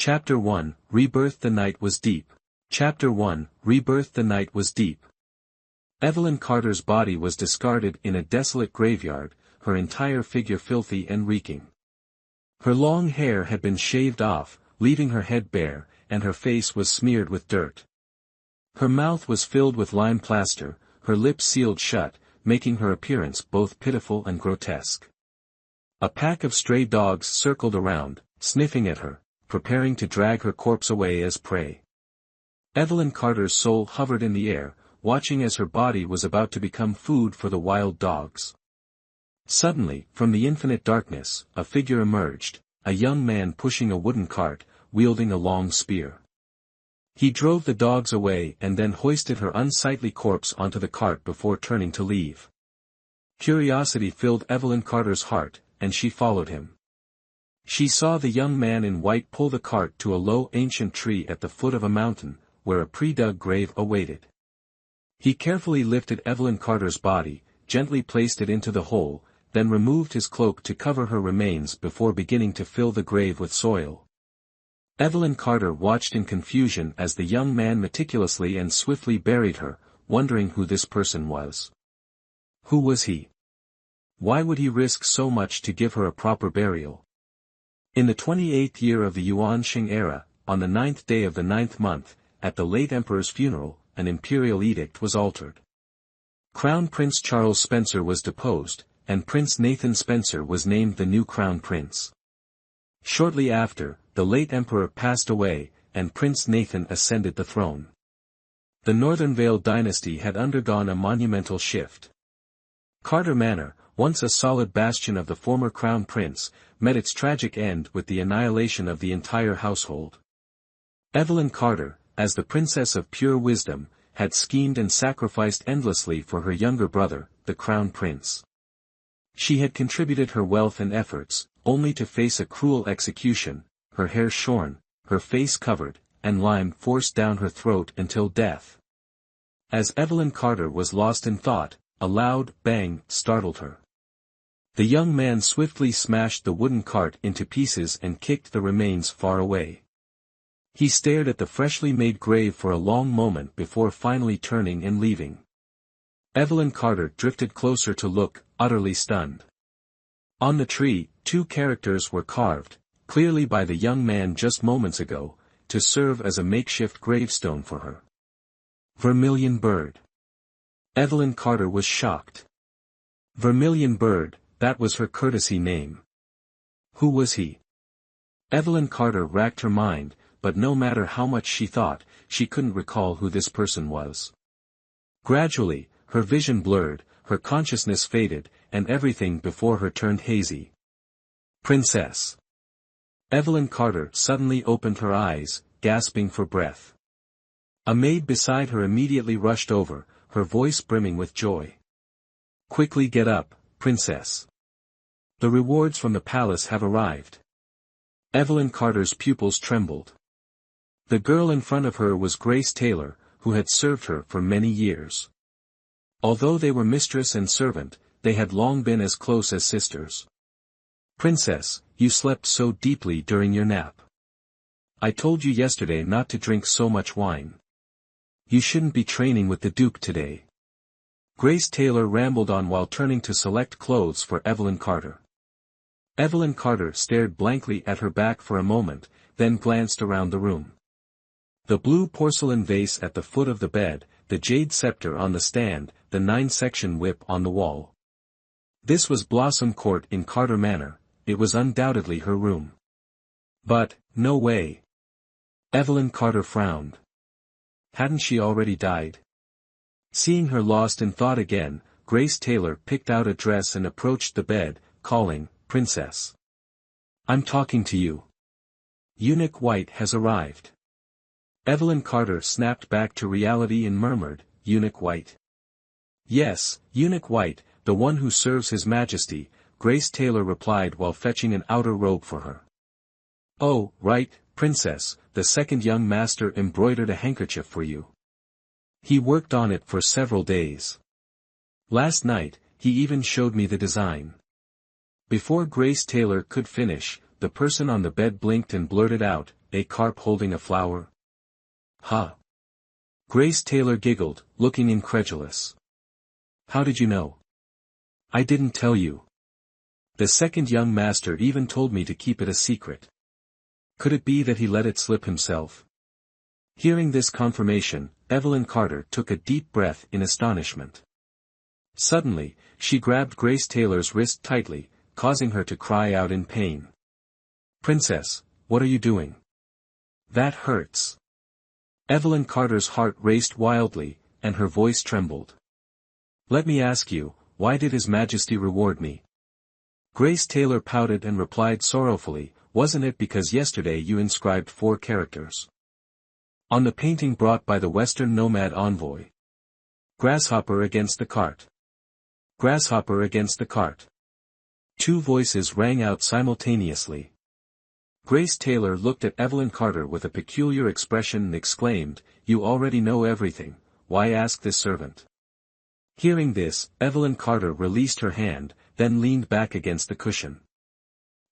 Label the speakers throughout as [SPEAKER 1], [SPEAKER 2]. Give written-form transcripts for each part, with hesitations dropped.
[SPEAKER 1] Chapter 1, Rebirth. The night was deep. Chapter 1, Rebirth. The night was deep. Evelyn Carter's body was discarded in a desolate graveyard, her entire figure filthy and reeking. Her long hair had been shaved off, leaving her head bare, and her face was smeared with dirt. Her mouth was filled with lime plaster, her lips sealed shut, making her appearance both pitiful and grotesque. A pack of stray dogs circled around, sniffing at her, preparing to drag her corpse away as prey. Evelyn Carter's soul hovered in the air, watching as her body was about to become food for the wild dogs. Suddenly, from the infinite darkness, a figure emerged, a young man pushing a wooden cart, wielding a long spear. He drove the dogs away and then hoisted her unsightly corpse onto the cart before turning to leave. Curiosity filled Evelyn Carter's heart, and she followed him. She saw the young man in white pull the cart to a low ancient tree at the foot of a mountain, where a pre-dug grave awaited. He carefully lifted Evelyn Carter's body, gently placed it into the hole, then removed his cloak to cover her remains before beginning to fill the grave with soil. Evelyn Carter watched in confusion as the young man meticulously and swiftly buried her, wondering who this person was. Who was he? Why would he risk so much to give her a proper burial? In the 28th year of the Yuan Shing era, on the 9th day of the 9th month, at the late emperor's funeral, an imperial edict was altered. Crown Prince Charles Spencer was deposed, and Prince Nathan Spencer was named the new crown prince. Shortly after, the late emperor passed away, and Prince Nathan ascended the throne. The Northern Vale dynasty had undergone a monumental shift. Carter Manor, once a solid bastion of the former crown prince, met its tragic end with the annihilation of the entire household. Evelyn Carter, as the princess of pure wisdom, had schemed and sacrificed endlessly for her younger brother, the crown prince. She had contributed her wealth and efforts, only to face a cruel execution, her hair shorn, her face covered, and lime forced down her throat until death. As Evelyn Carter was lost in thought, a loud bang startled her. The young man swiftly smashed the wooden cart into pieces and kicked the remains far away. He stared at the freshly made grave for a long moment before finally turning and leaving. Evelyn Carter drifted closer to look, utterly stunned. On the tree, two characters were carved, clearly by the young man just moments ago, to serve as a makeshift gravestone for her. Vermilion Bird. Evelyn Carter was shocked. Vermilion Bird, that was her courtesy name. Who was he? Evelyn Carter racked her mind, but no matter how much she thought, she couldn't recall who this person was. Gradually, her vision blurred, her consciousness faded, and everything before her turned hazy. Princess. Evelyn Carter suddenly opened her eyes, gasping for breath. A maid beside her immediately rushed over, her voice brimming with joy. Quickly get up, princess. The rewards from the palace have arrived. Evelyn Carter's pupils trembled. The girl in front of her was Grace Taylor, who had served her for many years. Although they were mistress and servant, they had long been as close as sisters. Princess, you slept so deeply during your nap. I told you yesterday not to drink so much wine. You shouldn't be training with the Duke today. Grace Taylor rambled on while turning to select clothes for Evelyn Carter. Evelyn Carter stared blankly at her back for a moment, then glanced around the room. The blue porcelain vase at the foot of the bed, the jade scepter on the stand, the 9-section whip on the wall. This was Blossom Court in Carter Manor, it was undoubtedly her room. But, no way. Evelyn Carter frowned. Hadn't she already died? Seeing her lost in thought again, Grace Taylor picked out a dress and approached the bed, calling, Princess. I'm talking to you. Eunuch White has arrived. Evelyn Carter snapped back to reality and murmured, Eunuch White. Yes, Eunuch White, the one who serves His Majesty, Grace Taylor replied while fetching an outer robe for her. Oh, right, Princess, the second young master embroidered a handkerchief for you. He worked on it for several days. Last night, he even showed me the design. Before Grace Taylor could finish, the person on the bed blinked and blurted out, a carp holding a flower? Ha! Grace Taylor giggled, looking incredulous. How did you know? I didn't tell you. The second young master even told me to keep it a secret. Could it be that he let it slip himself? Hearing this confirmation, Evelyn Carter took a deep breath in astonishment. Suddenly, she grabbed Grace Taylor's wrist tightly, causing her to cry out in pain. Princess, what are you doing? That hurts. Evelyn Carter's heart raced wildly, and her voice trembled. Let me ask you, why did His Majesty reward me? Grace Taylor pouted and replied sorrowfully, wasn't it because yesterday you inscribed 4 characters on the painting brought by the Western nomad envoy? Grasshopper against the cart. Grasshopper against the cart. 2 voices rang out simultaneously. Grace Taylor looked at Evelyn Carter with a peculiar expression and exclaimed, You already know everything, why ask this servant? Hearing this, Evelyn Carter released her hand, then leaned back against the cushion.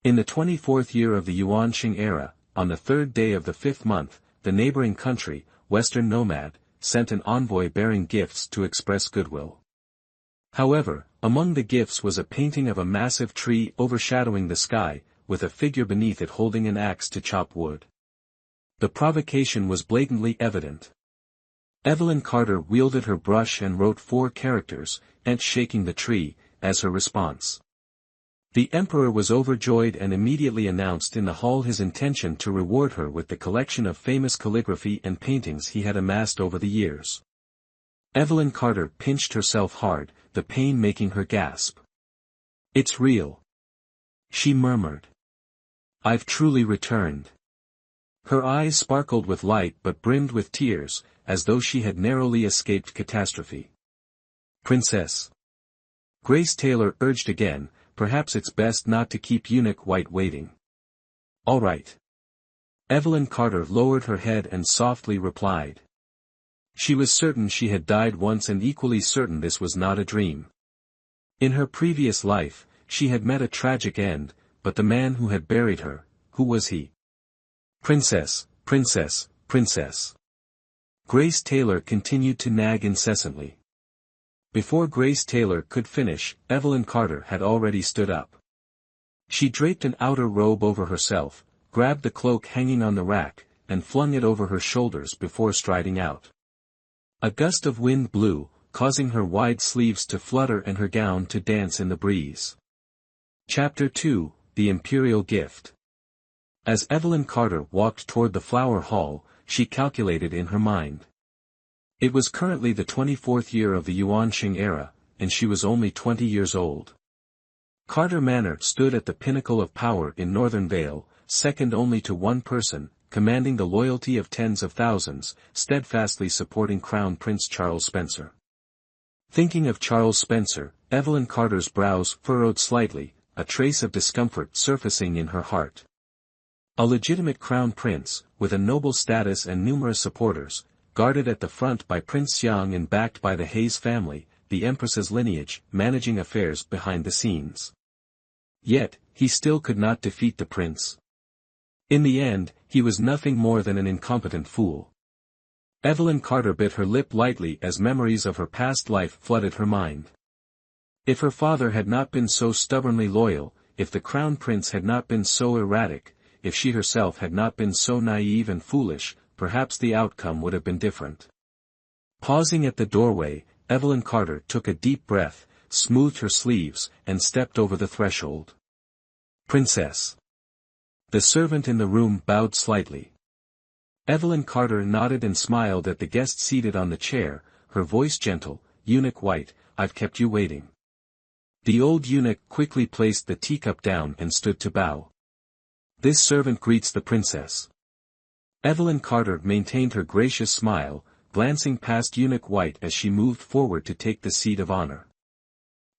[SPEAKER 1] In the 24th year of the Yuan Qing era, on the 3rd day of the 5th month, the neighboring country, Western Nomad, sent an envoy bearing gifts to express goodwill. However, among the gifts was a painting of a massive tree overshadowing the sky, with a figure beneath it holding an axe to chop wood. The provocation was blatantly evident. Evelyn Carter wielded her brush and wrote 4 characters, and shaking the tree, as her response. The emperor was overjoyed and immediately announced in the hall his intention to reward her with the collection of famous calligraphy and paintings he had amassed over the years. Evelyn Carter pinched herself hard, the pain making her gasp. It's real. She murmured. I've truly returned. Her eyes sparkled with light but brimmed with tears, as though she had narrowly escaped catastrophe. Princess. Grace Taylor urged again, perhaps it's best not to keep Eunuch White waiting. All right. Evelyn Carter lowered her head and softly replied. She was certain she had died once and equally certain this was not a dream. In her previous life, she had met a tragic end, but the man who had buried her, who was he? Princess, princess, princess. Grace Taylor continued to nag incessantly. Before Grace Taylor could finish, Evelyn Carter had already stood up. She draped an outer robe over herself, grabbed the cloak hanging on the rack, and flung it over her shoulders before striding out. A gust of wind blew, causing her wide sleeves to flutter and her gown to dance in the breeze. Chapter 2, The Imperial Gift. As Evelyn Carter walked toward the flower hall, she calculated in her mind. It was currently the 24th year of the Yuan Qing era, and she was only 20 years old. Carter Manor stood at the pinnacle of power in Northern Vale, second only to one person, commanding the loyalty of tens of thousands, steadfastly supporting Crown Prince Charles Spencer. Thinking of Charles Spencer, Evelyn Carter's brows furrowed slightly, a trace of discomfort surfacing in her heart. A legitimate crown prince, with a noble status and numerous supporters, guarded at the front by Prince Xiang and backed by the Hayes family, the empress's lineage, managing affairs behind the scenes. Yet, he still could not defeat the prince. In the end, he was nothing more than an incompetent fool. Evelyn Carter bit her lip lightly as memories of her past life flooded her mind. If her father had not been so stubbornly loyal, if the crown prince had not been so erratic, if she herself had not been so naive and foolish, perhaps the outcome would have been different. Pausing at the doorway, Evelyn Carter took a deep breath, smoothed her sleeves, and stepped over the threshold. Princess. The servant in the room bowed slightly. Evelyn Carter nodded and smiled at the guest seated on the chair, her voice gentle, Eunuch White, I've kept you waiting. The old eunuch quickly placed the teacup down and stood to bow. This servant greets the princess. Evelyn Carter maintained her gracious smile, glancing past Eunuch White as she moved forward to take the seat of honor.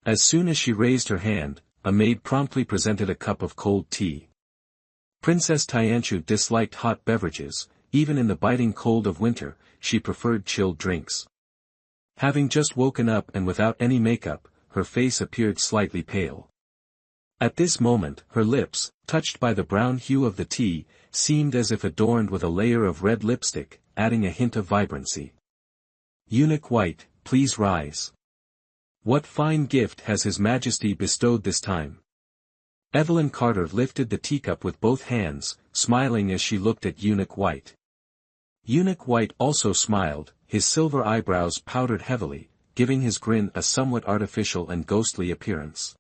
[SPEAKER 1] As soon as she raised her hand, a maid promptly presented a cup of cold tea. Princess Tianchu disliked hot beverages, even in the biting cold of winter, she preferred chilled drinks. Having just woken up and without any makeup, her face appeared slightly pale. At this moment, her lips, touched by the brown hue of the tea, seemed as if adorned with a layer of red lipstick, adding a hint of vibrancy. Eunuch White, please rise. What fine gift has His Majesty bestowed this time? Evelyn Carter lifted the teacup with both hands, smiling as she looked at Eunuch White. Eunuch White also smiled, his silver eyebrows powdered heavily, giving his grin a somewhat artificial and ghostly appearance.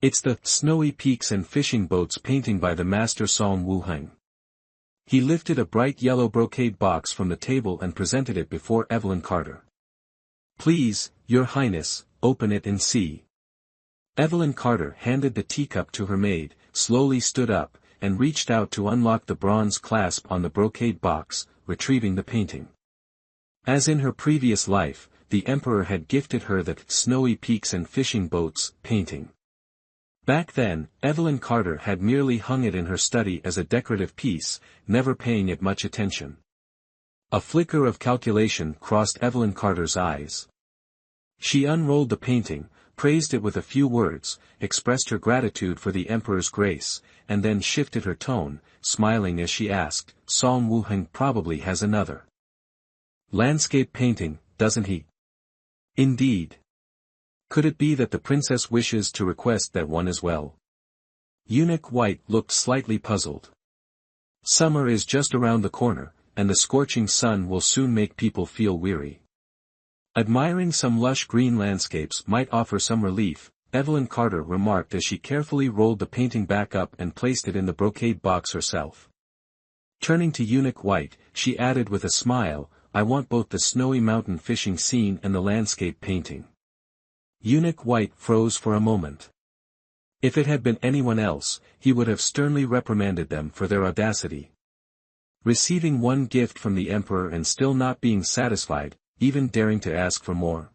[SPEAKER 1] It's the snowy peaks and fishing boats painting by the master Song Woo-hang. He lifted a bright yellow brocade box from the table and presented it before Evelyn Carter. Please, Your Highness, open it and see. Evelyn Carter handed the teacup to her maid, slowly stood up, and reached out to unlock the bronze clasp on the brocade box, retrieving the painting. As in her previous life, the Emperor had gifted her the snowy peaks and fishing boats painting. Back then, Evelyn Carter had merely hung it in her study as a decorative piece, never paying it much attention. A flicker of calculation crossed Evelyn Carter's eyes. She unrolled the painting, praised it with a few words, expressed her gratitude for the Emperor's grace, and then shifted her tone, smiling as she asked, Song Woo-hang probably has another landscape painting, doesn't he? Indeed. Could it be that the princess wishes to request that one as well? Eunuch White looked slightly puzzled. Summer is just around the corner, and the scorching sun will soon make people feel weary. Admiring some lush green landscapes might offer some relief, Evelyn Carter remarked as she carefully rolled the painting back up and placed it in the brocade box herself. Turning to Eunuch White, she added with a smile, I want both the snowy mountain fishing scene and the landscape painting. Eunuch White froze for a moment. If it had been anyone else, he would have sternly reprimanded them for their audacity. Receiving one gift from the Emperor and still not being satisfied, even daring to ask for more.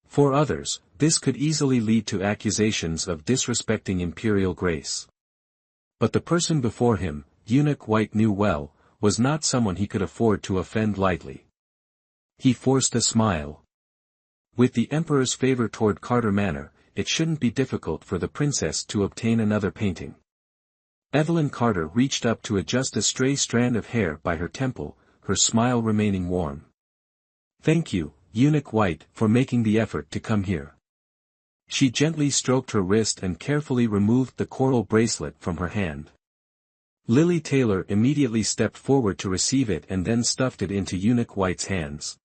[SPEAKER 1] For others, this could easily lead to accusations of disrespecting imperial grace. But the person before him, Eunuch White knew well, was not someone he could afford to offend lightly. He forced a smile. With the Emperor's favor toward Carter Manor, it shouldn't be difficult for the princess to obtain another painting. Evelyn Carter reached up to adjust a stray strand of hair by her temple, her smile remaining warm. Thank you, Eunuch White, for making the effort to come here. She gently stroked her wrist and carefully removed the coral bracelet from her hand. Lily Taylor immediately stepped forward to receive it and then stuffed it into Eunuch White's hands.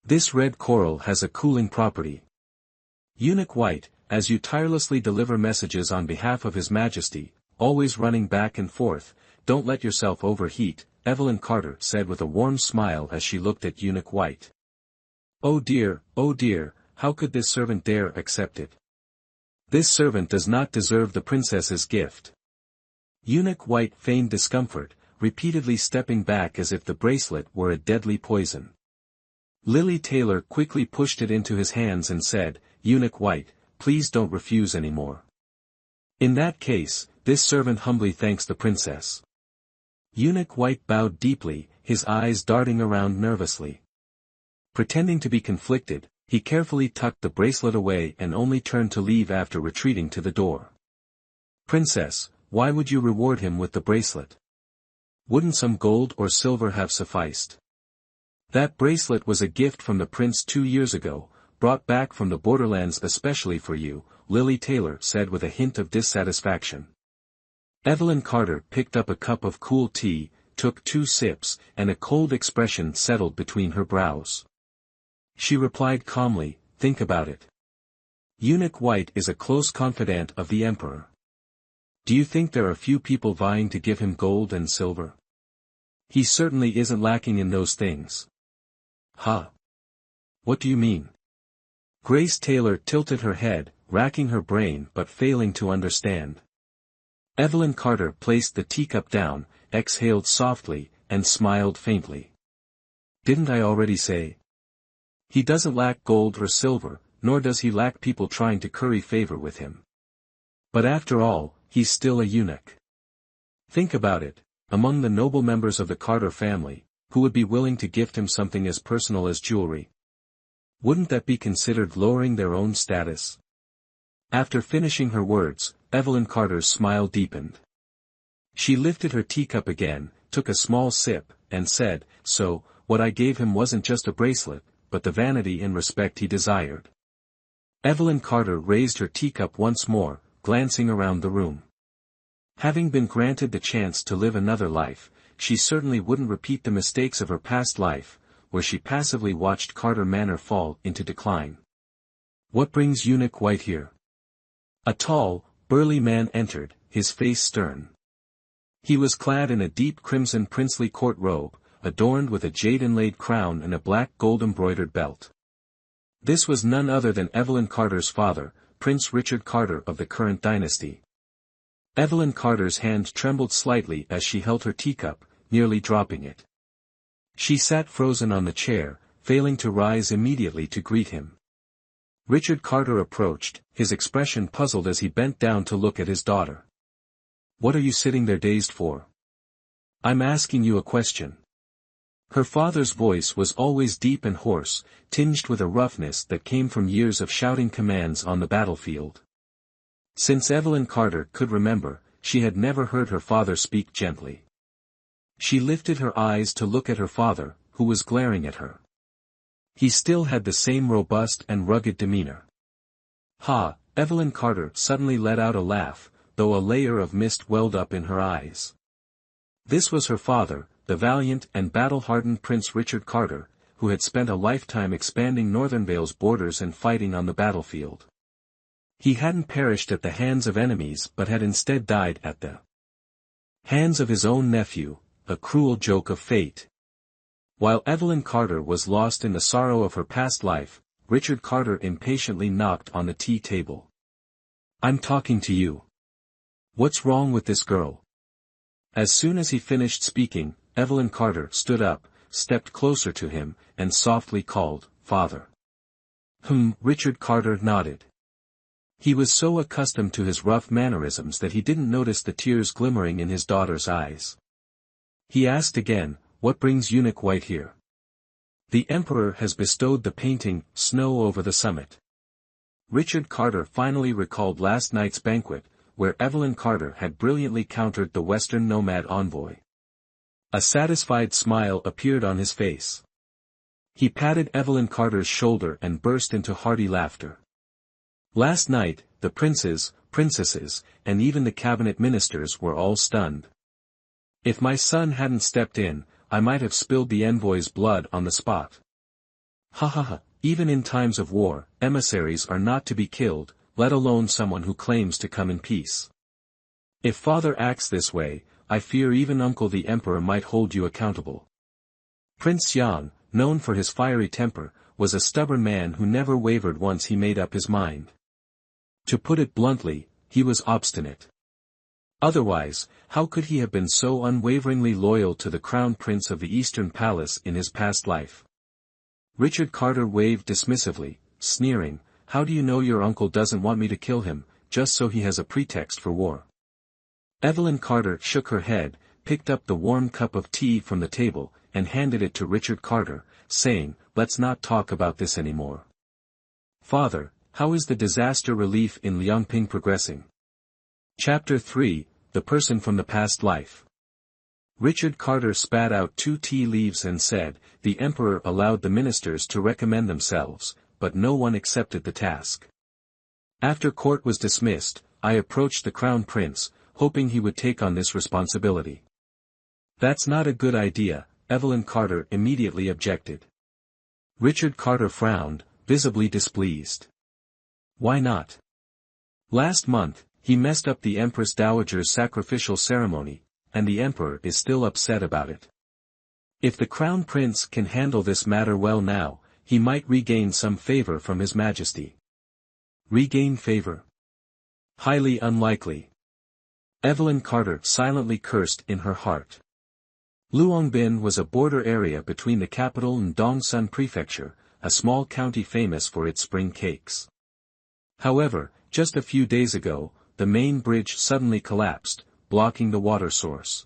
[SPEAKER 1] This red coral has a cooling property. Eunuch White, as you tirelessly deliver messages on behalf of His Majesty, always running back and forth, don't let yourself overheat, Evelyn Carter said with a warm smile as she looked at Eunuch White. Oh dear, how could this servant dare accept it? This servant does not deserve the princess's gift. Eunuch White feigned discomfort, repeatedly stepping back as if the bracelet were a deadly poison. Lily Taylor quickly pushed it into his hands and said, Eunuch White, please don't refuse anymore. In that case, this servant humbly thanks the princess. Eunuch White bowed deeply, his eyes darting around nervously. Pretending to be conflicted, he carefully tucked the bracelet away and only turned to leave after retreating to the door. Princess, why would you reward him with the bracelet? Wouldn't some gold or silver have sufficed? That bracelet was a gift from the prince 2 years ago, brought back from the borderlands especially for you, Lily Taylor said with a hint of dissatisfaction. Evelyn Carter picked up a cup of cool tea, took 2 sips, and a cold expression settled between her brows. She replied calmly, think about it. Eunuch White is a close confidant of the Emperor. Do you think there are few people vying to give him gold and silver? He certainly isn't lacking in those things. Huh? What do you mean? Grace Taylor tilted her head, racking her brain but failing to understand. Evelyn Carter placed the teacup down, exhaled softly, and smiled faintly. Didn't I already say? He doesn't lack gold or silver, nor does he lack people trying to curry favor with him. But after all, he's still a eunuch. Think about it, among the noble members of the Carter family, who would be willing to gift him something as personal as jewelry? Wouldn't that be considered lowering their own status? After finishing her words, Evelyn Carter's smile deepened. She lifted her teacup again, took a small sip, and said, "So, what I gave him wasn't just a bracelet, but the vanity and respect he desired." Evelyn Carter raised her teacup once more, glancing around the room. Having been granted the chance to live another life, she certainly wouldn't repeat the mistakes of her past life, where she passively watched Carter Manor fall into decline. "What brings Eunuch White here?" A tall, burly man entered, his face stern. He was clad in a deep crimson princely court robe, adorned with a jade-inlaid crown and a black gold-embroidered belt. This was none other than Evelyn Carter's father, Prince Richard Carter of the current dynasty. Evelyn Carter's hand trembled slightly as she held her teacup, nearly dropping it. She sat frozen on the chair, failing to rise immediately to greet him. Richard Carter approached, his expression puzzled as he bent down to look at his daughter. "What are you sitting there dazed for? I'm asking you a question." Her father's voice was always deep and hoarse, tinged with a roughness that came from years of shouting commands on the battlefield. Since Evelyn Carter could remember, she had never heard her father speak gently. She lifted her eyes to look at her father, who was glaring at her. He still had the same robust and rugged demeanor. "Ha!" Evelyn Carter suddenly let out a laugh, though a layer of mist welled up in her eyes. This was her father, the valiant and battle-hardened Prince Richard Carter, who had spent a lifetime expanding Unveil's borders and fighting on the battlefield. He hadn't perished at the hands of enemies but had instead died at the hands of his own nephew, a cruel joke of fate. While Evelyn Carter was lost in the sorrow of her past life, Richard Carter impatiently knocked on the tea table. "I'm talking to you. What's wrong with this girl?" As soon as he finished speaking, Evelyn Carter stood up, stepped closer to him, and softly called, "Father." Richard Carter nodded. He was so accustomed to his rough mannerisms that he didn't notice the tears glimmering in his daughter's eyes. He asked again, "What brings Eunuch White here?" "The Emperor has bestowed the painting, Snow over the Summit." Richard Carter finally recalled last night's banquet, where Evelyn Carter had brilliantly countered the Western nomad envoy. A satisfied smile appeared on his face. He patted Evelyn Carter's shoulder and burst into hearty laughter. Last night, the princes, princesses, and even the cabinet ministers were all stunned. "If my son hadn't stepped in, I might have spilled the envoy's blood on the spot." Ha ha ha, even in times of war, emissaries are not to be killed, let alone someone who claims to come in peace. If father acts this way, I fear even uncle the emperor might hold you accountable. Prince Yang, known for his fiery temper, was a stubborn man who never wavered once he made up his mind. To put it bluntly, he was obstinate. Otherwise, how could he have been so unwaveringly loyal to the crown prince of the Eastern Palace in his past life? Richard Carter waved dismissively, sneering, "How do you know your uncle doesn't want me to kill him, just so he has a pretext for war?" Evelyn Carter shook her head, picked up the warm cup of tea from the table, and handed it to Richard Carter, saying, "Let's not talk about this anymore. Father, how is the disaster relief in Liangping progressing?" Chapter 3, The Person from the Past Life. Richard Carter spat out 2 tea leaves and said, "The emperor allowed the ministers to recommend themselves, but no one accepted the task. After court was dismissed, I approached the crown prince, hoping he would take on this responsibility." "That's not a good idea," Evelyn Carter immediately objected. Richard Carter frowned, visibly displeased. "Why not? Last month, he messed up the Empress Dowager's sacrificial ceremony, and the emperor is still upset about it. If the crown prince can handle this matter well now, he might regain some favor from his majesty." Regain favor? Highly unlikely. Evelyn Carter silently cursed in her heart. Luongbin was a border area between the capital and Dongsun Prefecture, a small county famous for its spring cakes. However, just a few days ago, the main bridge suddenly collapsed, blocking the water source.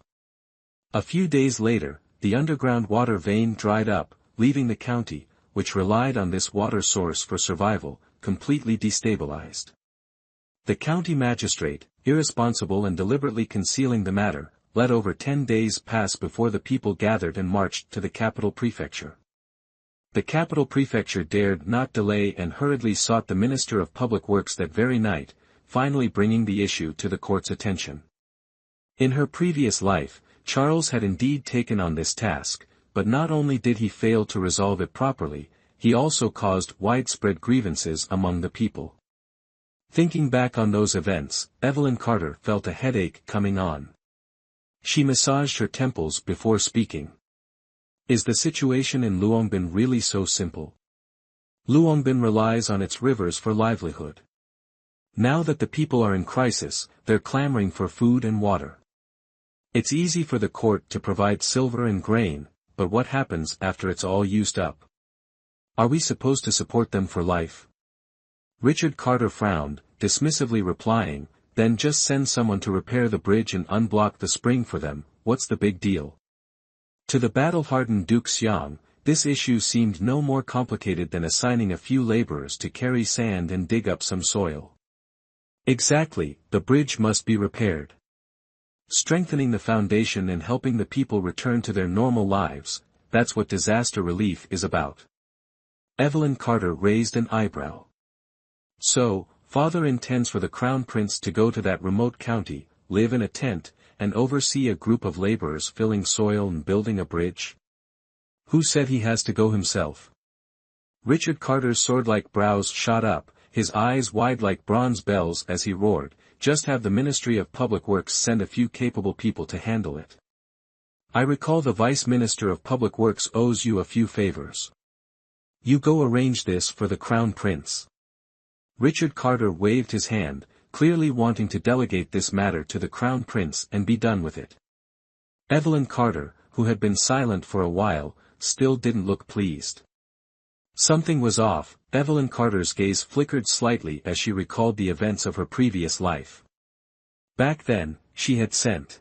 [SPEAKER 1] A few days later, the underground water vein dried up, leaving the county, which relied on this water source for survival, completely destabilized. The county magistrate, irresponsible and deliberately concealing the matter, let over 10 days pass before the people gathered and marched to the capital prefecture. The capital prefecture dared not delay and hurriedly sought the Minister of Public Works that very night, finally bringing the issue to the court's attention. In her previous life, Charles had indeed taken on this task, but not only did he fail to resolve it properly, he also caused widespread grievances among the people. Thinking back on those events, Evelyn Carter felt a headache coming on. She massaged her temples before speaking. Is the situation in Luongbin really so simple? Luongbin relies on its rivers for livelihood. Now that the people are in crisis, they're clamoring for food and water. It's easy for the court to provide silver and grain, but what happens after it's all used up? Are we supposed to support them for life? Richard Carter frowned, dismissively replying, then just send someone to repair the bridge and unblock the spring for them, what's the big deal? To the battle-hardened Duke Xiang, this issue seemed no more complicated than assigning a few laborers to carry sand and dig up some soil. Exactly, the bridge must be repaired. Strengthening the foundation and helping the people return to their normal lives, that's what disaster relief is about. Evelyn Carter raised an eyebrow. So, father intends for the Crown Prince to go to that remote county, live in a tent, and oversee a group of laborers filling soil and building a bridge? Who said he has to go himself? Richard Carter's sword-like brows shot up, his eyes wide like bronze bells as he roared, just have the Ministry of Public Works send a few capable people to handle it. I recall the Vice Minister of Public Works owes you a few favors. You go arrange this for the Crown Prince. Richard Carter waved his hand, clearly wanting to delegate this matter to the Crown Prince and be done with it. Evelyn Carter, who had been silent for a while, still didn't look pleased. Something was off. Evelyn Carter's gaze flickered slightly as she recalled the events of her previous life. Back then, she had sent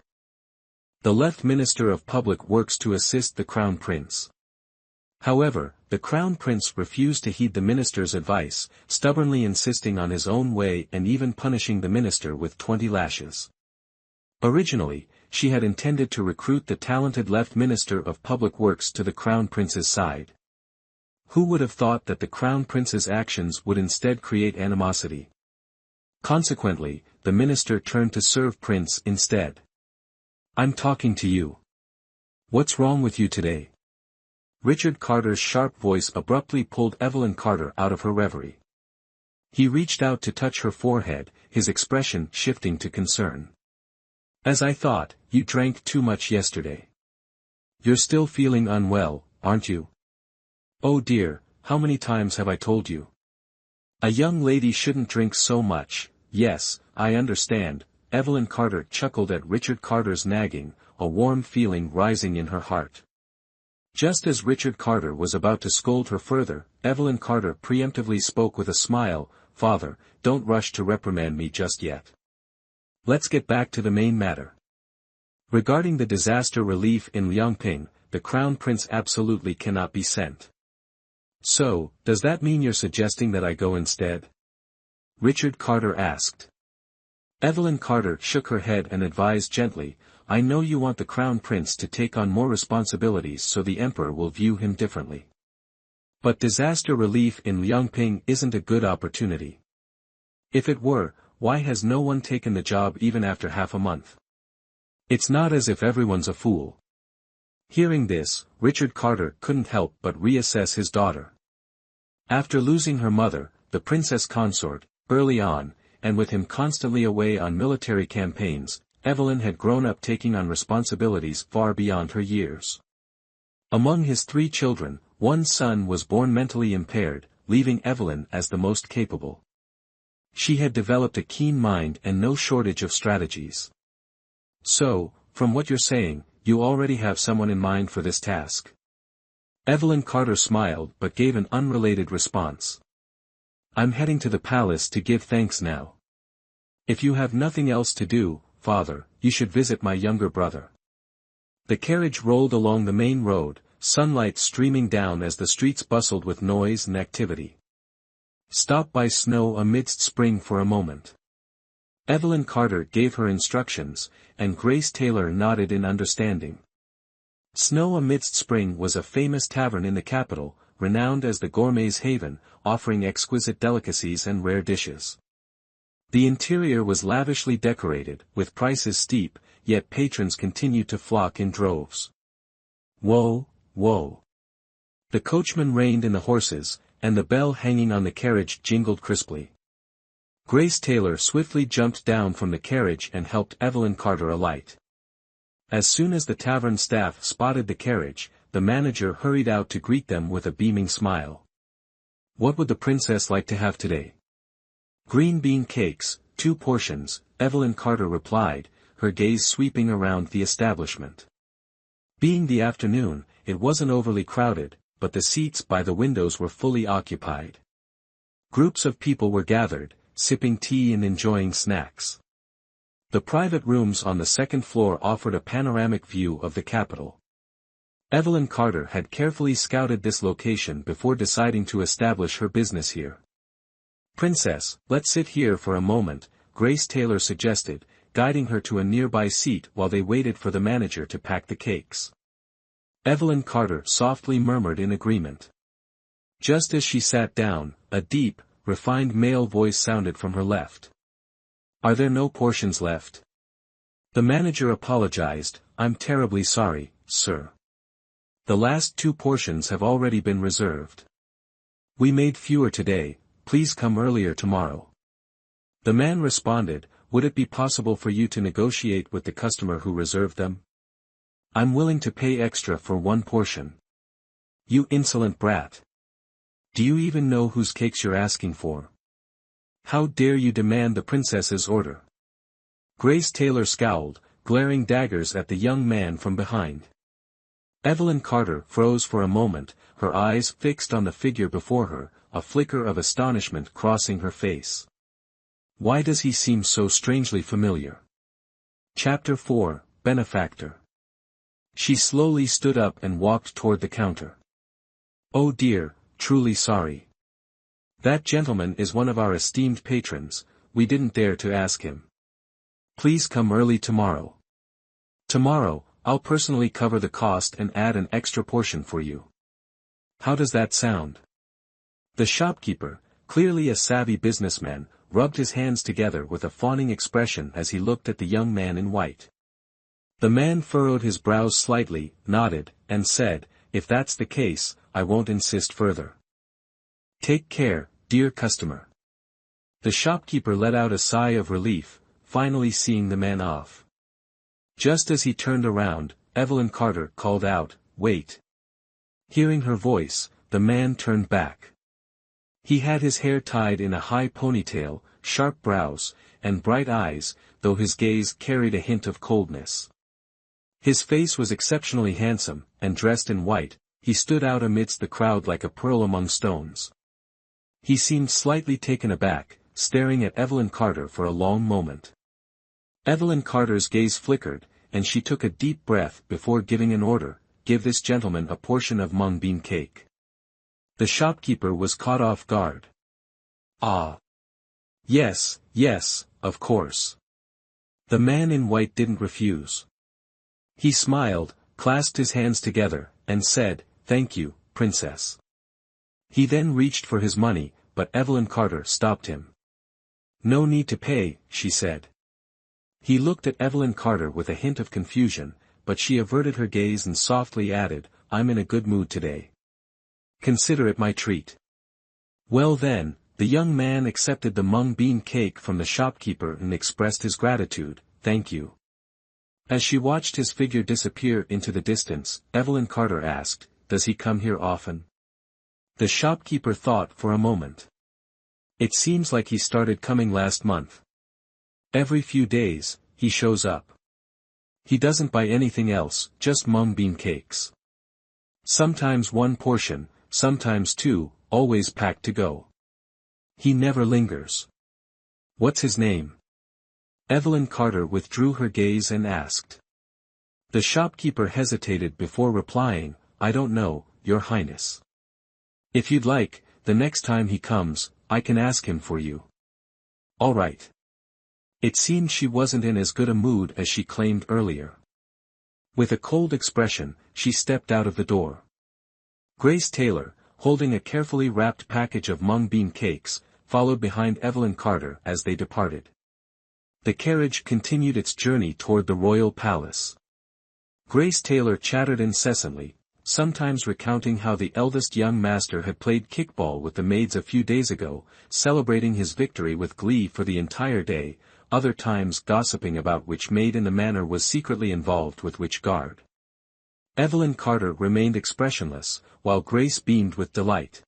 [SPEAKER 1] the left Minister of Public Works to assist the Crown Prince. However, the Crown Prince refused to heed the minister's advice, stubbornly insisting on his own way and even punishing the minister with 20 lashes. Originally, she had intended to recruit the talented left Minister of Public Works to the Crown Prince's side. Who would have thought that the Crown Prince's actions would instead create animosity? Consequently, the minister turned to serve Prince instead. I'm talking to you. What's wrong with you today? Richard Carter's sharp voice abruptly pulled Evelyn Carter out of her reverie. He reached out to touch her forehead, his expression shifting to concern. As I thought, you drank too much yesterday. You're still feeling unwell, aren't you? Oh dear, how many times have I told you? A young lady shouldn't drink so much. Yes, I understand. Evelyn Carter chuckled at Richard Carter's nagging, a warm feeling rising in her heart. Just as Richard Carter was about to scold her further, Evelyn Carter preemptively spoke with a smile, Father, don't rush to reprimand me just yet. Let's get back to the main matter. Regarding the disaster relief in Liangping, the Crown Prince absolutely cannot be sent. So, does that mean you're suggesting that I go instead? Richard Carter asked. Evelyn Carter shook her head and advised gently, I know you want the Crown Prince to take on more responsibilities so the Emperor will view him differently. But disaster relief in Liangping isn't a good opportunity. If it were, why has no one taken the job even after half a month? It's not as if everyone's a fool. Hearing this, Richard Carter couldn't help but reassess his daughter. After losing her mother, the princess consort, early on, and with him constantly away on military campaigns, Evelyn had grown up taking on responsibilities far beyond her years. Among his 3 children, one son was born mentally impaired, leaving Evelyn as the most capable. She had developed a keen mind and no shortage of strategies. So, from what you're saying, you already have someone in mind for this task. Evelyn Carter smiled but gave an unrelated response. I'm heading to the palace to give thanks now. If you have nothing else to do, Father, you should visit my younger brother. The carriage rolled along the main road, sunlight streaming down as the streets bustled with noise and activity. Stop by snow amidst spring for a moment. Evelyn Carter gave her instructions, and Grace Taylor nodded in understanding. Snow Amidst Spring was a famous tavern in the capital, renowned as the gourmet's haven, offering exquisite delicacies and rare dishes. The interior was lavishly decorated, with prices steep, yet patrons continued to flock in droves. Whoa, whoa. The coachman reined in the horses, and the bell hanging on the carriage jingled crisply. Grace Taylor swiftly jumped down from the carriage and helped Evelyn Carter alight. As soon as the tavern staff spotted the carriage, the manager hurried out to greet them with a beaming smile. What would the princess like to have today? Green bean cakes, 2 portions, Evelyn Carter replied, her gaze sweeping around the establishment. Being the afternoon, it wasn't overly crowded, but the seats by the windows were fully occupied. Groups of people were gathered, sipping tea and enjoying snacks. The private rooms on the second floor offered a panoramic view of the capital. Evelyn Carter had carefully scouted this location before deciding to establish her business here. "Princess, let's sit here for a moment," Grace Taylor suggested, guiding her to a nearby seat while they waited for the manager to pack the cakes. Evelyn Carter softly murmured in agreement. Just as she sat down, a deep, refined male voice sounded from her left. "Are there no portions left?" The manager apologized, "I'm terribly sorry, sir. The last 2 portions have already been reserved. We made fewer today, please come earlier tomorrow." The man responded, "Would it be possible for you to negotiate with the customer who reserved them? I'm willing to pay extra for 1 portion. You insolent brat. Do you even know whose cakes you're asking for? How dare you demand the princess's order?" Grace Taylor scowled, glaring daggers at the young man from behind. Evelyn Carter froze for a moment, her eyes fixed on the figure before her, a flicker of astonishment crossing her face. Why does he seem so strangely familiar? Chapter 4, Benefactor. She slowly stood up and walked toward the counter. "Oh dear, truly sorry. That gentleman is one of our esteemed patrons, we didn't dare to ask him. Please come early tomorrow. Tomorrow, I'll personally cover the cost and add an extra portion for you. How does that sound?" The shopkeeper, clearly a savvy businessman, rubbed his hands together with a fawning expression as he looked at the young man in white. The man furrowed his brows slightly, nodded, and said, "If that's the case, I won't insist further. Take care, dear customer." The shopkeeper let out a sigh of relief, finally seeing the man off. Just as he turned around, Evelyn Carter called out, "Wait." Hearing her voice, the man turned back. He had his hair tied in a high ponytail, sharp brows, and bright eyes, though his gaze carried a hint of coldness. His face was exceptionally handsome, and dressed in white, he stood out amidst the crowd like a pearl among stones. He seemed slightly taken aback, staring at Evelyn Carter for a long moment. Evelyn Carter's gaze flickered, and she took a deep breath before giving an order, "Give this gentleman a portion of mung bean cake." The shopkeeper was caught off guard. "Ah. Yes, yes, of course." The man in white didn't refuse. He smiled, clasped his hands together, and said, "Thank you, princess." He then reached for his money, but Evelyn Carter stopped him. "No need to pay," she said. He looked at Evelyn Carter with a hint of confusion, but she averted her gaze and softly added, "I'm in a good mood today. Consider it my treat." Well then, the young man accepted the mung bean cake from the shopkeeper and expressed his gratitude, "Thank you." As she watched his figure disappear into the distance, Evelyn Carter asked, "Does he come here often?" The shopkeeper thought for a moment. "It seems like he started coming last month. Every few days, he shows up. He doesn't buy anything else, just mung bean cakes. Sometimes 1 portion, sometimes 2, always packed to go. He never lingers." "What's his name?" Evelyn Carter withdrew her gaze and asked. The shopkeeper hesitated before replying, "I don't know, Your Highness. If you'd like, the next time he comes, I can ask him for you." "All right. It seemed she wasn't in as good a mood as she claimed earlier. With a cold expression, she stepped out of the door. Grace Taylor, holding a carefully wrapped package of mung bean cakes, followed behind Evelyn Carter as they departed. The carriage continued its journey toward the royal palace. Grace Taylor chattered incessantly, sometimes recounting how the eldest young master had played kickball with the maids a few days ago, celebrating his victory with glee for the entire day, other times gossiping about which maid in the manor was secretly involved with which guard. Evelyn Carter remained expressionless, while Grace beamed with delight.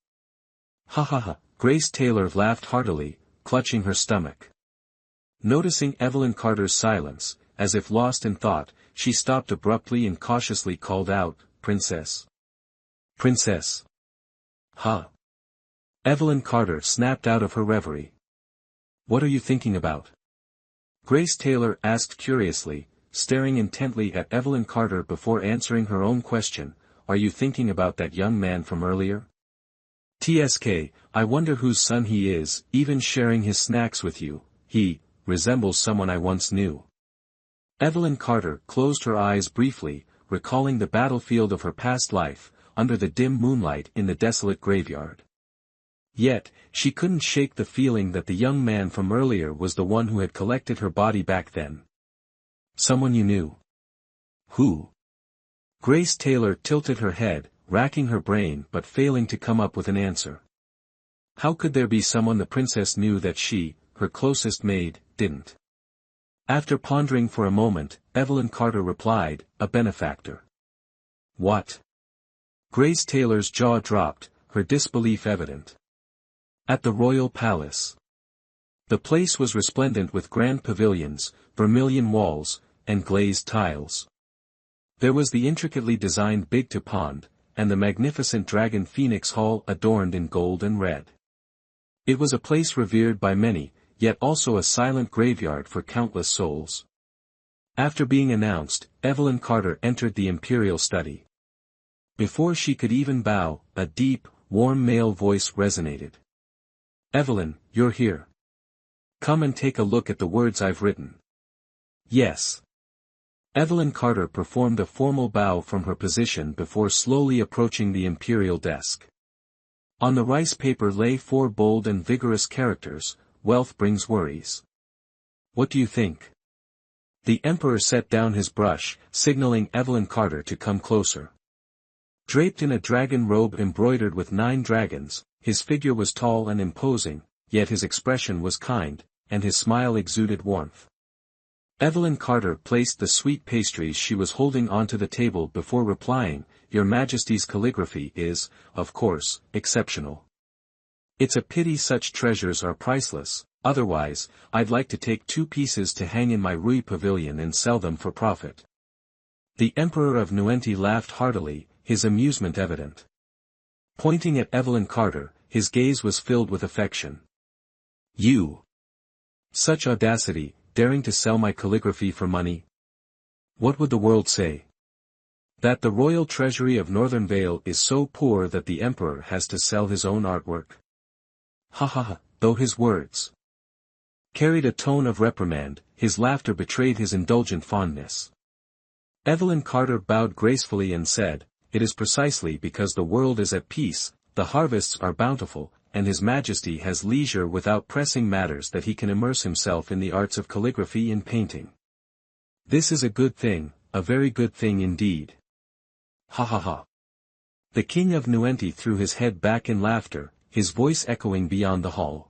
[SPEAKER 1] Ha ha ha, Grace Taylor laughed heartily, clutching her stomach. Noticing Evelyn Carter's silence, as if lost in thought, she stopped abruptly and cautiously called out, "Princess. Princess." "Huh?" Evelyn Carter snapped out of her reverie. "What are you thinking about?" Grace Taylor asked curiously, staring intently at Evelyn Carter before answering her own question. "Are you thinking about that young man from earlier? TSK, I wonder whose son he is, even sharing his snacks with you. He resembles someone I once knew." Evelyn Carter closed her eyes briefly, recalling the battlefield of her past life, under the dim moonlight in the desolate graveyard. Yet, she couldn't shake the feeling that the young man from earlier was the one who had collected her body back then. "Someone you knew." "Who?" Grace Taylor tilted her head, racking her brain but failing to come up with an answer. How could there be someone the princess knew that she, her closest maid, didn't? After pondering for a moment, Evelyn Carter replied, "A benefactor." "What?" Grace Taylor's jaw dropped, her disbelief evident. "At the royal palace." The place was resplendent with grand pavilions, vermilion walls, and glazed tiles. There was the intricately designed big-to-pond, and the magnificent dragon phoenix hall adorned in gold and red. It was a place revered by many, yet also a silent graveyard for countless souls. After being announced, Evelyn Carter entered the imperial study. Before she could even bow, a deep, warm male voice resonated. "Evelyn, you're here. Come and take a look at the words I've written." "Yes." Evelyn Carter performed a formal bow from her position before slowly approaching the imperial desk. On the rice paper lay 4 bold and vigorous characters: "Wealth brings worries." "What do you think?" The emperor set down his brush, signaling Evelyn Carter to come closer. Draped in a dragon robe embroidered with 9 dragons, his figure was tall and imposing, yet his expression was kind, and his smile exuded warmth. Evelyn Carter placed the sweet pastries she was holding onto the table before replying, "Your Majesty's calligraphy is, of course, exceptional. It's a pity such treasures are priceless, otherwise, I'd like to take 2 pieces to hang in my Rui pavilion and sell them for profit." The Emperor of Nuenti laughed heartily, his amusement evident. Pointing at Evelyn Carter, his gaze was filled with affection. "You! Such audacity, daring to sell my calligraphy for money? What would the world say? That the royal treasury of Northern Vale is so poor that the emperor has to sell his own artwork?" Ha ha ha, though his words carried a tone of reprimand, his laughter betrayed his indulgent fondness. Evelyn Carter bowed gracefully and said, "It is precisely because the world is at peace, the harvests are bountiful, and His Majesty has leisure without pressing matters that he can immerse himself in the arts of calligraphy and painting. This is a good thing, a very good thing indeed." Ha ha ha. The King of Nuenti threw his head back in laughter, his voice echoing beyond the hall.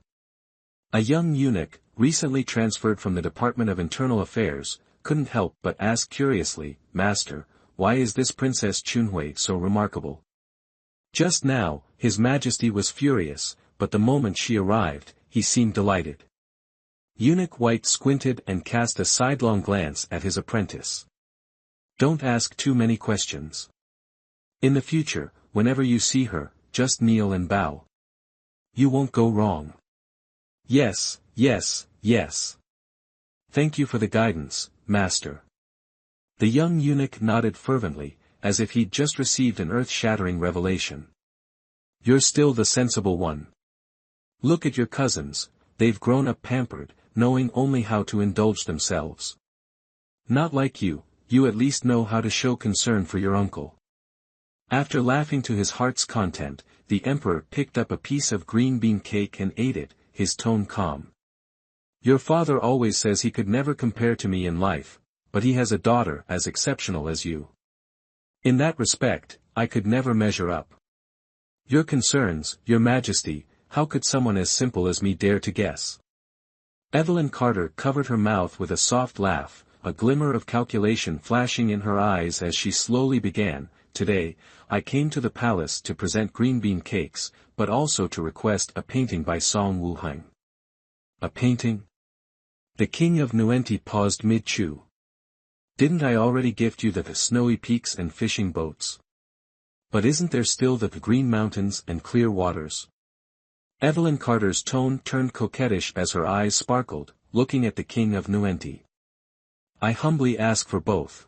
[SPEAKER 1] A young eunuch, recently transferred from the Department of Internal Affairs, couldn't help but ask curiously, "Master, why is this Princess Chunhui so remarkable?" Just now, His Majesty was furious, but the moment she arrived, he seemed delighted. Eunuch White squinted and cast a sidelong glance at his apprentice. "Don't ask too many questions. In the future, whenever you see her, just kneel and bow. You won't go wrong." "Yes, yes, yes. Thank you for the guidance, Master." The young eunuch nodded fervently, as if he'd just received an earth-shattering revelation. "You're still the sensible one. Look at your cousins, they've grown up pampered, knowing only how to indulge themselves. Not like you, you at least know how to show concern for your uncle. After laughing to his heart's content, the emperor picked up a piece of green bean cake and ate it, his tone calm. Your father always says he could never compare to me in life, but he has a daughter as exceptional as you. In that respect, I could never measure up. Your concerns, your majesty, how could someone as simple as me dare to guess? Evelyn Carter covered her mouth with a soft laugh, a glimmer of calculation flashing in her eyes as she slowly began. Today, I came to the palace to present green bean cakes, but also to request a painting by Song Wuheng. A painting? The king of Nuenti paused mid-chew. Didn't I already gift you the snowy peaks and fishing boats? But isn't there still the green mountains and clear waters? Evelyn Carter's tone turned coquettish as her eyes sparkled, looking at the king of Nuenti. I humbly ask for both.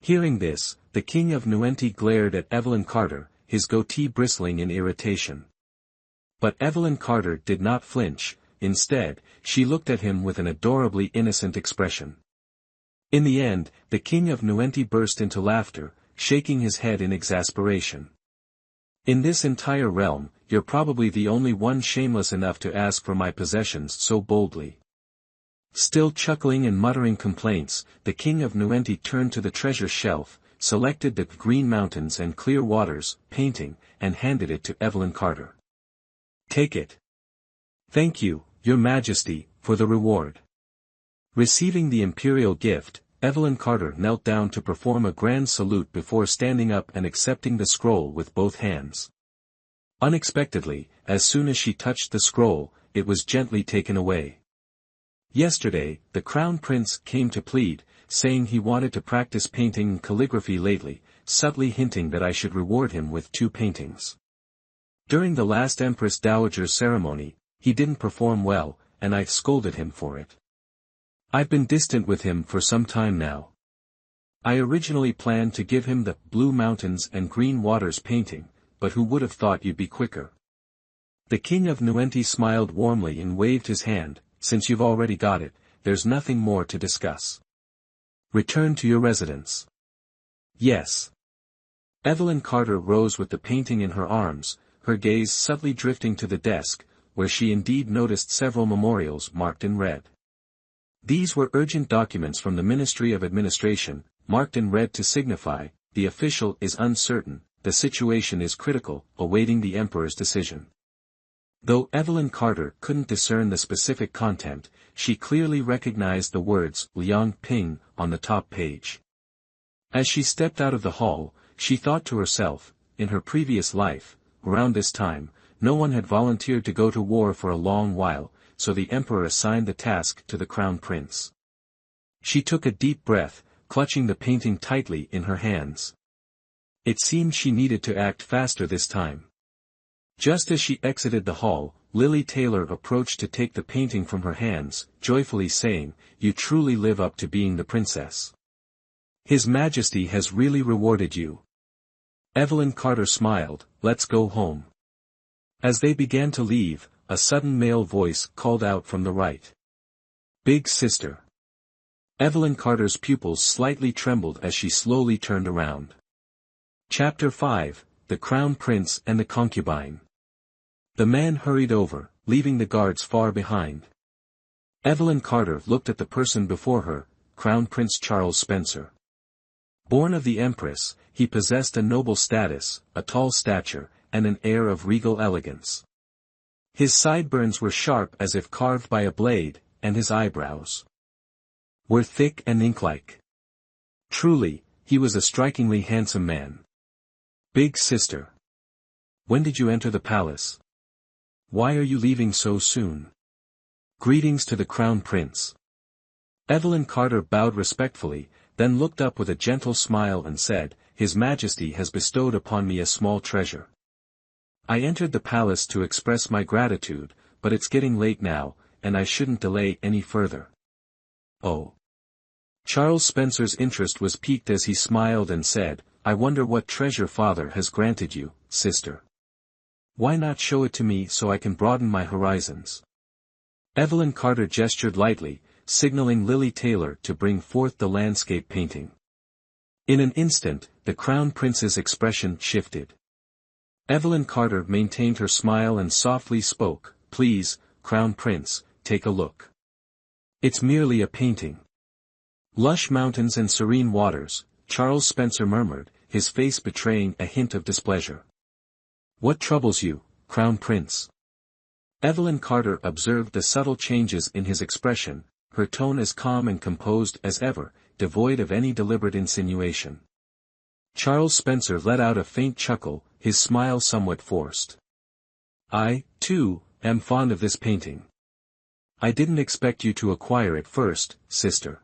[SPEAKER 1] Hearing this, the king of Nuenti glared at Evelyn Carter, his goatee bristling in irritation. But Evelyn Carter did not flinch, instead, she looked at him with an adorably innocent expression. In the end, the king of Nuenti burst into laughter, shaking his head in exasperation. In this entire realm, you're probably the only one shameless enough to ask for my possessions so boldly. Still chuckling and muttering complaints, the king of Nuenti turned to the treasure shelf, selected the green mountains and clear waters painting, and handed it to Evelyn Carter. Take it. Thank you, your majesty, for the reward. Receiving the imperial gift, Evelyn Carter knelt down to perform a grand salute before standing up and accepting the scroll with both hands. Unexpectedly, as soon as she touched the scroll, it was gently taken away. Yesterday, the crown prince came to plead, saying he wanted to practice painting and calligraphy lately, subtly hinting that I should reward him with 2 paintings. During the last Empress Dowager's ceremony, he didn't perform well, and I scolded him for it. I've been distant with him for some time now. I originally planned to give him the Blue Mountains and Green Waters painting, but who would have thought you'd be quicker? The king of Nuenti smiled warmly and waved his hand. Since you've already got it, there's nothing more to discuss. Return to your residence. Yes. Evelyn Carter rose with the painting in her arms, her gaze subtly drifting to the desk, where she indeed noticed several memorials marked in red. These were urgent documents from the Ministry of Administration, marked in red to signify, the official is uncertain, the situation is critical, awaiting the emperor's decision. Though Evelyn Carter couldn't discern the specific content, she clearly recognized the words Liang Ping on the top page. As she stepped out of the hall, she thought to herself, in her previous life, around this time, no one had volunteered to go to war for a long while, so the emperor assigned the task to the crown prince. She took a deep breath, clutching the painting tightly in her hands. It seemed she needed to act faster this time. Just as she exited the hall, Lily Taylor approached to take the painting from her hands, joyfully saying, "You truly live up to being the princess. His Majesty has really rewarded you." Evelyn Carter smiled, "Let's go home." As they began to leave, a sudden male voice called out from the right. "Big sister." Evelyn Carter's pupils slightly trembled as she slowly turned around. Chapter 5, The Crown Prince and the Concubine. The man hurried over, leaving the guards far behind. Evelyn Carter looked at the person before her, Crown Prince Charles Spencer. Born of the Empress, he possessed a noble status, a tall stature, and an air of regal elegance. His sideburns were sharp as if carved by a blade, and his eyebrows were thick and ink-like. Truly, he was a strikingly handsome man. "Big sister. When did you enter the palace? Why are you leaving so soon? Greetings to the Crown Prince." Evelyn Carter bowed respectfully, then looked up with a gentle smile and said, "His Majesty has bestowed upon me a small treasure. I entered the palace to express my gratitude, but it's getting late now, and I shouldn't delay any further." "Oh." Charles Spencer's interest was piqued as he smiled and said, "I wonder what treasure father has granted you, sister. Why not show it to me so I can broaden my horizons?" Evelyn Carter gestured lightly, signaling Lily Taylor to bring forth the landscape painting. In an instant, the Crown Prince's expression shifted. Evelyn Carter maintained her smile and softly spoke, "Please, Crown Prince, take a look. It's merely a painting." "Lush mountains and serene waters," Charles Spencer murmured, his face betraying a hint of displeasure. "What troubles you, Crown Prince?" Evelyn Carter observed the subtle changes in his expression, her tone as calm and composed as ever, devoid of any deliberate insinuation. Charles Spencer let out a faint chuckle, his smile somewhat forced. "I, too, am fond of this painting. I didn't expect you to acquire it first, sister.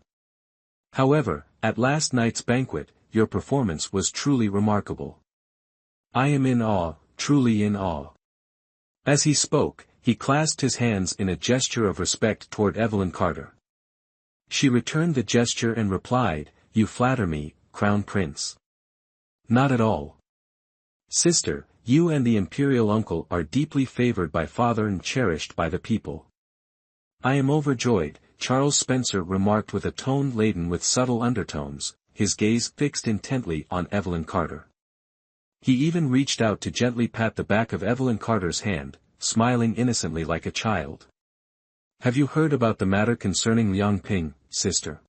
[SPEAKER 1] However, at last night's banquet, your performance was truly remarkable. I am in awe, truly in awe." As he spoke, he clasped his hands in a gesture of respect toward Evelyn Carter. She returned the gesture and replied, "You flatter me, Crown Prince." "Not at all. Sister, you and the imperial uncle are deeply favored by father and cherished by the people." "I am overjoyed," Charles Spencer remarked with a tone laden with subtle undertones, his gaze fixed intently on Evelyn Carter. He even reached out to gently pat the back of Evelyn Carter's hand, smiling innocently like a child. "Have you heard about the matter concerning Liang Ping, sister?"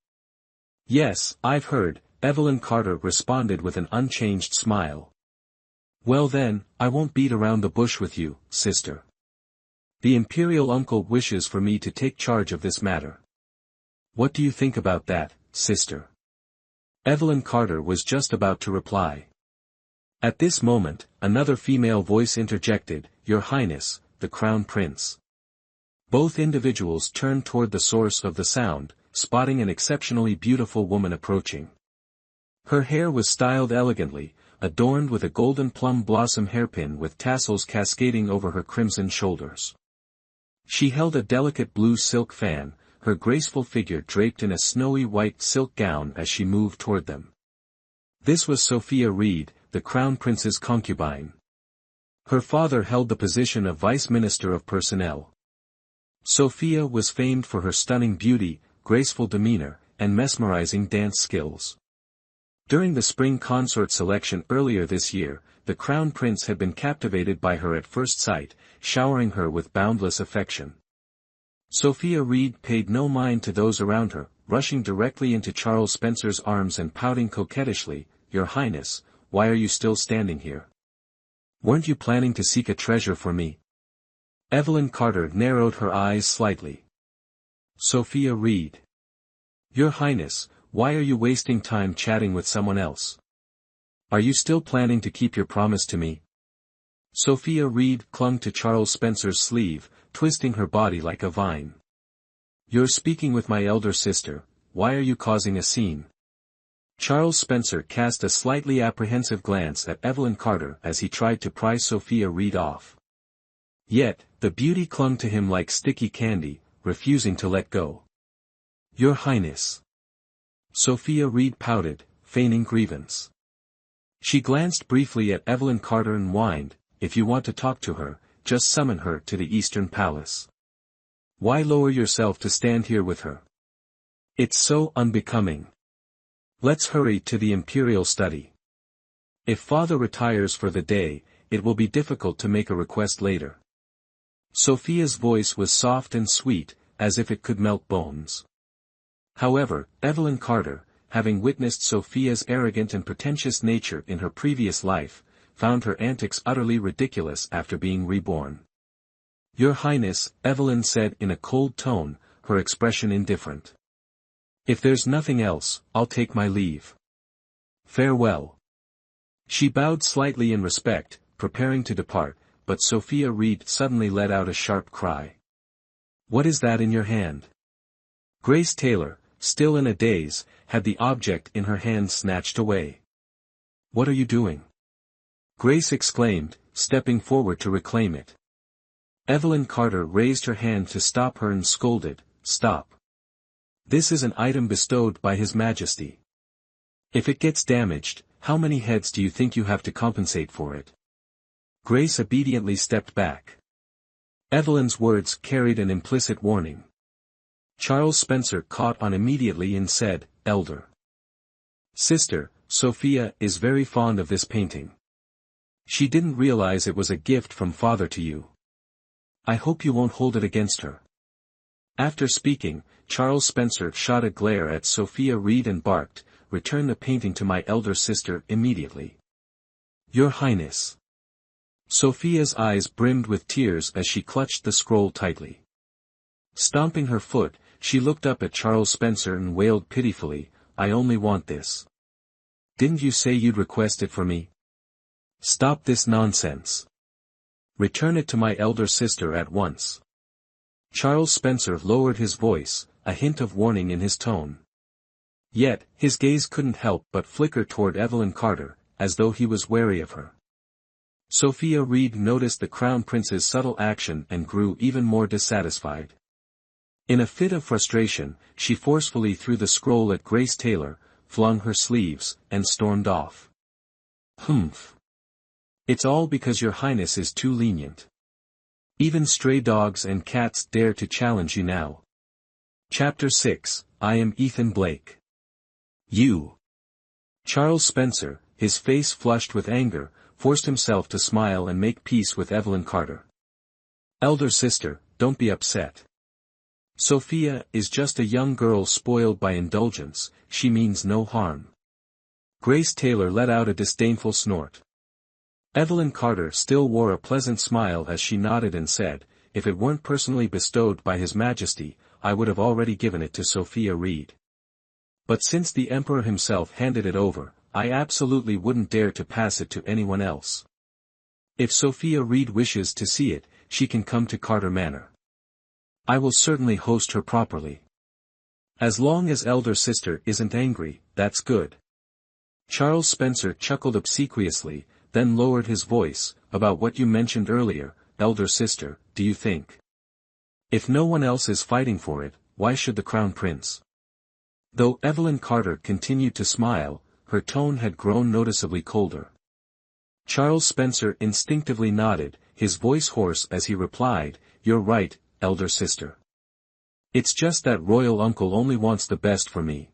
[SPEAKER 1] "Yes, I've heard," Evelyn Carter responded with an unchanged smile. "Well then, I won't beat around the bush with you, sister. The imperial uncle wishes for me to take charge of this matter. What do you think about that, sister?" Evelyn Carter was just about to reply. At this moment, another female voice interjected, "Your Highness, the Crown Prince." Both individuals turned toward the source of the sound, spotting an exceptionally beautiful woman approaching. Her hair was styled elegantly, adorned with a golden plum blossom hairpin with tassels cascading over her crimson shoulders. She held a delicate blue silk fan, her graceful figure draped in a snowy white silk gown as she moved toward them. This was Sophia Reed, the Crown Prince's concubine. Her father held the position of Vice Minister of Personnel. Sophia was famed for her stunning beauty, graceful demeanor, and mesmerizing dance skills. During the spring consort selection earlier this year, the Crown Prince had been captivated by her at first sight, showering her with boundless affection. Sophia Reed paid no mind to those around her, rushing directly into Charles Spencer's arms and pouting coquettishly, "Your Highness, why are you still standing here? Weren't you planning to seek a treasure for me?" Evelyn Carter narrowed her eyes slightly. "Sophia Reed. Your Highness, why are you wasting time chatting with someone else? Are you still planning to keep your promise to me?" Sophia Reed clung to Charles Spencer's sleeve, twisting her body like a vine. "You're speaking with my elder sister, why are you causing a scene?" Charles Spencer cast a slightly apprehensive glance at Evelyn Carter as he tried to pry Sophia Reed off. Yet, the beauty clung to him like sticky candy, refusing to let go. "Your Highness." Sophia Reed pouted, feigning grievance. She glanced briefly at Evelyn Carter and whined, "If you want to talk to her, just summon her to the Eastern Palace. Why lower yourself to stand here with her? It's so unbecoming. Let's hurry to the imperial study. If father retires for the day, it will be difficult to make a request later." Sophia's voice was soft and sweet, as if it could melt bones. However, Evelyn Carter, having witnessed Sophia's arrogant and pretentious nature in her previous life, found her antics utterly ridiculous after being reborn. "Your Highness," Evelyn said in a cold tone, her expression indifferent. "If there's nothing else, I'll take my leave. Farewell." She bowed slightly in respect, preparing to depart, but Sophia Reed suddenly let out a sharp cry. "What is that in your hand?" Grace Taylor, still in a daze, had the object in her hand snatched away. "What are you doing?" Grace exclaimed, stepping forward to reclaim it. Evelyn Carter raised her hand to stop her and scolded, "Stop. This is an item bestowed by His Majesty. If it gets damaged, how many heads do you think you have to compensate for it?" Grace obediently stepped back. Evelyn's words carried an implicit warning. Charles Spencer caught on immediately and said, "Elder sister, Sophia is very fond of this painting. She didn't realize it was a gift from father to you. I hope you won't hold it against her." After speaking, Charles Spencer shot a glare at Sophia Reed and barked, "Return the painting to my elder sister immediately." "Your Highness." Sophia's eyes brimmed with tears as she clutched the scroll tightly. Stomping her foot, she looked up at Charles Spencer and wailed pitifully, "I only want this. Didn't you say you'd request it for me? Stop this nonsense. Return it to my elder sister at once." Charles Spencer lowered his voice, a hint of warning in his tone. Yet, his gaze couldn't help but flicker toward Evelyn Carter, as though he was wary of her. Sophia Reed noticed the Crown Prince's subtle action and grew even more dissatisfied. In a fit of frustration, she forcefully threw the scroll at Grace Taylor, flung her sleeves, and stormed off. "Humph. It's all because your Highness is too lenient. Even stray dogs and cats dare to challenge you now." Chapter 6, I Am Ethan Blake. "You." Charles Spencer, his face flushed with anger, forced himself to smile and make peace with Evelyn Carter. "Elder sister, don't be upset. Sophia is just a young girl spoiled by indulgence, she means no harm." Grace Taylor let out a disdainful snort. Evelyn Carter still wore a pleasant smile as she nodded and said, "If it weren't personally bestowed by His Majesty, I would have already given it to Sophia Reed. But since the Emperor himself handed it over, I absolutely wouldn't dare to pass it to anyone else. If Sophia Reed wishes to see it, she can come to Carter Manor. I will certainly host her properly. As long as elder sister isn't angry, that's good." Charles Spencer chuckled obsequiously, then lowered his voice, "About what you mentioned earlier, elder sister, do you think? If no one else is fighting for it, why should the Crown Prince?" Though Evelyn Carter continued to smile, her tone had grown noticeably colder. Charles Spencer instinctively nodded, his voice hoarse as he replied, "You're right, elder sister. It's just that royal uncle only wants the best for me.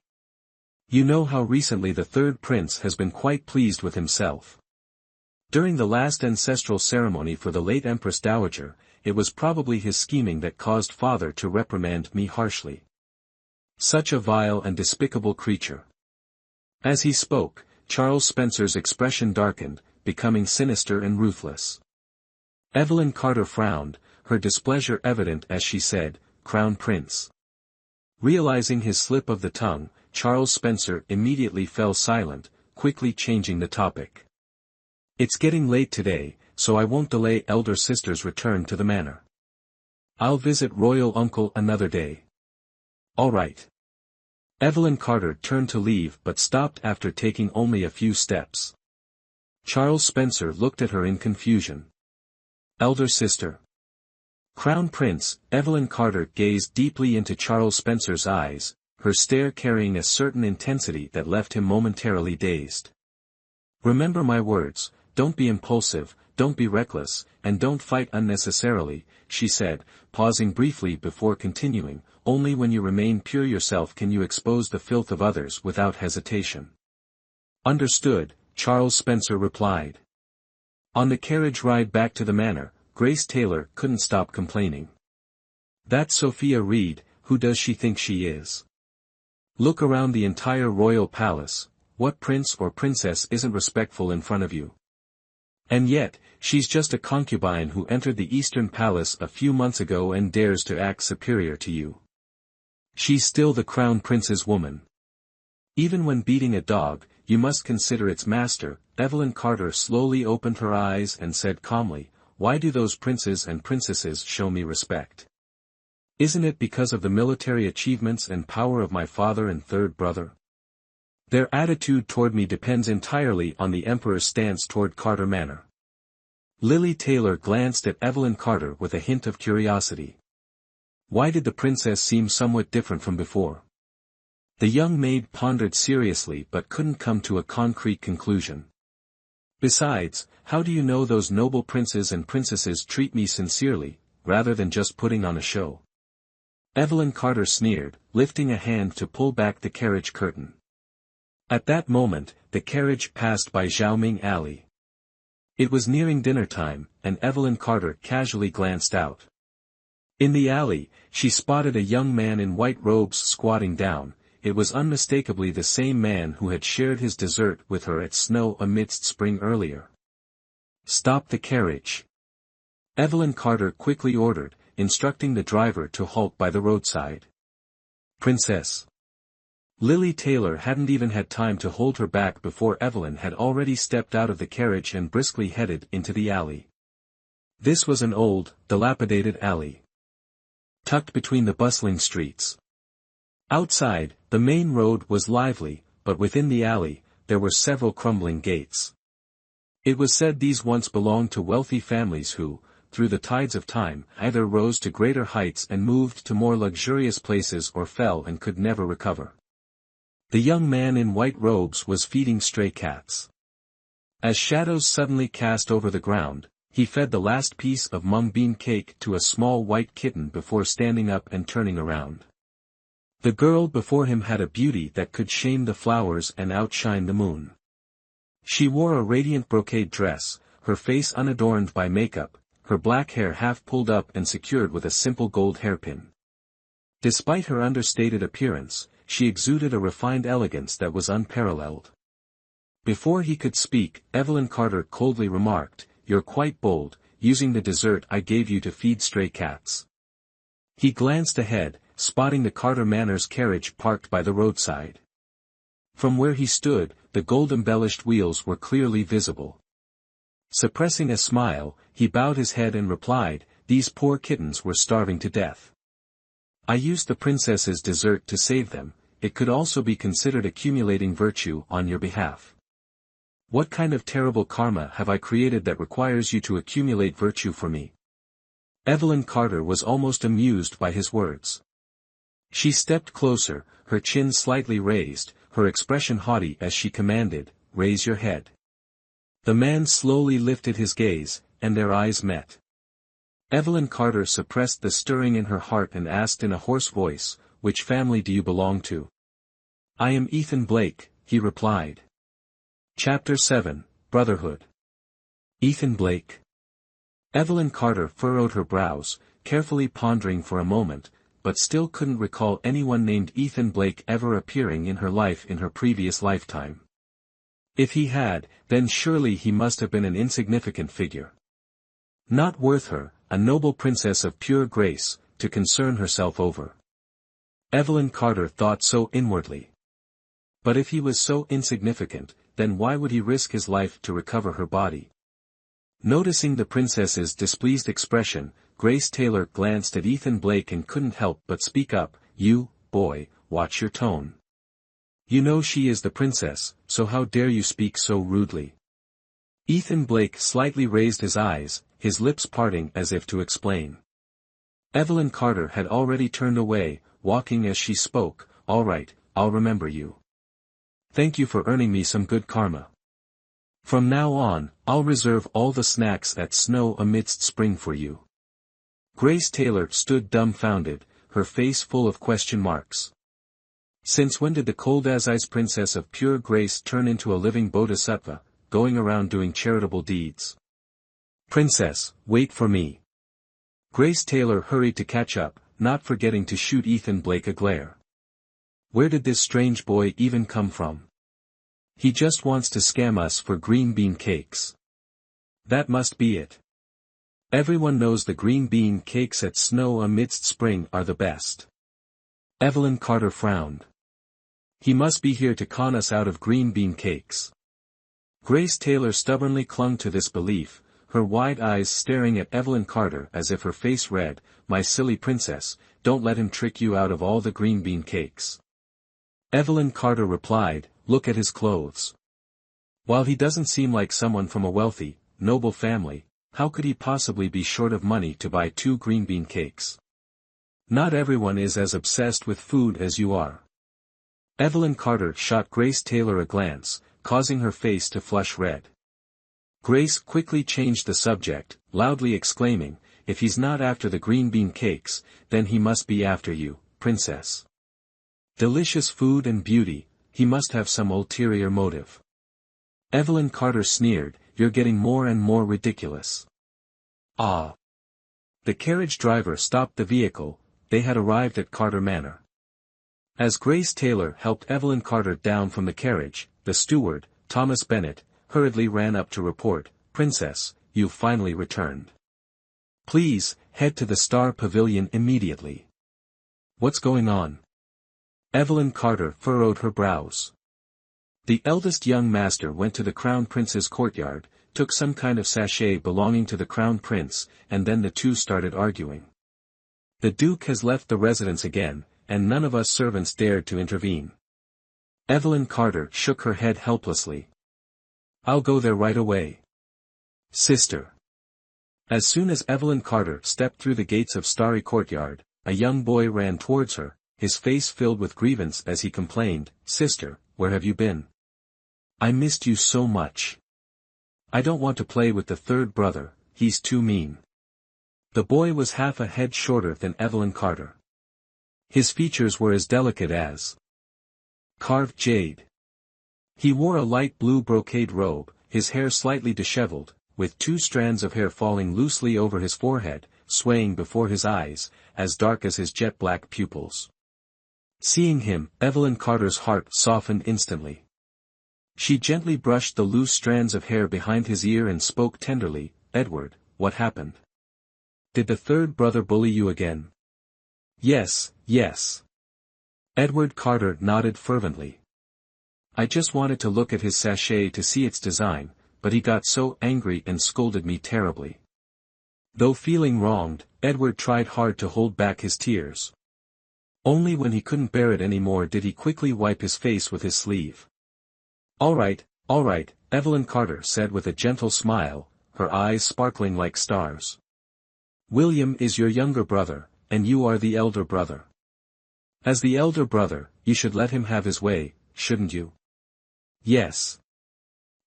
[SPEAKER 1] You know how recently the third prince has been quite pleased with himself. During the last ancestral ceremony for the late Empress Dowager, it was probably his scheming that caused father to reprimand me harshly. Such a vile and despicable creature." As he spoke, Charles Spencer's expression darkened, becoming sinister and ruthless. Evelyn Carter frowned, her displeasure evident as she said, "Crown Prince." Realizing his slip of the tongue, Charles Spencer immediately fell silent, quickly changing the topic. "It's getting late today, so I won't delay elder sister's return to the manor. I'll visit royal uncle another day." "All right." Evelyn Carter turned to leave but stopped after taking only a few steps. Charles Spencer looked at her in confusion. "Elder sister?" "Crown Prince." Evelyn Carter gazed deeply into Charles Spencer's eyes, her stare carrying a certain intensity that left him momentarily dazed. "Remember my words, don't be impulsive, don't be reckless, and don't fight unnecessarily," she said, pausing briefly before continuing, "only when you remain pure yourself can you expose the filth of others without hesitation." "Understood," Charles Spencer replied. On the carriage ride back to the manor, Grace Taylor couldn't stop complaining. "That Sophia Reed, who does she think she is? Look around the entire royal palace, what prince or princess isn't respectful in front of you? And yet, she's just a concubine who entered the Eastern Palace a few months ago and dares to act superior to you. She's still the Crown Prince's woman. Even when beating a dog, you must consider its master." Evelyn Carter slowly opened her eyes and said calmly, "Why do those princes and princesses show me respect? Isn't it because of the military achievements and power of my father and third brother? Their attitude toward me depends entirely on the Emperor's stance toward Carter Manor." Lily Taylor glanced at Evelyn Carter with a hint of curiosity. Why did the princess seem somewhat different from before? The young maid pondered seriously but couldn't come to a concrete conclusion. "Besides, how do you know those noble princes and princesses treat me sincerely?" rather than just putting on a show. Evelyn Carter sneered, lifting a hand to pull back the carriage curtain. At that moment, the carriage passed by Xiaoming Alley. It was nearing dinner time, and Evelyn Carter casually glanced out. In the alley, she spotted a young man in white robes squatting down. It was unmistakably the same man who had shared his dessert with her at Snow Amidst Spring earlier. "Stop the carriage," Evelyn Carter quickly ordered, instructing the driver to halt by the roadside. "Princess." Lily Taylor hadn't even had time to hold her back before Evelyn had already stepped out of the carriage and briskly headed into the alley. This was an old, dilapidated alley, tucked between the bustling streets. Outside, the main road was lively, but within the alley, there were several crumbling gates. It was said these once belonged to wealthy families who, through the tides of time, either rose to greater heights and moved to more luxurious places or fell and could never recover. The young man in white robes was feeding stray cats. As shadows suddenly cast over the ground, he fed the last piece of mung bean cake to a small white kitten before standing up and turning around. The girl before him had a beauty that could shame the flowers and outshine the moon. She wore a radiant brocade dress, her face unadorned by makeup, her black hair half pulled up and secured with a simple gold hairpin. Despite her understated appearance, she exuded a refined elegance that was unparalleled. Before he could speak, Evelyn Carter coldly remarked, "You're quite bold, using the dessert I gave you to feed stray cats." He glanced ahead, spotting the Carter Manners carriage parked by the roadside. From where he stood, the gold-embellished wheels were clearly visible. Suppressing a smile, he bowed his head and replied, "These poor kittens were starving to death. I used the princess's dessert to save them. It could also be considered accumulating virtue on your behalf." "What kind of terrible karma have I created that requires you to accumulate virtue for me?" Evelyn Carter was almost amused by his words. She stepped closer, her chin slightly raised, her expression haughty as she commanded, "Raise your head." The man slowly lifted his gaze, and their eyes met. Evelyn Carter suppressed the stirring in her heart and asked in a hoarse voice, "Which family do you belong to?" "I am Ethan Blake," he replied. Chapter 7, Brotherhood. Ethan Blake. Evelyn Carter furrowed her brows, carefully pondering for a moment, but still couldn't recall anyone named Ethan Blake ever appearing in her life in her previous lifetime. If he had, then surely he must have been an insignificant figure. Not worth her, a noble princess of pure grace, to concern herself over. Evelyn Carter thought so inwardly. But if he was so insignificant, then why would he risk his life to recover her body? Noticing the princess's displeased expression, Grace Taylor glanced at Ethan Blake and couldn't help but speak up, "You, boy, watch your tone. You know she is the princess, so how dare you speak so rudely?" Ethan Blake slightly raised his eyes, his lips parting as if to explain. Evelyn Carter had already turned away, walking as she spoke, "All right, I'll remember you. Thank you for earning me some good karma. From now on, I'll reserve all the snacks at Snow Amidst Spring for you." Grace Taylor stood dumbfounded, her face full of question marks. Since when did the cold-as-ice princess of pure grace turn into a living bodhisattva, going around doing charitable deeds? "Princess, wait for me." Grace Taylor hurried to catch up, not forgetting to shoot Ethan Blake a glare. Where did this strange boy even come from? He just wants to scam us for green bean cakes. That must be it. Everyone knows the green bean cakes at Snow Amidst Spring are the best. Evelyn Carter frowned. He must be here to con us out of green bean cakes. Grace Taylor stubbornly clung to this belief, her wide eyes staring at Evelyn Carter as if her face read, "My silly princess, don't let him trick you out of all the green bean cakes." Evelyn Carter replied, "Look at his clothes. While he doesn't seem like someone from a wealthy, noble family, how could he possibly be short of money to buy 2 green bean cakes? Not everyone is as obsessed with food as you are." Evelyn Carter shot Grace Taylor a glance, causing her face to flush red. Grace quickly changed the subject, loudly exclaiming, if he's not after the green bean cakes, then he must be after you, princess. Delicious food and beauty, he must have some ulterior motive. Evelyn Carter sneered, you're getting more and more ridiculous. Ah. The carriage driver stopped the vehicle, they had arrived at Carter Manor. As Grace Taylor helped Evelyn Carter down from the carriage, the steward, Thomas Bennett, hurriedly ran up to report, Princess, you've finally returned. Please, head to the Star Pavilion immediately. What's going on? Evelyn Carter furrowed her brows. The eldest young master went to the Crown Prince's courtyard, took some kind of sachet belonging to the Crown Prince, and then the two started arguing. The Duke has left the residence again, and none of us servants dared to intervene. Evelyn Carter shook her head helplessly. I'll go there right away. Sister. As soon as Evelyn Carter stepped through the gates of Starry Courtyard, a young boy ran towards her, his face filled with grievance as he complained, Sister, where have you been? I missed you so much. I don't want to play with the third brother, he's too mean. The boy was half a head shorter than Evelyn Carter. His features were as delicate as carved jade. He wore a light blue brocade robe, his hair slightly disheveled, with 2 strands of hair falling loosely over his forehead, swaying before his eyes, as dark as his jet-black pupils. Seeing him, Evelyn Carter's heart softened instantly. She gently brushed the loose strands of hair behind his ear and spoke tenderly, Edward, what happened? Did the third brother bully you again? Yes, yes. Edward Carter nodded fervently. I just wanted to look at his sachet to see its design, but he got so angry and scolded me terribly. Though feeling wronged, Edward tried hard to hold back his tears. Only when he couldn't bear it anymore did he quickly wipe his face with his sleeve. All right, Evelyn Carter said with a gentle smile, her eyes sparkling like stars. William is your younger brother, and you are the elder brother. As the elder brother, you should let him have his way, shouldn't you? Yes.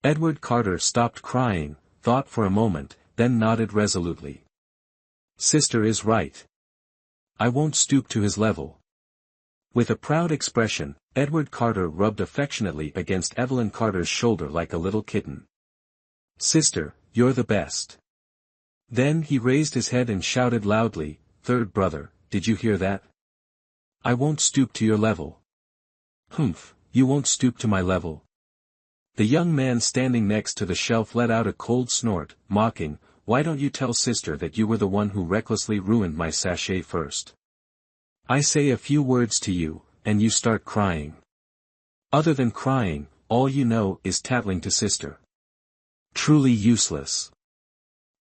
[SPEAKER 1] Edward Carter stopped crying, thought for a moment, then nodded resolutely. Sister is right. I won't stoop to his level. With a proud expression, Edward Carter rubbed affectionately against Evelyn Carter's shoulder like a little kitten. Sister, you're the best. Then he raised his head and shouted loudly, Third brother, did you hear that? I won't stoop to your level. Humph, you won't stoop to my level. The young man standing next to the shelf let out a cold snort, mocking, Why don't you tell sister that you were the one who recklessly ruined my sachet first? I say a few words to you, and you start crying. Other than crying, all you know is tattling to sister. Truly useless.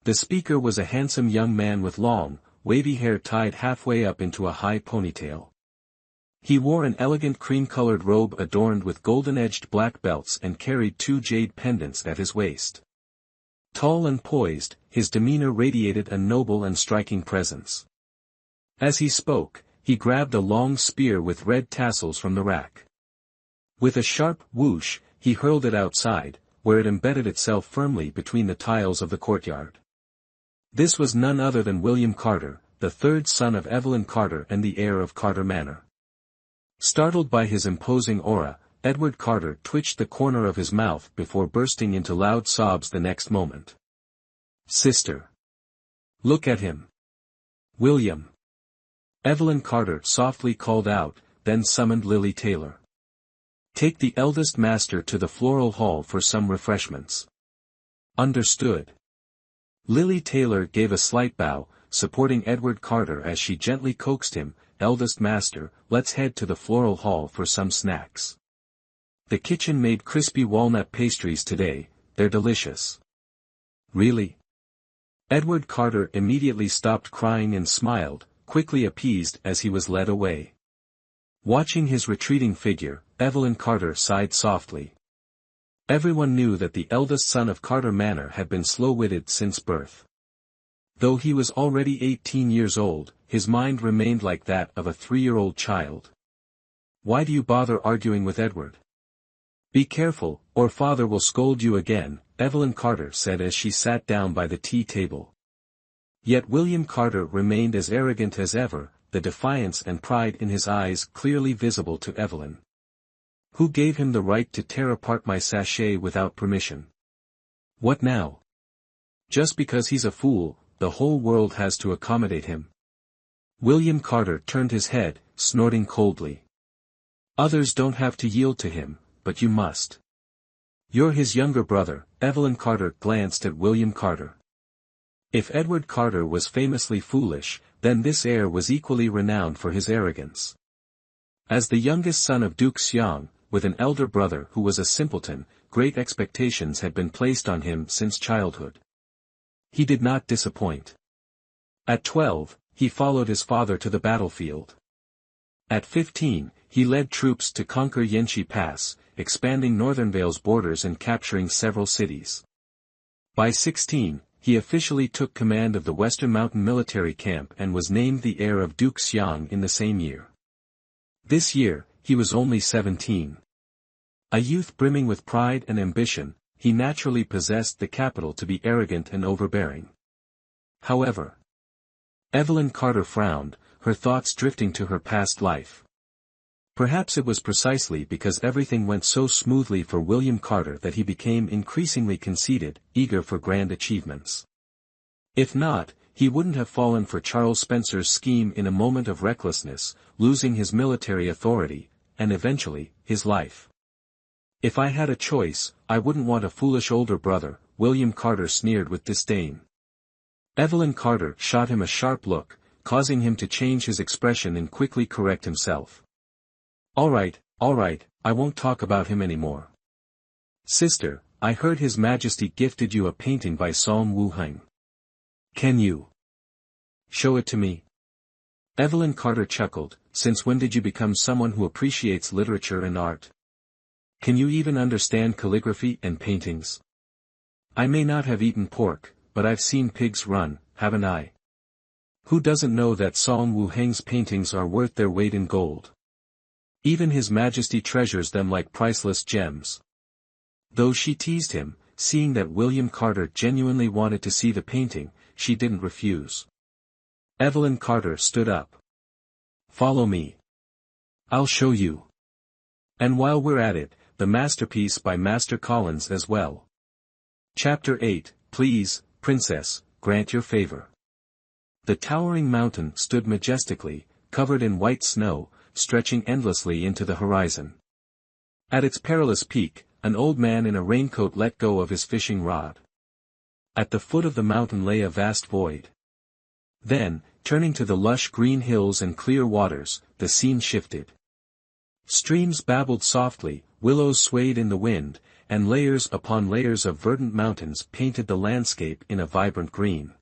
[SPEAKER 1] The speaker was a handsome young man with long, wavy hair tied halfway up into a high ponytail. He wore an elegant cream-colored robe adorned with golden-edged black belts and carried 2 jade pendants at his waist. Tall and poised, his demeanor radiated a noble and striking presence. As he spoke, he grabbed a long spear with red tassels from the rack. With a sharp whoosh, he hurled it outside, where it embedded itself firmly between the tiles of the courtyard. This was none other than William Carter, the third son of Evelyn Carter and the heir of Carter Manor. Startled by his imposing aura, Edward Carter twitched the corner of his mouth before bursting into loud sobs the next moment. Sister! Look at him! William! Evelyn Carter softly called out, then summoned Lily Taylor. Take the eldest master to the floral hall for some refreshments. Understood. Lily Taylor gave a slight bow, supporting Edward Carter as she gently coaxed him, Eldest master, let's head to the floral hall for some snacks. The kitchen made crispy walnut pastries today, they're delicious. Really? Edward Carter immediately stopped crying and smiled, quickly appeased as he was led away. Watching his retreating figure, Evelyn Carter sighed softly. Everyone knew that the eldest son of Carter Manor had been slow-witted since birth. Though he was already 18 years old, his mind remained like that of a 3-year-old child. Why do you bother arguing with Edward? Be careful, or father will scold you again, Evelyn Carter said as she sat down by the tea table. Yet William Carter remained as arrogant as ever, the defiance and pride in his eyes clearly visible to Evelyn. Who gave him the right to tear apart my sachet without permission? What now? Just because he's a fool, the whole world has to accommodate him. William Carter turned his head, snorting coldly. Others don't have to yield to him, but you must. You're his younger brother. Evelyn Carter glanced at William Carter. If Edward Carter was famously foolish, then this heir was equally renowned for his arrogance. As the youngest son of Duke Xiang, with an elder brother who was a simpleton, great expectations had been placed on him since childhood. He did not disappoint. At 12, he followed his father to the battlefield. At 15, he led troops to conquer Yanxi Pass, expanding Unveil's borders and capturing several cities. By 16, he officially took command of the Western Mountain military camp and was named the heir of Duke Xiang in the same year. This year, he was only 17. A youth brimming with pride and ambition, he naturally possessed the capital to be arrogant and overbearing. However, Evelyn Carter frowned, her thoughts drifting to her past life. Perhaps it was precisely because everything went so smoothly for William Carter that he became increasingly conceited, eager for grand achievements. If not, he wouldn't have fallen for Charles Spencer's scheme in a moment of recklessness, losing his military authority, and eventually, his life. If I had a choice, I wouldn't want a foolish older brother, William Carter sneered with disdain. Evelyn Carter shot him a sharp look, causing him to change his expression and quickly correct himself. All right, I won't talk about him anymore. Sister, I heard His Majesty gifted you a painting by Song Wu-heng. Can you show it to me? Evelyn Carter chuckled. Since when did you become someone who appreciates literature and art? Can you even understand calligraphy and paintings? I may not have eaten pork, but I've seen pigs run, haven't I? Who doesn't know that Song Wu-heng's paintings are worth their weight in gold? Even His Majesty treasures them like priceless gems. Though she teased him, seeing that William Carter genuinely wanted to see the painting, she didn't refuse. Evelyn Carter stood up. Follow me. I'll show you. And while we're at it, the masterpiece by Master Collins as well. Chapter 8, Please, Princess, grant your favor. The towering mountain stood majestically, covered in white snow, stretching endlessly into the horizon. At its perilous peak, an old man in a raincoat let go of his fishing rod. At the foot of the mountain lay a vast void. Then, turning to the lush green hills and clear waters, the scene shifted. Streams babbled softly, willows swayed in the wind, and layers upon layers of verdant mountains painted the landscape in a vibrant green.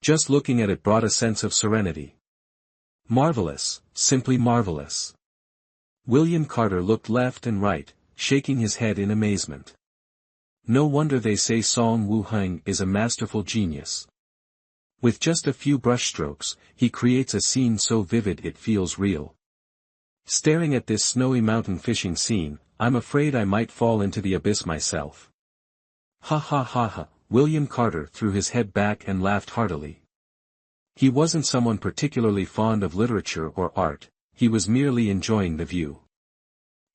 [SPEAKER 1] Just looking at it brought a sense of serenity. Marvelous, simply marvelous. William Carter looked left and right, shaking his head in amazement. No wonder they say Song Wu-heng is a masterful genius. With just a few brushstrokes, he creates a scene so vivid it feels real. Staring at this snowy mountain fishing scene, I'm afraid I might fall into the abyss myself. Ha ha ha ha, William Carter threw his head back and laughed heartily. He wasn't someone particularly fond of literature or art, he was merely enjoying the view.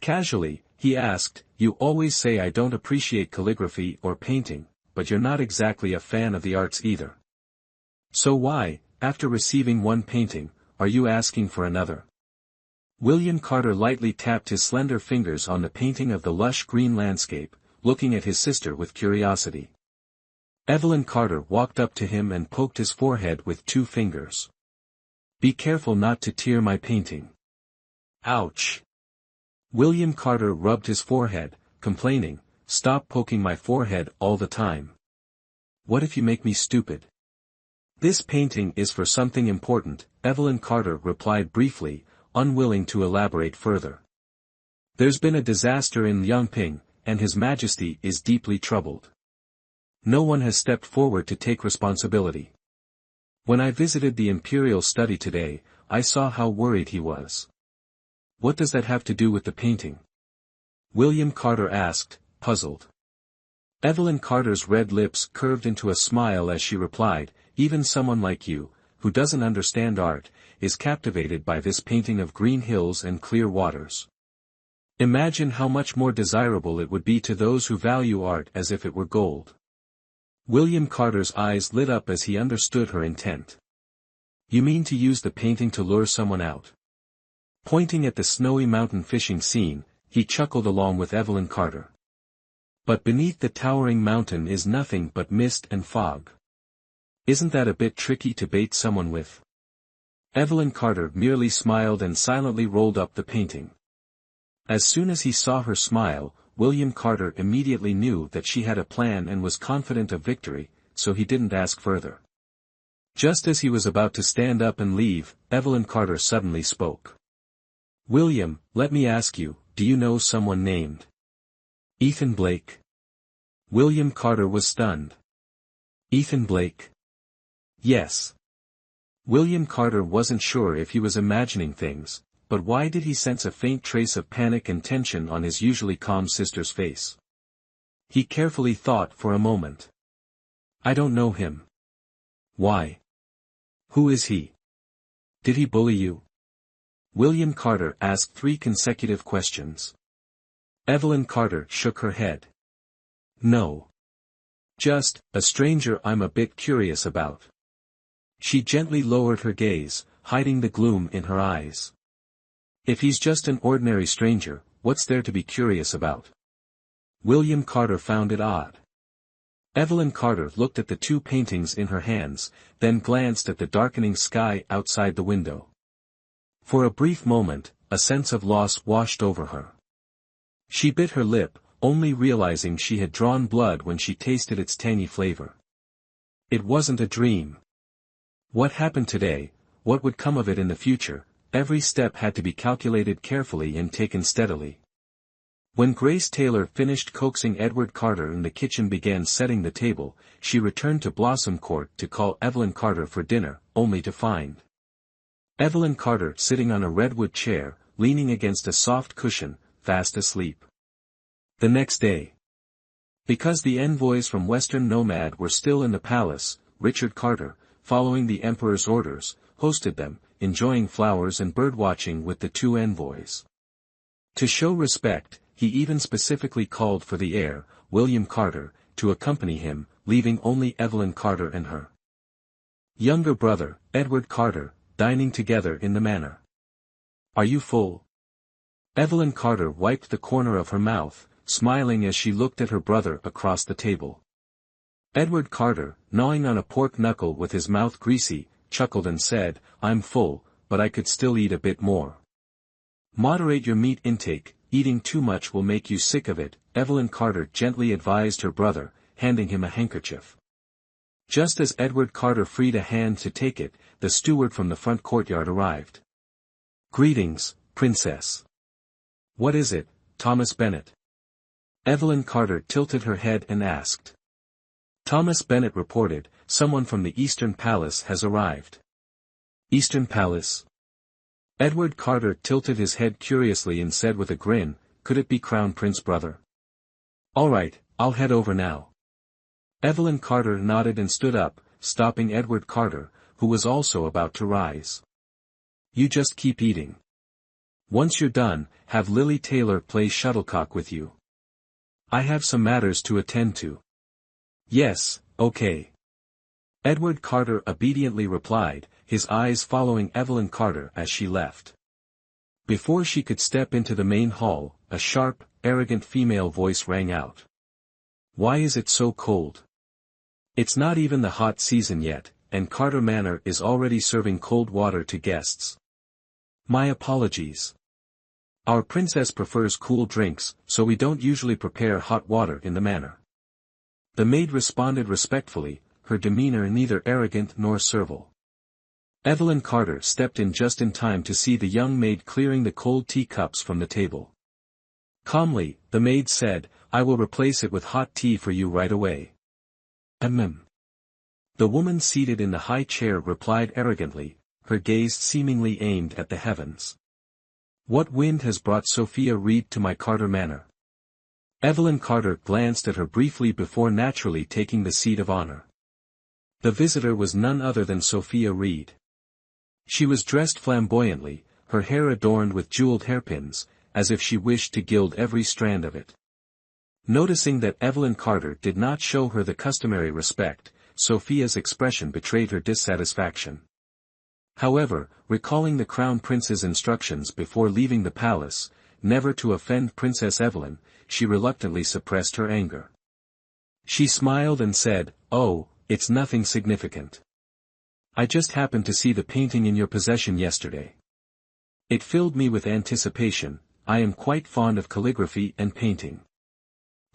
[SPEAKER 1] Casually, he asked, You always say I don't appreciate calligraphy or painting, but you're not exactly a fan of the arts either. So why, after receiving one painting, are you asking for another? William Carter lightly tapped his slender fingers on the painting of the lush green landscape, looking at his sister with curiosity. Evelyn Carter walked up to him and poked his forehead with 2 fingers. Be careful not to tear my painting. Ouch! William Carter rubbed his forehead, complaining, Stop poking my forehead all the time. What if you make me stupid? This painting is for something important, Evelyn Carter replied briefly, unwilling to elaborate further. There's been a disaster in Yangping, and His Majesty is deeply troubled. No one has stepped forward to take responsibility. When I visited the Imperial study today, I saw how worried he was. What does that have to do with the painting? William Carter asked, puzzled. Evelyn Carter's red lips curved into a smile as she replied, even someone like you, who doesn't understand art, is captivated by this painting of green hills and clear waters. Imagine how much more desirable it would be to those who value art as if it were gold. William Carter's eyes lit up as he understood her intent. You mean to use the painting to lure someone out? Pointing at the snowy mountain fishing scene, he chuckled along with Evelyn Carter. But beneath the towering mountain is nothing but mist and fog. Isn't that a bit tricky to bait someone with? Evelyn Carter merely smiled and silently rolled up the painting. As soon as he saw her smile, William Carter immediately knew that she had a plan and was confident of victory, so he didn't ask further. Just as he was about to stand up and leave, Evelyn Carter suddenly spoke. William, let me ask you, do you know someone named Ethan Blake? William Carter was stunned. Ethan Blake? Yes. William Carter wasn't sure if he was imagining things, but why did he sense a faint trace of panic and tension on his usually calm sister's face? He carefully thought for a moment. I don't know him. Why? Who is he? Did he bully you? William Carter asked 3 consecutive questions. Evelyn Carter shook her head. No. Just a stranger I'm a bit curious about. She gently lowered her gaze, hiding the gloom in her eyes. If he's just an ordinary stranger, what's there to be curious about? William Carter found it odd. Evelyn Carter looked at the 2 paintings in her hands, then glanced at the darkening sky outside the window. For a brief moment, a sense of loss washed over her. She bit her lip, only realizing she had drawn blood when she tasted its tangy flavor. It wasn't a dream. What happened today, what would come of it in the future? Every step had to be calculated carefully and taken steadily. When Grace Taylor finished coaxing Edward Carter and the kitchen began setting the table, she returned to Blossom Court to call Evelyn Carter for dinner, only to find Evelyn Carter sitting on a redwood chair, leaning against a soft cushion, fast asleep. The next day. Because the envoys from Western Nomad were still in the palace, Richard Carter, following the Emperor's orders, hosted them, enjoying flowers and birdwatching with the 2 envoys. To show respect, he even specifically called for the heir, William Carter, to accompany him, leaving only Evelyn Carter and her younger brother, Edward Carter, dining together in the manor. Are you full? Evelyn Carter wiped the corner of her mouth, smiling as she looked at her brother across the table. Edward Carter, gnawing on a pork knuckle with his mouth greasy, chuckled and said, I'm full, but I could still eat a bit more. Moderate your meat intake, eating too much will make you sick of it, Evelyn Carter gently advised her brother, handing him a handkerchief. Just as Edward Carter freed a hand to take it, the steward from the front courtyard arrived. Greetings, Princess. What is it, Thomas Bennet? Evelyn Carter tilted her head and asked. Thomas Bennet reported, someone from the Eastern Palace has arrived. Eastern Palace? Edward Carter tilted his head curiously and said with a grin, could it be Crown Prince brother? All right, I'll head over now. Evelyn Carter nodded and stood up, stopping Edward Carter, who was also about to rise. You just keep eating. Once you're done, have Lily Taylor play shuttlecock with you. I have some matters to attend to. Yes, okay. Edward Carter obediently replied, his eyes following Evelyn Carter as she left. Before she could step into the main hall, a sharp, arrogant female voice rang out. Why is it so cold? It's not even the hot season yet, and Carter Manor is already serving cold water to guests. My apologies. Our princess prefers cool drinks, so we don't usually prepare hot water in the manor. The maid responded respectfully, her demeanor neither arrogant nor servile. Evelyn Carter stepped in just in time to see the young maid clearing the cold tea cups from the table. Calmly, the maid said, I will replace it with hot tea for you right away. The woman seated in the high chair replied arrogantly, her gaze seemingly aimed at the heavens. What wind has brought Sophia Reed to my Carter Manor? Evelyn Carter glanced at her briefly before naturally taking the seat of honor. The visitor was none other than Sophia Reed. She was dressed flamboyantly, her hair adorned with jeweled hairpins, as if she wished to gild every strand of it. Noticing that Evelyn Carter did not show her the customary respect, Sophia's expression betrayed her dissatisfaction. However, recalling the Crown Prince's instructions before leaving the palace, never to offend Princess Evelyn, she reluctantly suppressed her anger. She smiled and said, "Oh, it's nothing significant. I just happened to see the painting in your possession yesterday. It filled me with anticipation. I am quite fond of calligraphy and painting."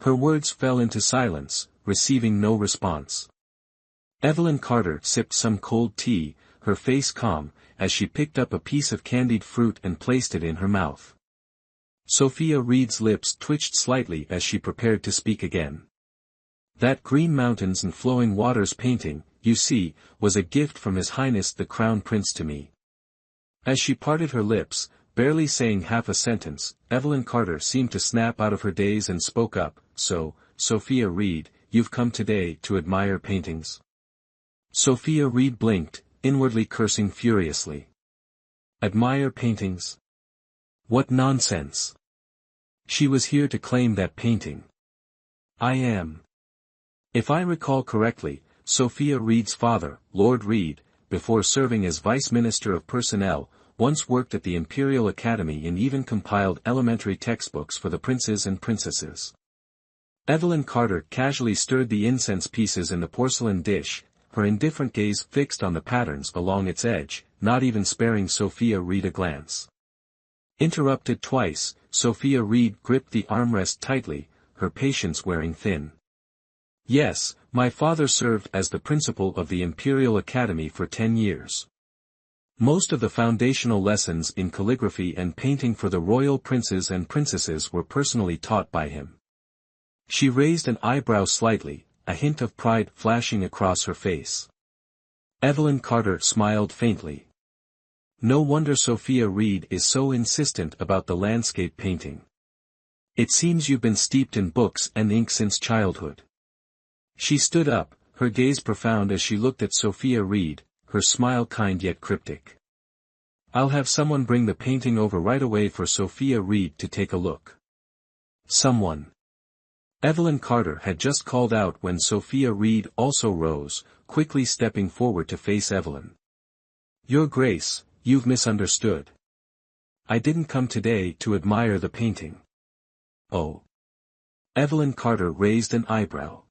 [SPEAKER 1] Her words fell into silence, receiving no response. Evelyn Carter sipped some cold tea, her face calm, as she picked up a piece of candied fruit and placed it in her mouth. Sophia Reed's lips twitched slightly as she prepared to speak again. "That Green Mountains and Flowing Waters painting, you see, was a gift from His Highness the Crown Prince to me." As she parted her lips, barely saying half a sentence, Evelyn Carter seemed to snap out of her daze and spoke up, "So, Sophia Reed, you've come today to admire paintings?" Sophia Reed blinked, inwardly cursing furiously. Admire paintings? What nonsense! She was here to claim that painting. I am. If I recall correctly, Sophia Reed's father, Lord Reed, before serving as Vice Minister of Personnel, once worked at the Imperial Academy and even compiled elementary textbooks for the princes and princesses. Evelyn Carter casually stirred the incense pieces in the porcelain dish, her indifferent gaze fixed on the patterns along its edge, not even sparing Sophia Reed a glance. Interrupted twice, Sophia Reed gripped the armrest tightly, her patience wearing thin. "Yes, my father served as the principal of the Imperial Academy for 10 years. Most of the foundational lessons in calligraphy and painting for the royal princes and princesses were personally taught by him." She raised an eyebrow slightly, a hint of pride flashing across her face. Evelyn Carter smiled faintly. No wonder Sophia Reed is so insistent about the landscape painting. It seems you've been steeped in books and ink since childhood. She stood up, her gaze profound as she looked at Sophia Reed, her smile kind yet cryptic. "I'll have someone bring the painting over right away for Sophia Reed to take a look." Someone. Evelyn Carter had just called out when Sophia Reed also rose, quickly stepping forward to face Evelyn. "Your Grace, you've misunderstood. I didn't come today to admire the painting." "Oh." Evelyn Carter raised an eyebrow.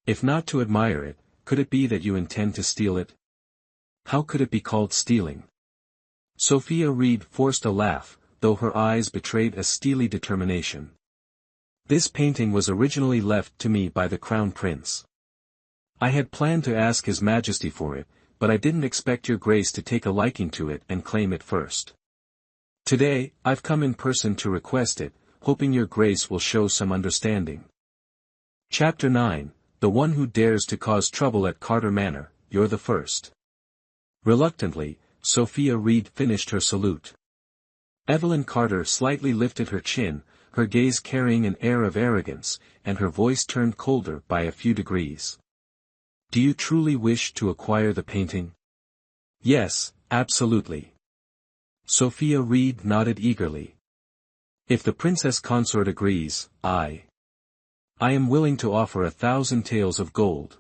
[SPEAKER 1] "If not to admire it, could it be that you intend to steal it?" "How could it be called stealing?" Sophia Reed forced a laugh, though her eyes betrayed a steely determination. "This painting was originally left to me by the Crown Prince. I had planned to ask His Majesty for it, but I didn't expect your Grace to take a liking to it and claim it first. Today, I've come in person to request it, hoping your Grace will show some understanding." Chapter 9, The One Who Dares to Cause Trouble at Carter Manor, You're the First. Reluctantly, Sophia Reed finished her salute. Evelyn Carter slightly lifted her chin, her gaze carrying an air of arrogance, and her voice turned colder by a few degrees. "Do you truly wish to acquire the painting?" "Yes, absolutely." Sophia Reed nodded eagerly. "If the princess consort agrees, I am willing to offer 1,000 taels of gold."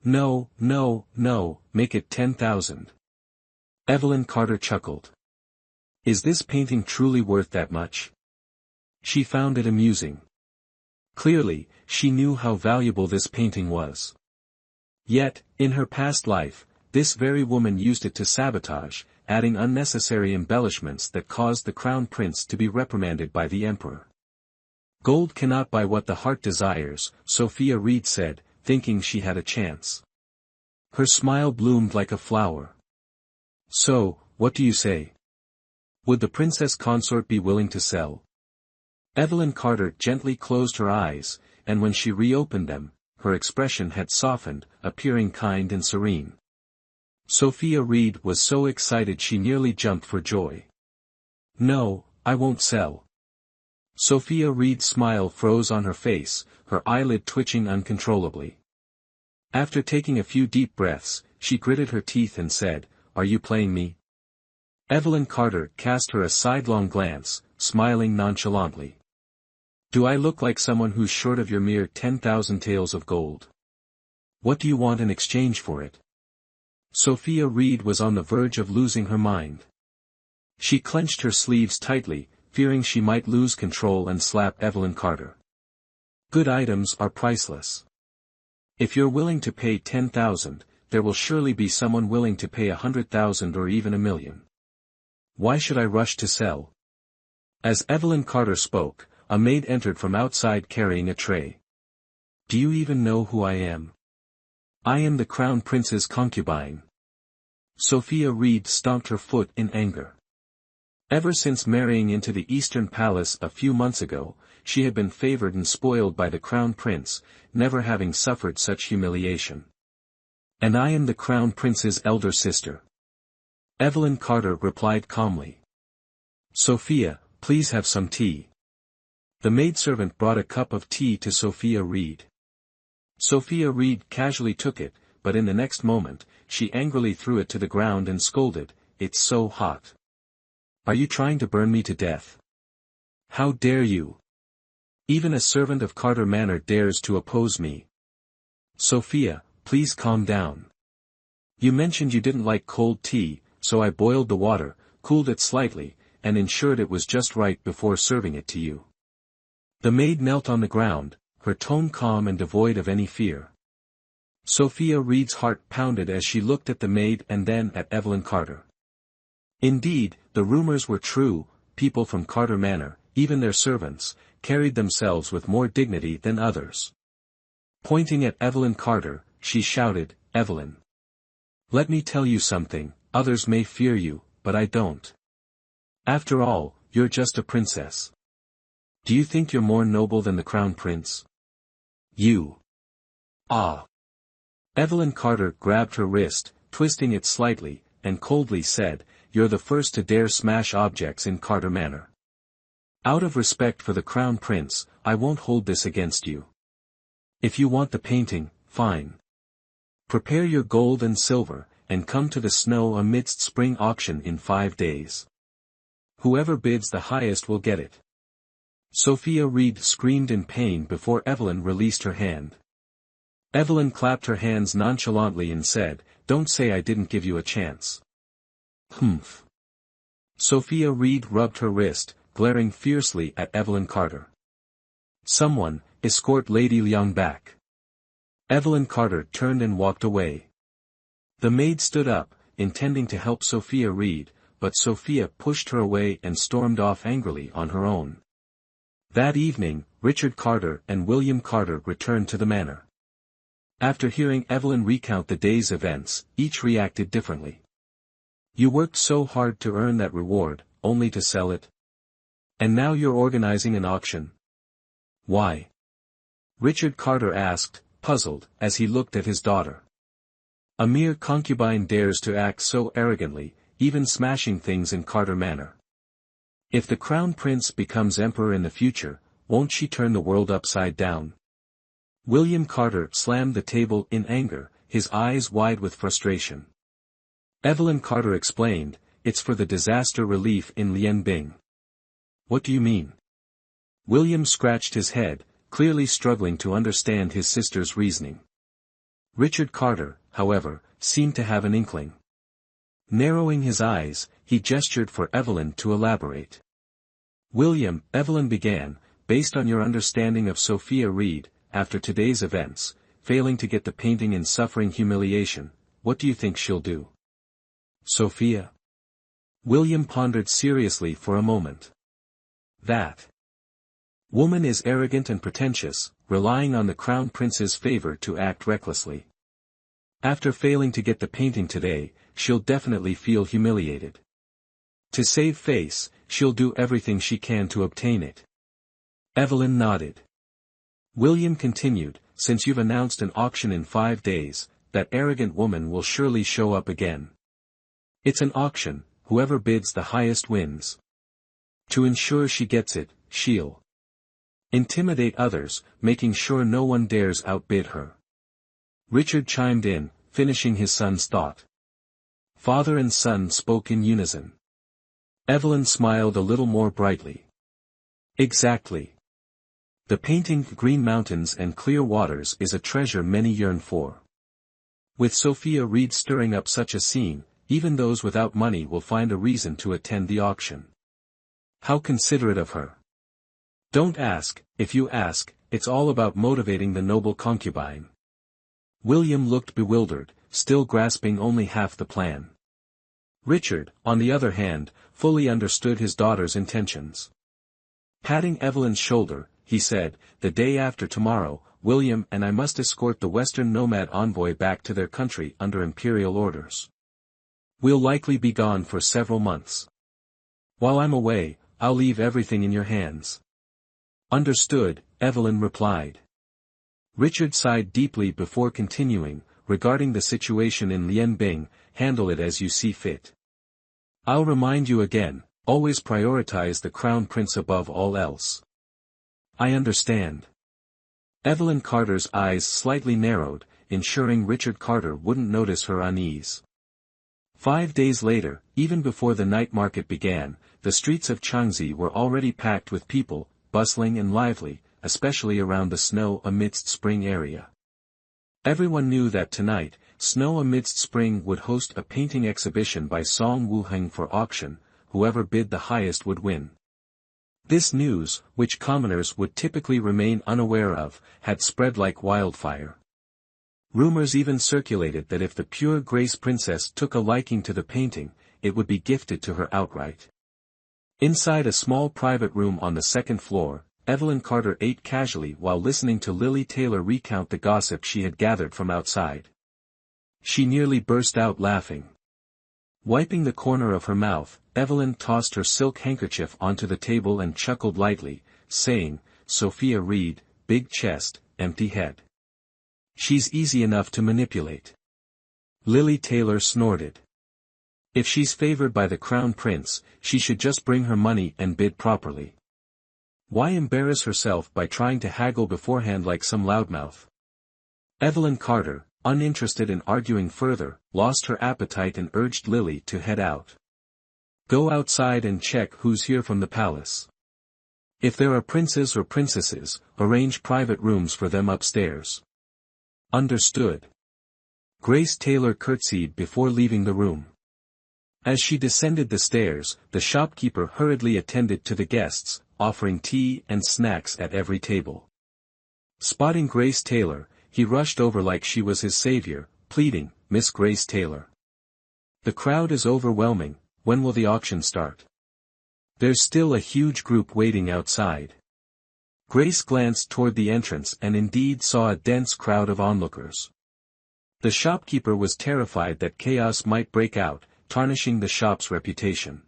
[SPEAKER 1] "No, no, no, make it 10,000. Evelyn Carter chuckled. "Is this painting truly worth that much?" She found it amusing. Clearly, she knew how valuable this painting was. Yet, in her past life, this very woman used it to sabotage, adding unnecessary embellishments that caused the Crown Prince to be reprimanded by the Emperor. "Gold cannot buy what the heart desires," Sophia Reed said, thinking she had a chance. Her smile bloomed like a flower. "So, what do you say? Would the princess consort be willing to sell?" Evelyn Carter gently closed her eyes, and when she reopened them, her expression had softened, appearing kind and serene. Sophia Reed was so excited she nearly jumped for joy. "No, I won't sell." Sophia Reed's smile froze on her face, her eyelid twitching uncontrollably. After taking a few deep breaths, she gritted her teeth and said, "Are you playing me?" Evelyn Carter cast her a sidelong glance, smiling nonchalantly. "Do I look like someone who's short of your mere 10,000 taels of gold? What do you want in exchange for it?" Sophia Reed was on the verge of losing her mind. She clenched her sleeves tightly, fearing she might lose control and slap Evelyn Carter. "Good items are priceless. If you're willing to pay 10,000, there will surely be someone willing to pay 100,000 or even 1,000,000. Why should I rush to sell?" As Evelyn Carter spoke, a maid entered from outside carrying a tray. "Do you even know who I am?" "I am the Crown Prince's concubine." Sophia Reed stomped her foot in anger. Ever since marrying into the Eastern Palace a few months ago, she had been favored and spoiled by the Crown Prince, never having suffered such humiliation. "And I am the Crown Prince's elder sister," Evelyn Carter replied calmly. "Sophia, please have some tea." The maidservant brought a cup of tea to Sophia Reed. Sophia Reed casually took it, but in the next moment, she angrily threw it to the ground and scolded, "It's so hot. Are you trying to burn me to death? How dare you? Even a servant of Carter Manor dares to oppose me." "Sophia, please calm down. You mentioned you didn't like cold tea, so I boiled the water, cooled it slightly, and ensured it was just right before serving it to you." The maid knelt on the ground, her tone calm and devoid of any fear. Sophia Reed's heart pounded as she looked at the maid and then at Evelyn Carter. Indeed, the rumors were true, people from Carter Manor, even their servants, carried themselves with more dignity than others. Pointing at Evelyn Carter, she shouted, "Evelyn, let me tell you something, others may fear you, but I don't. After all, you're just a princess. Do you think you're more noble than the Crown Prince? You." "Ah." Evelyn Carter grabbed her wrist, twisting it slightly, and coldly said, "You're the first to dare smash objects in Carter Manor. Out of respect for the Crown Prince, I won't hold this against you. If you want the painting, fine. Prepare your gold and silver, and come to the snow amidst spring auction in 5 days. Whoever bids the highest will get it." Sophia Reed screamed in pain before Evelyn released her hand. Evelyn clapped her hands nonchalantly and said, "Don't say I didn't give you a chance." "Humph." Sophia Reed rubbed her wrist, glaring fiercely at Evelyn Carter. "Someone, escort Lady Leong back." Evelyn Carter turned and walked away. The maid stood up, intending to help Sophia Reed, but Sophia pushed her away and stormed off angrily on her own. That evening, Richard Carter and William Carter returned to the manor. After hearing Evelyn recount the day's events, each reacted differently. "You worked so hard to earn that reward, only to sell it? And now you're organizing an auction. Why?" Richard Carter asked, puzzled, as he looked at his daughter. "A mere concubine dares to act so arrogantly, even smashing things in Carter Manor. If the Crown Prince becomes emperor in the future, won't she turn the world upside down?" William Carter slammed the table in anger, his eyes wide with frustration. Evelyn Carter explained, "It's for the disaster relief in Lien Bing." "What do you mean?" William scratched his head, clearly struggling to understand his sister's reasoning. Richard Carter, however, seemed to have an inkling. Narrowing his eyes, he gestured for Evelyn to elaborate. "William," Evelyn began, "based on your understanding of Sophia Reed, after today's events, failing to get the painting and suffering humiliation, what do you think she'll do?" "Sophia?" William pondered seriously for a moment. "That woman is arrogant and pretentious, relying on the Crown Prince's favor to act recklessly. After failing to get the painting today, she'll definitely feel humiliated. To save face, she'll do everything she can to obtain it." Evelyn nodded. William continued, "Since you've announced an auction in 5 days, that arrogant woman will surely show up again. It's an auction, whoever bids the highest wins. To ensure she gets it, she'll Intimidate others, making sure no one dares outbid her. Richard chimed in, finishing his son's thought. Father and son spoke in unison. Evelyn smiled a little more brightly. Exactly. The painting Green Mountains and Clear Waters is a treasure many yearn for. With Sophia Reed stirring up such a scene, even those without money will find a reason to attend the auction. How considerate of her. Don't ask, if you ask, it's all about motivating the noble concubine. William looked bewildered, still grasping only half the plan. Richard, on the other hand, fully understood his daughter's intentions. Patting Evelyn's shoulder, he said, the day after tomorrow, William and I must escort the Western nomad envoy back to their country under imperial orders. We'll likely be gone for several months. While I'm away, I'll leave everything in your hands. Understood, Evelyn replied. Richard sighed deeply before continuing, regarding the situation in Lianbing, handle it as you see fit. I'll remind you again, always prioritize the Crown Prince above all else. I understand. Evelyn Carter's eyes slightly narrowed, ensuring Richard Carter wouldn't notice her unease. 5 days later, even before the night market began, the streets of Changzi were already packed with people, bustling and lively, especially around the Snow Amidst Spring area. Everyone knew that tonight, Snow Amidst Spring would host a painting exhibition by Song Wuheng for auction, whoever bid the highest would win. This news, which commoners would typically remain unaware of, had spread like wildfire. Rumors even circulated that if the pure Grace Princess took a liking to the painting, it would be gifted to her outright. Inside a small private room on the second floor, Evelyn Carter ate casually while listening to Lily Taylor recount the gossip she had gathered from outside. She nearly burst out laughing. Wiping the corner of her mouth, Evelyn tossed her silk handkerchief onto the table and chuckled lightly, saying, Sophia Reed, big chest, empty head. She's easy enough to manipulate. Lily Taylor snorted. If she's favored by the Crown Prince, she should just bring her money and bid properly. Why embarrass herself by trying to haggle beforehand like some loudmouth? Evelyn Carter, uninterested in arguing further, lost her appetite and urged Lily to head out. Go outside and check who's here from the palace. If there are princes or princesses, arrange private rooms for them upstairs. Understood. Grace Taylor curtsied before leaving the room. As she descended the stairs, the shopkeeper hurriedly attended to the guests, offering tea and snacks at every table. Spotting Grace Taylor, he rushed over like she was his savior, pleading, Miss Grace Taylor. The crowd is overwhelming, when will the auction start? There's still a huge group waiting outside. Grace glanced toward the entrance and indeed saw a dense crowd of onlookers. The shopkeeper was terrified that chaos might break out, tarnishing the shop's reputation.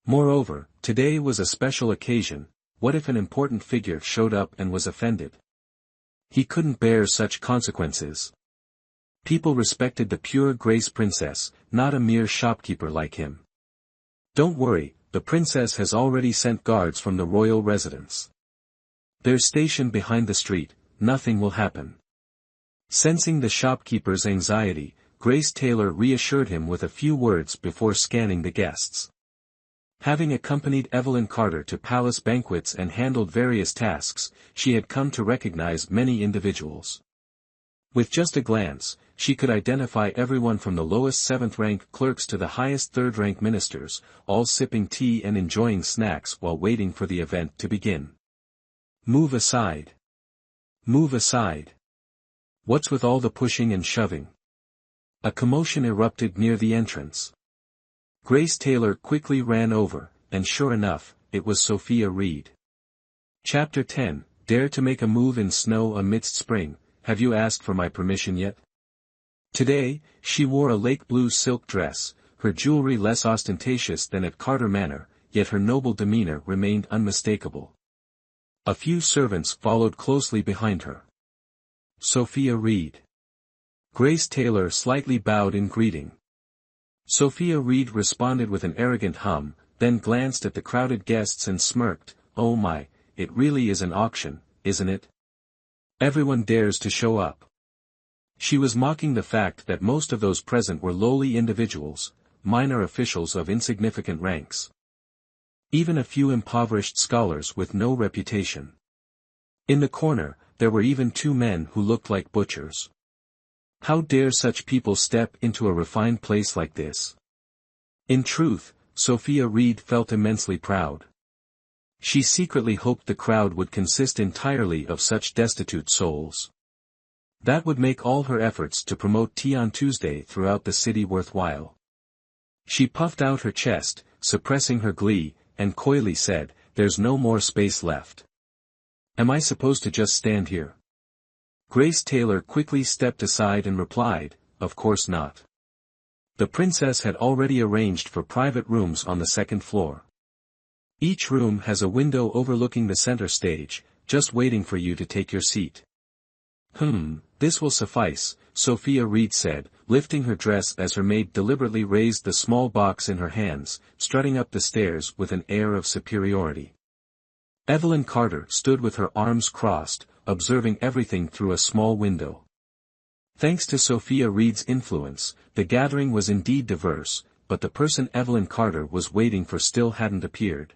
[SPEAKER 1] Moreover, today was a special occasion. What if an important figure showed up and was offended? He couldn't bear such consequences. People respected the pure Grace Princess, not a mere shopkeeper like him. Don't worry, the princess has already sent guards from the royal residence. They're stationed behind the street, nothing will happen. Sensing the shopkeeper's anxiety, Grace Taylor reassured him with a few words before scanning the guests. Having accompanied Evelyn Carter to palace banquets and handled various tasks, she had come to recognize many individuals. With just a glance, she could identify everyone from the lowest 7th-rank clerks to the highest 3rd-rank ministers, all sipping tea and enjoying snacks while waiting for the event to begin. Move aside. Move aside. What's with all the pushing and shoving? A commotion erupted near the entrance. Grace Taylor quickly ran over, and sure enough, it was Sophia Reed. Chapter 10, Dare to make a move in Snow Amidst Spring, have you asked for my permission yet? Today, she wore a lake blue silk dress, her jewelry less ostentatious than at Carter Manor, yet her noble demeanor remained unmistakable. A few servants followed closely behind her. Sophia Reed. Grace Taylor slightly bowed in greeting. Sophia Reed responded with an arrogant hum, then glanced at the crowded guests and smirked, oh my, it really is an auction, isn't it? Everyone dares to show up. She was mocking the fact that most of those present were lowly individuals, minor officials of insignificant ranks. Even a few impoverished scholars with no reputation. In the corner, there were even two men who looked like butchers. How dare such people step into a refined place like this? In truth, Sophia Reed felt immensely proud. She secretly hoped the crowd would consist entirely of such destitute souls. That would make all her efforts to promote tea on Tuesday throughout the city worthwhile. She puffed out her chest, suppressing her glee, and coyly said, "There's no more space left. Am I supposed to just stand here?" Grace Taylor quickly stepped aside and replied, "Of course not. The princess had already arranged for private rooms on the second floor. Each room has a window overlooking the center stage, just waiting for you to take your seat." This will suffice," Sophia Reed said, lifting her dress as her maid deliberately raised the small box in her hands, strutting up the stairs with an air of superiority. Evelyn Carter stood with her arms crossed, observing everything through a small window. Thanks to Sophia Reed's influence, the gathering was indeed diverse, but the person Evelyn Carter was waiting for still hadn't appeared.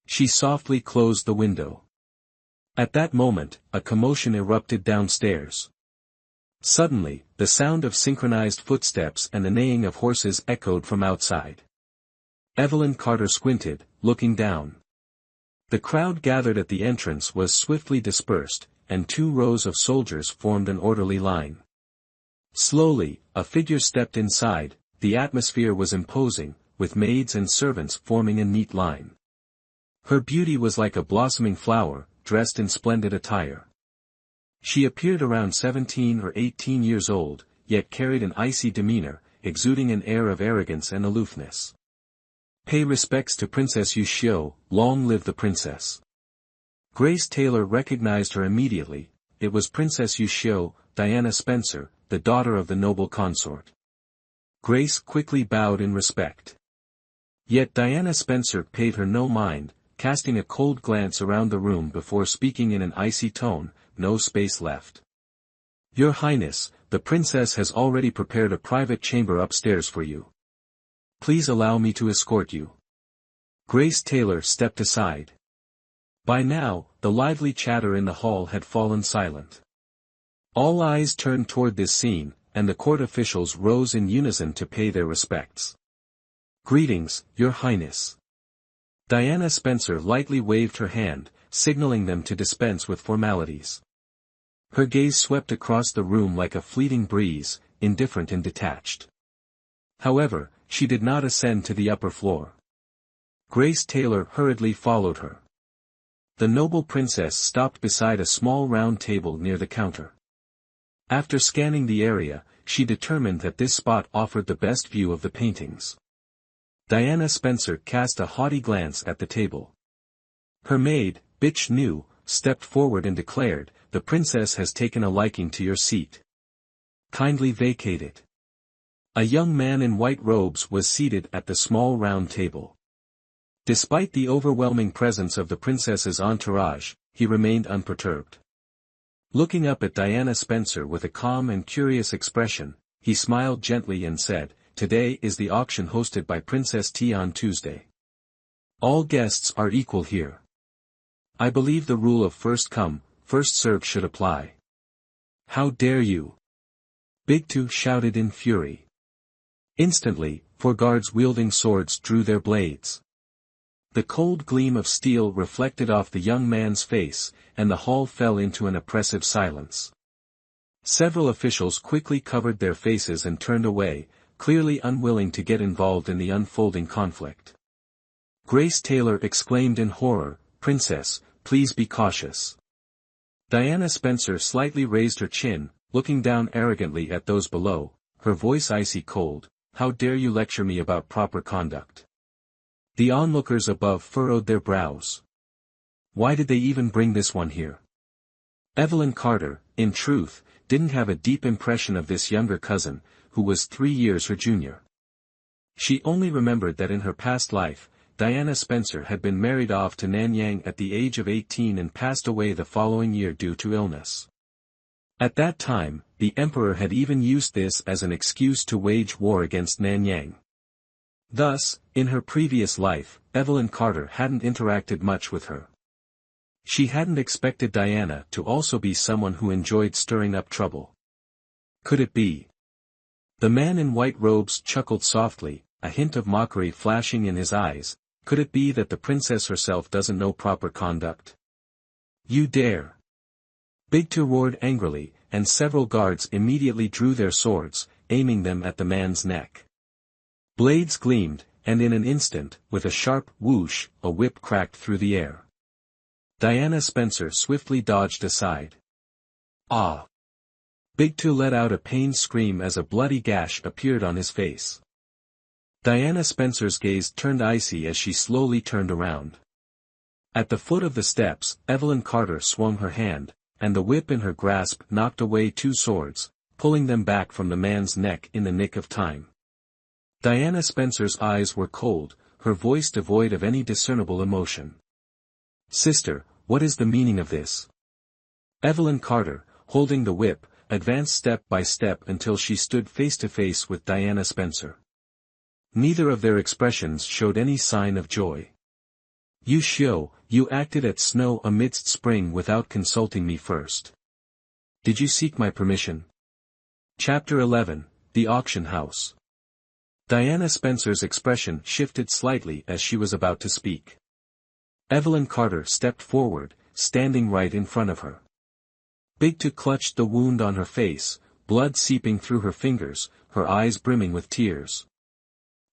[SPEAKER 1] She softly closed the window. At that moment, a commotion erupted downstairs. Suddenly, the sound of synchronized footsteps and the neighing of horses echoed from outside. Evelyn Carter squinted, looking down. The crowd gathered at the entrance was swiftly dispersed, and 2 rows of soldiers formed an orderly line. Slowly, a figure stepped inside. The atmosphere was imposing, with maids and servants forming a neat line. Her beauty was like a blossoming flower, dressed in splendid attire. She appeared around 17 or 18 years old, yet carried an icy demeanor, exuding an air of arrogance and aloofness. "Pay respects to Princess Yushio, long live the princess." Grace Taylor recognized her immediately. It was Princess Yushio, Diana Spencer, the daughter of the noble consort. Grace quickly bowed in respect. Yet Diana Spencer paid her no mind, casting a cold glance around the room before speaking in an icy tone, "No space left. Your Highness, the princess has already prepared a private chamber upstairs for you. Please allow me to escort you." Grace Taylor stepped aside. By now, the lively chatter in the hall had fallen silent. All eyes turned toward this scene, and the court officials rose in unison to pay their respects. "Greetings, Your Highness." Diana Spencer lightly waved her hand, signaling them to dispense with formalities. Her gaze swept across the room like a fleeting breeze, indifferent and detached. However, she did not ascend to the upper floor. Grace Taylor hurriedly followed her. The noble princess stopped beside a small round table near the counter. After scanning the area, she determined that this spot offered the best view of the paintings. Diana Spencer cast a haughty glance at the table. Her maid, Bitch Nu, stepped forward and declared, "The princess has taken a liking to your seat. Kindly vacate it." A young man in white robes was seated at the small round table. Despite the overwhelming presence of the princess's entourage, he remained unperturbed. Looking up at Diana Spencer with a calm and curious expression, he smiled gently and said, "Today is the auction hosted by Princess T on Tuesday. All guests are equal here. I believe the rule of first come, first served should apply." "How dare you!" Big Two shouted in fury. Instantly, 4 guards wielding swords drew their blades. The cold gleam of steel reflected off the young man's face, and the hall fell into an oppressive silence. Several officials quickly covered their faces and turned away, clearly unwilling to get involved in the unfolding conflict. Grace Taylor exclaimed in horror, "Princess, please be cautious." Diana Spencer slightly raised her chin, looking down arrogantly at those below, her voice icy cold, "How dare you lecture me about proper conduct?" The onlookers above furrowed their brows. Why did they even bring this one here? Evelyn Carter, in truth, didn't have a deep impression of this younger cousin, who was 3 years her junior. She only remembered that in her past life, Diana Spencer had been married off to Nanyang at the age of 18 and passed away the following year due to illness. At that time, the emperor had even used this as an excuse to wage war against Nanyang. Thus, in her previous life, Evelyn Carter hadn't interacted much with her. She hadn't expected Diana to also be someone who enjoyed stirring up trouble. Could it be? The man in white robes chuckled softly, a hint of mockery flashing in his eyes. Could it be that the princess herself doesn't know proper conduct? You dare! Bigtu roared angrily, and several guards immediately drew their swords, aiming them at the man's neck. Blades gleamed, and in an instant, with a sharp whoosh, a whip cracked through the air. Diana Spencer swiftly dodged aside. Ah! Bigtu let out a pained scream as a bloody gash appeared on his face. Diana Spencer's gaze turned icy as she slowly turned around. At the foot of the steps, Evelyn Carter swung her hand, and the whip in her grasp knocked away two swords, pulling them back from the man's neck in the nick of time. Diana Spencer's eyes were cold, her voice devoid of any discernible emotion. Sister, what is the meaning of this? Evelyn Carter, holding the whip, advanced step by step until she stood face to face with Diana Spencer. Neither of their expressions showed any sign of joy. You Shio, you acted at snow amidst spring without consulting me first. Did you seek my permission? Chapter 11, The Auction House. Diana Spencer's expression shifted slightly as she was about to speak. Evelyn Carter stepped forward, standing right in front of her. Bigtu clutched the wound on her face, blood seeping through her fingers, her eyes brimming with tears.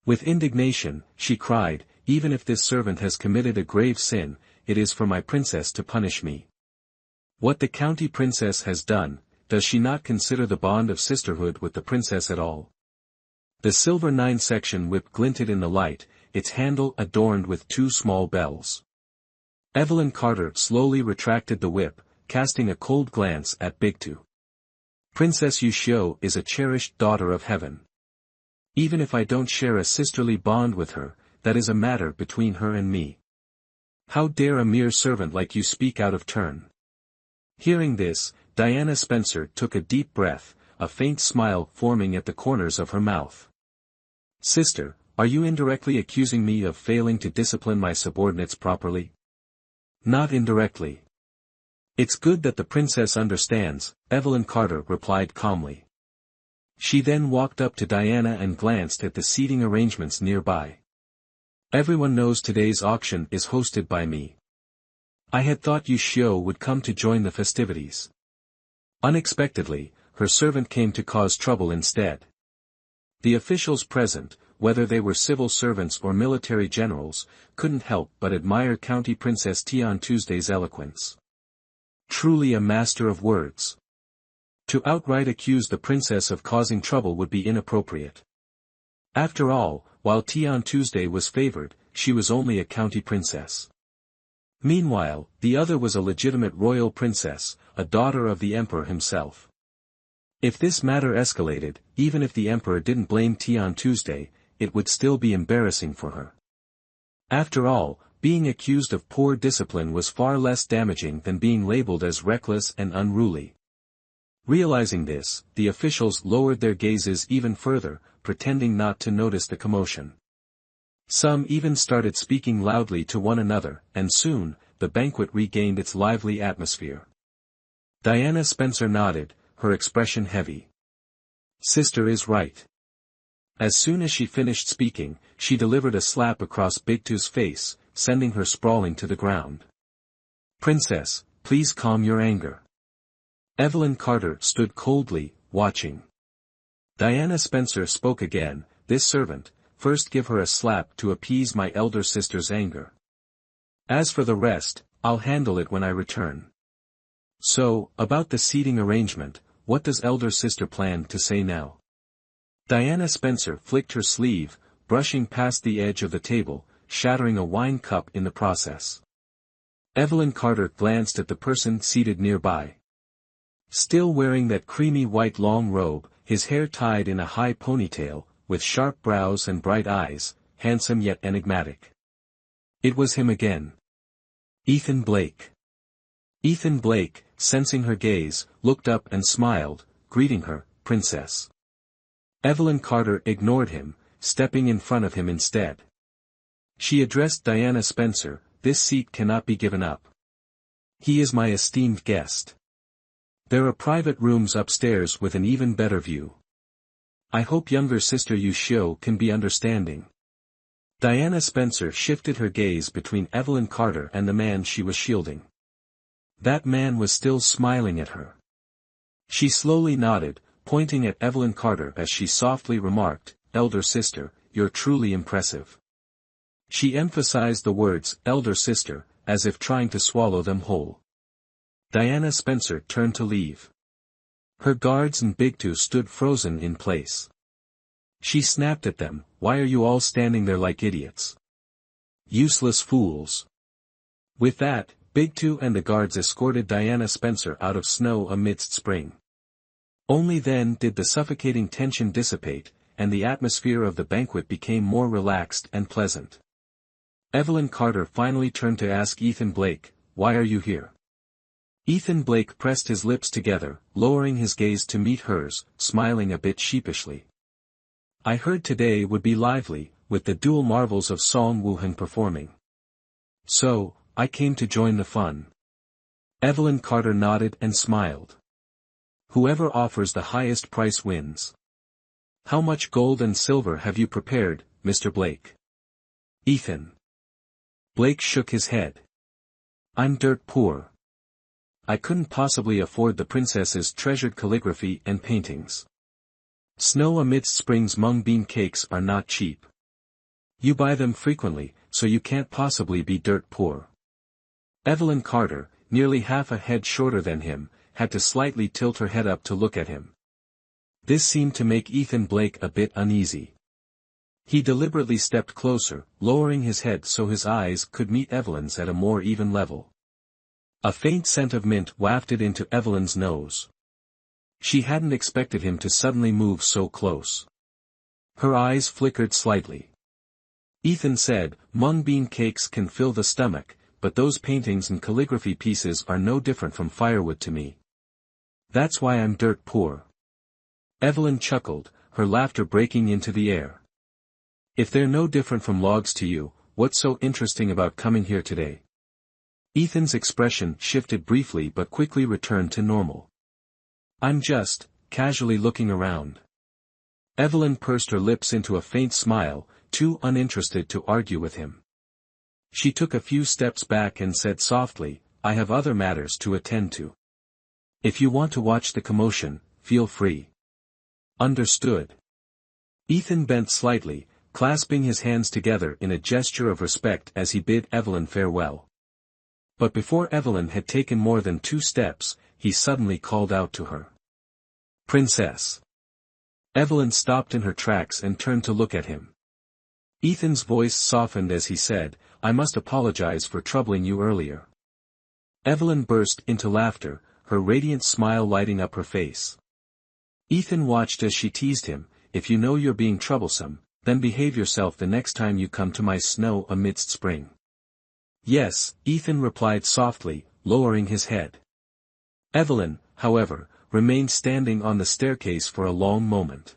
[SPEAKER 1] With indignation, she cried, even if this servant has committed a grave sin, it is for my princess to punish me. What the county princess has done, does she not consider the bond of sisterhood with the princess at all? The silver 9-section whip glinted in the light, its handle adorned with two small bells. Evelyn Carter slowly retracted the whip, casting a cold glance at Bigtu. Princess Yushio is a cherished daughter of heaven. Even if I don't share a sisterly bond with her, that is a matter between her and me. How dare a mere servant like you speak out of turn? Hearing this, Diana Spencer took a deep breath, a faint smile forming at the corners of her mouth. Sister, are you indirectly accusing me of failing to discipline my subordinates properly? Not indirectly. It's good that the princess understands, Evelyn Carter replied calmly. She then walked up to Diana and glanced at the seating arrangements nearby. Everyone knows today's auction is hosted by me. I had thought Yushio would come to join the festivities. Unexpectedly, her servant came to cause trouble instead. The officials present, whether they were civil servants or military generals, couldn't help but admire County Princess Tian Tuesday's eloquence. Truly a master of words. To outright accuse the princess of causing trouble would be inappropriate. After all, while Tian Tuesday was favored, she was only a county princess. Meanwhile, the other was a legitimate royal princess, a daughter of the emperor himself. If this matter escalated, even if the emperor didn't blame Tian Tuesday, it would still be embarrassing for her. After all, being accused of poor discipline was far less damaging than being labeled as reckless and unruly. Realizing this, the officials lowered their gazes even further, pretending not to notice the commotion. Some even started speaking loudly to one another, and soon, the banquet regained its lively atmosphere. Diana Spencer nodded, her expression heavy. Sister is right. As soon as she finished speaking, she delivered a slap across Bigtu's face, sending her sprawling to the ground. Princess, please calm your anger. Evelyn Carter stood coldly, watching. Diana Spencer spoke again, this servant, first give her a slap to appease my elder sister's anger. As for the rest, I'll handle it when I return. So, about the seating arrangement, what does elder sister plan to say now? Diana Spencer flicked her sleeve, brushing past the edge of the table, shattering a wine cup in the process. Evelyn Carter glanced at the person seated nearby. Still wearing that creamy white long robe, his hair tied in a high ponytail, with sharp brows and bright eyes, handsome yet enigmatic. It was him again. Ethan Blake. Ethan Blake, sensing her gaze, looked up and smiled, greeting her, "Princess." Evelyn Carter ignored him, stepping in front of him instead. She addressed Diana Spencer, "This seat cannot be given up. He is my esteemed guest. There are private rooms upstairs with an even better view. I hope younger sister Yushio can be understanding." Diana Spencer shifted her gaze between Evelyn Carter and the man she was shielding. That man was still smiling at her. She slowly nodded, pointing at Evelyn Carter as she softly remarked, "Elder sister, you're truly impressive." She emphasized the words, "elder sister," as if trying to swallow them whole. Diana Spencer turned to leave. Her guards and Big Two stood frozen in place. She snapped at them, "Why are you all standing there like idiots? Useless fools." With that, Big Two and the guards escorted Diana Spencer out of snow amidst spring. Only then did the suffocating tension dissipate, and the atmosphere of the banquet became more relaxed and pleasant. Evelyn Carter finally turned to ask Ethan Blake, "Why are you here?" Ethan Blake pressed his lips together, lowering his gaze to meet hers, smiling a bit sheepishly. "I heard today would be lively, with the dual marvels of Song Woohang performing. So, I came to join the fun." Evelyn Carter nodded and smiled. "Whoever offers the highest price wins. How much gold and silver have you prepared, Mr. Blake?" Ethan Blake shook his head. "I'm dirt poor. I couldn't possibly afford the princess's treasured calligraphy and paintings. Snow amidst spring's mung bean cakes are not cheap. You buy them frequently, so you can't possibly be dirt poor." Evelyn Carter, nearly half a head shorter than him, had to slightly tilt her head up to look at him. This seemed to make Ethan Blake a bit uneasy. He deliberately stepped closer, lowering his head so his eyes could meet Evelyn's at a more even level. A faint scent of mint wafted into Evelyn's nose. She hadn't expected him to suddenly move so close. Her eyes flickered slightly. Ethan said, "Mung bean cakes can fill the stomach, but those paintings and calligraphy pieces are no different from firewood to me. That's why I'm dirt poor." Evelyn chuckled, her laughter breaking into the air. "If they're no different from logs to you, what's so interesting about coming here today?" Ethan's expression shifted briefly but quickly returned to normal. "I'm just, casually looking around." Evelyn pursed her lips into a faint smile, too uninterested to argue with him. She took a few steps back and said softly, "I have other matters to attend to. If you want to watch the commotion, feel free." "Understood." Ethan bent slightly, clasping his hands together in a gesture of respect as he bid Evelyn farewell. But before Evelyn had taken more than 2 steps, he suddenly called out to her. "Princess." Evelyn stopped in her tracks and turned to look at him. Ethan's voice softened as he said, "I must apologize for troubling you earlier." Evelyn burst into laughter, her radiant smile lighting up her face. Ethan watched as she teased him, "If you know you're being troublesome, then behave yourself the next time you come to my snow amidst spring." "Yes," Ethan replied softly, lowering his head. Evelyn, however, remained standing on the staircase for a long moment.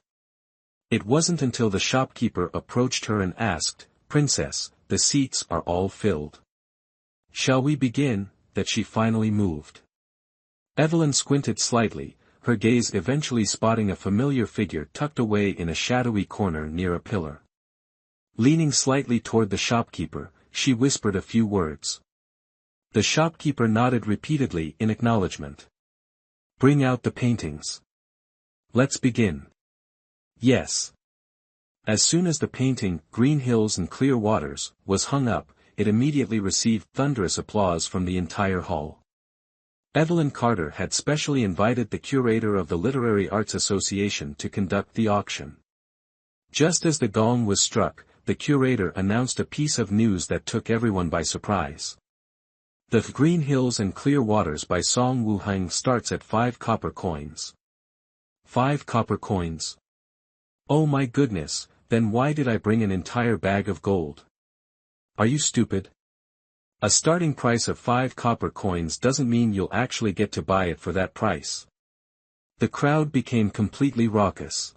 [SPEAKER 1] It wasn't until the shopkeeper approached her and asked, "Princess, the seats are all filled. Shall we begin?" that she finally moved. Evelyn squinted slightly, her gaze eventually spotting a familiar figure tucked away in a shadowy corner near a pillar. Leaning slightly toward the shopkeeper, she whispered a few words. The shopkeeper nodded repeatedly in acknowledgement. "Bring out the paintings. Let's begin." "Yes." As soon as the painting, "Green Hills and Clear Waters," was hung up, it immediately received thunderous applause from the entire hall. Evelyn Carter had specially invited the curator of the Literary Arts Association to conduct the auction. Just as the gong was struck, the curator announced a piece of news that took everyone by surprise. The Green Hills and Clear Waters by Song Woohang starts at 5 copper coins. 5 copper coins? Oh my goodness, then why did I bring an entire bag of gold? Are you stupid? A starting price of 5 copper coins doesn't mean you'll actually get to buy it for that price. The crowd became completely raucous.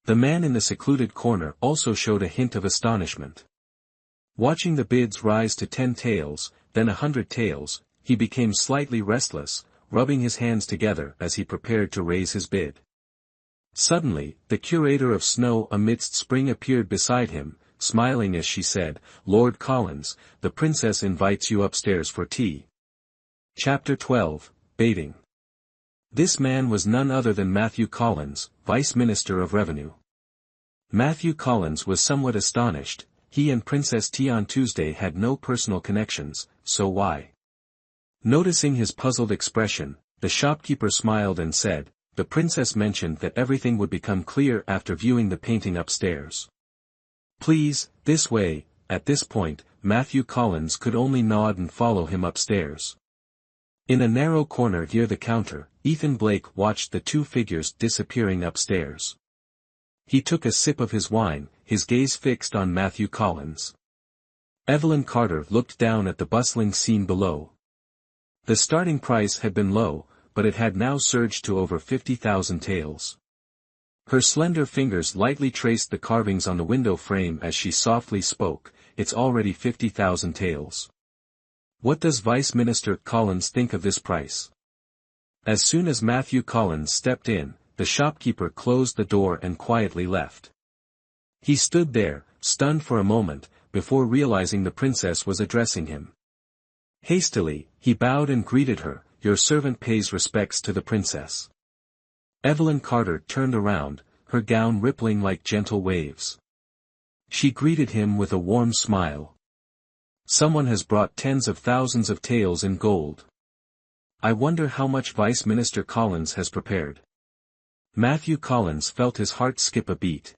[SPEAKER 1] The man in the secluded corner also showed a hint of astonishment. Watching the bids rise to 10 taels, then 100 taels, he became slightly restless, rubbing his hands together as he prepared to raise his bid. Suddenly, the curator of snow amidst spring appeared beside him, smiling as she said, "Lord Collins, the princess invites you upstairs for tea." Chapter 12, Baiting. This man was none other than Matthew Collins, Vice Minister of Revenue. Matthew Collins was somewhat astonished. He and Princess Tian Tuesday had no personal connections, so why? Noticing his puzzled expression, the shopkeeper smiled and said, "The princess mentioned that everything would become clear after viewing the painting upstairs. Please, this way." At this point, Matthew Collins could only nod and follow him upstairs. In a narrow corner near the counter, Ethan Blake watched the two figures disappearing upstairs. He took a sip of his wine, his gaze fixed on Matthew Collins. Evelyn Carter looked down at the bustling scene below. The starting price had been low, but it had now surged to over 50,000 taels. Her slender fingers lightly traced the carvings on the window frame as she softly spoke, "It's already 50,000 taels. What does Vice Minister Collins think of this price?" As soon as Matthew Collins stepped in, the shopkeeper closed the door and quietly left. He stood there, stunned for a moment, before realizing the princess was addressing him. Hastily, he bowed and greeted her, "Your servant pays respects to the princess." Evelyn Carter turned around, her gown rippling like gentle waves. She greeted him with a warm smile. "Someone has brought tens of thousands of taels in gold. I wonder how much Vice Minister Collins has prepared." Matthew Collins felt his heart skip a beat.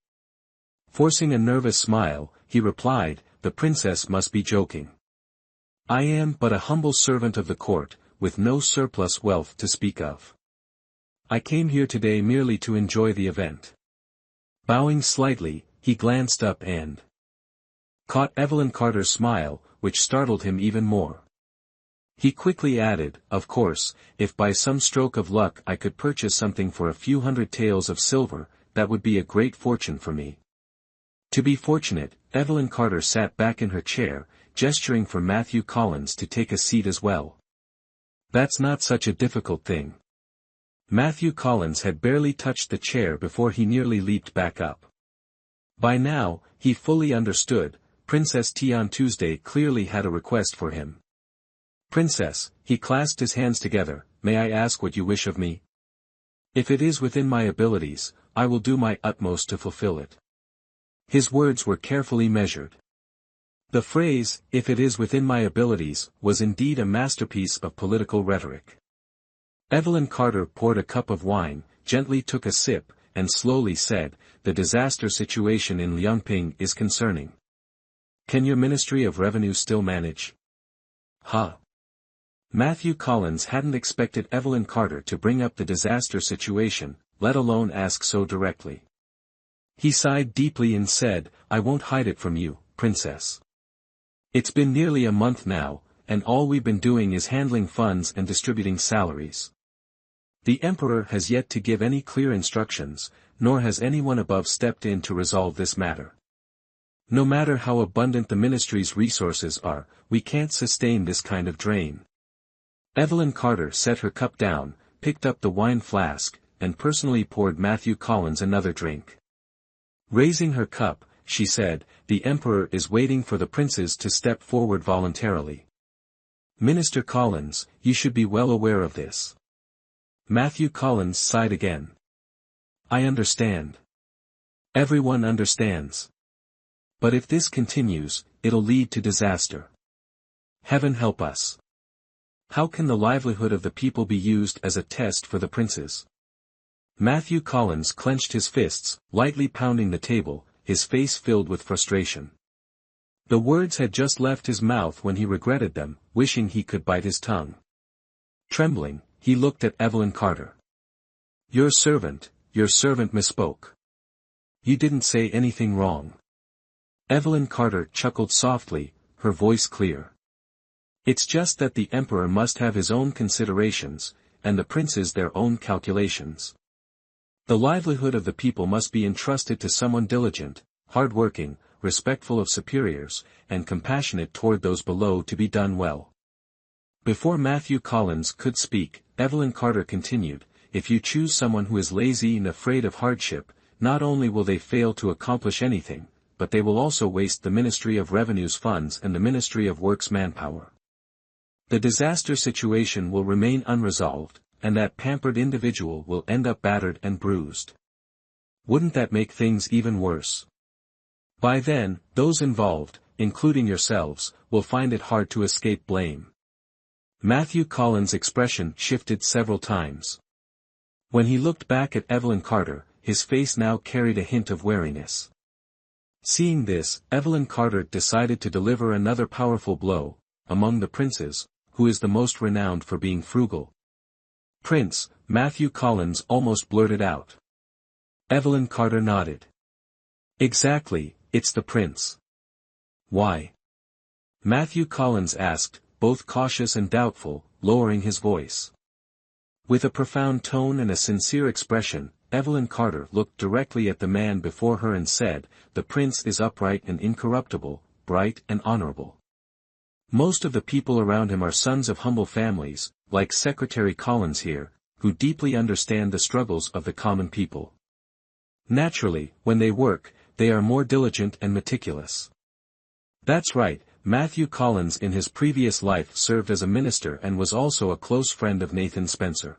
[SPEAKER 1] Forcing a nervous smile, he replied, "The princess must be joking. I am but a humble servant of the court, with no surplus wealth to speak of. I came here today merely to enjoy the event." Bowing slightly, he glanced up and caught Evelyn Carter's smile, which startled him even more. He quickly added, "Of course, if by some stroke of luck I could purchase something for a few hundred taels of silver, that would be a great fortune for me." To be fortunate, Evelyn Carter sat back in her chair, gesturing for Matthew Collins to take a seat as well. "That's not such a difficult thing." Matthew Collins had barely touched the chair before he nearly leaped back up. By now, he fully understood, Princess Tian Tuesday clearly had a request for him. "Princess," he clasped his hands together, "may I ask what you wish of me? If it is within my abilities, I will do my utmost to fulfill it." His words were carefully measured. The phrase, "if it is within my abilities," was indeed a masterpiece of political rhetoric. Evelyn Carter poured a cup of wine, gently took a sip, and slowly said, "The disaster situation in Liangping is concerning. Can your Ministry of Revenue still manage?" "Huh." Matthew Collins hadn't expected Evelyn Carter to bring up the disaster situation, let alone ask so directly. He sighed deeply and said, "I won't hide it from you, Princess. It's been nearly a month now, and all we've been doing is handling funds and distributing salaries. The Emperor has yet to give any clear instructions, nor has anyone above stepped in to resolve this matter. No matter how abundant the ministry's resources are, we can't sustain this kind of drain." Evelyn Carter set her cup down, picked up the wine flask, and personally poured Matthew Collins another drink. Raising her cup, she said, "The Emperor is waiting for the princes to step forward voluntarily. Minister Collins, you should be well aware of this." Matthew Collins sighed again. "I understand. Everyone understands. But if this continues, it'll lead to disaster. Heaven help us. How can the livelihood of the people be used as a test for the princes?" Matthew Collins clenched his fists, lightly pounding the table, his face filled with frustration. The words had just left his mouth when he regretted them, wishing he could bite his tongue. Trembling, he looked at Evelyn Carter. Your servant misspoke. You didn't say anything wrong." Evelyn Carter chuckled softly, her voice clear. It's just that the emperor must have his own considerations, and the princes their own calculations. The livelihood of the people must be entrusted to someone diligent, hard-working, respectful of superiors, and compassionate toward those below to be done well. Before Matthew Collins could speak, Evelyn Carter continued, if you choose someone who is lazy and afraid of hardship, not only will they fail to accomplish anything, but they will also waste the Ministry of Revenue's funds and the Ministry of Works manpower. The disaster situation will remain unresolved, and that pampered individual will end up battered and bruised. Wouldn't that make things even worse? By then, those involved, including yourselves, will find it hard to escape blame. Matthew Collins' expression shifted several times. When he looked back at Evelyn Carter, his face now carried a hint of wariness. Seeing this, Evelyn Carter decided to deliver another powerful blow. Among the princes, who is the most renowned for being frugal? Prince, Matthew Collins almost blurted out. Evelyn Carter nodded. Exactly, it's the prince. Why? Matthew Collins asked, both cautious and doubtful, lowering his voice. With a profound tone and a sincere expression, Evelyn Carter looked directly at the man before her and said, the prince is upright and incorruptible, bright and honorable. Most of the people around him are sons of humble families, like Secretary Collins here, who deeply understand the struggles of the common people. Naturally, when they work, they are more diligent and meticulous. That's right, Matthew Collins in his previous life served as a minister and was also a close friend of Nathan Spencer.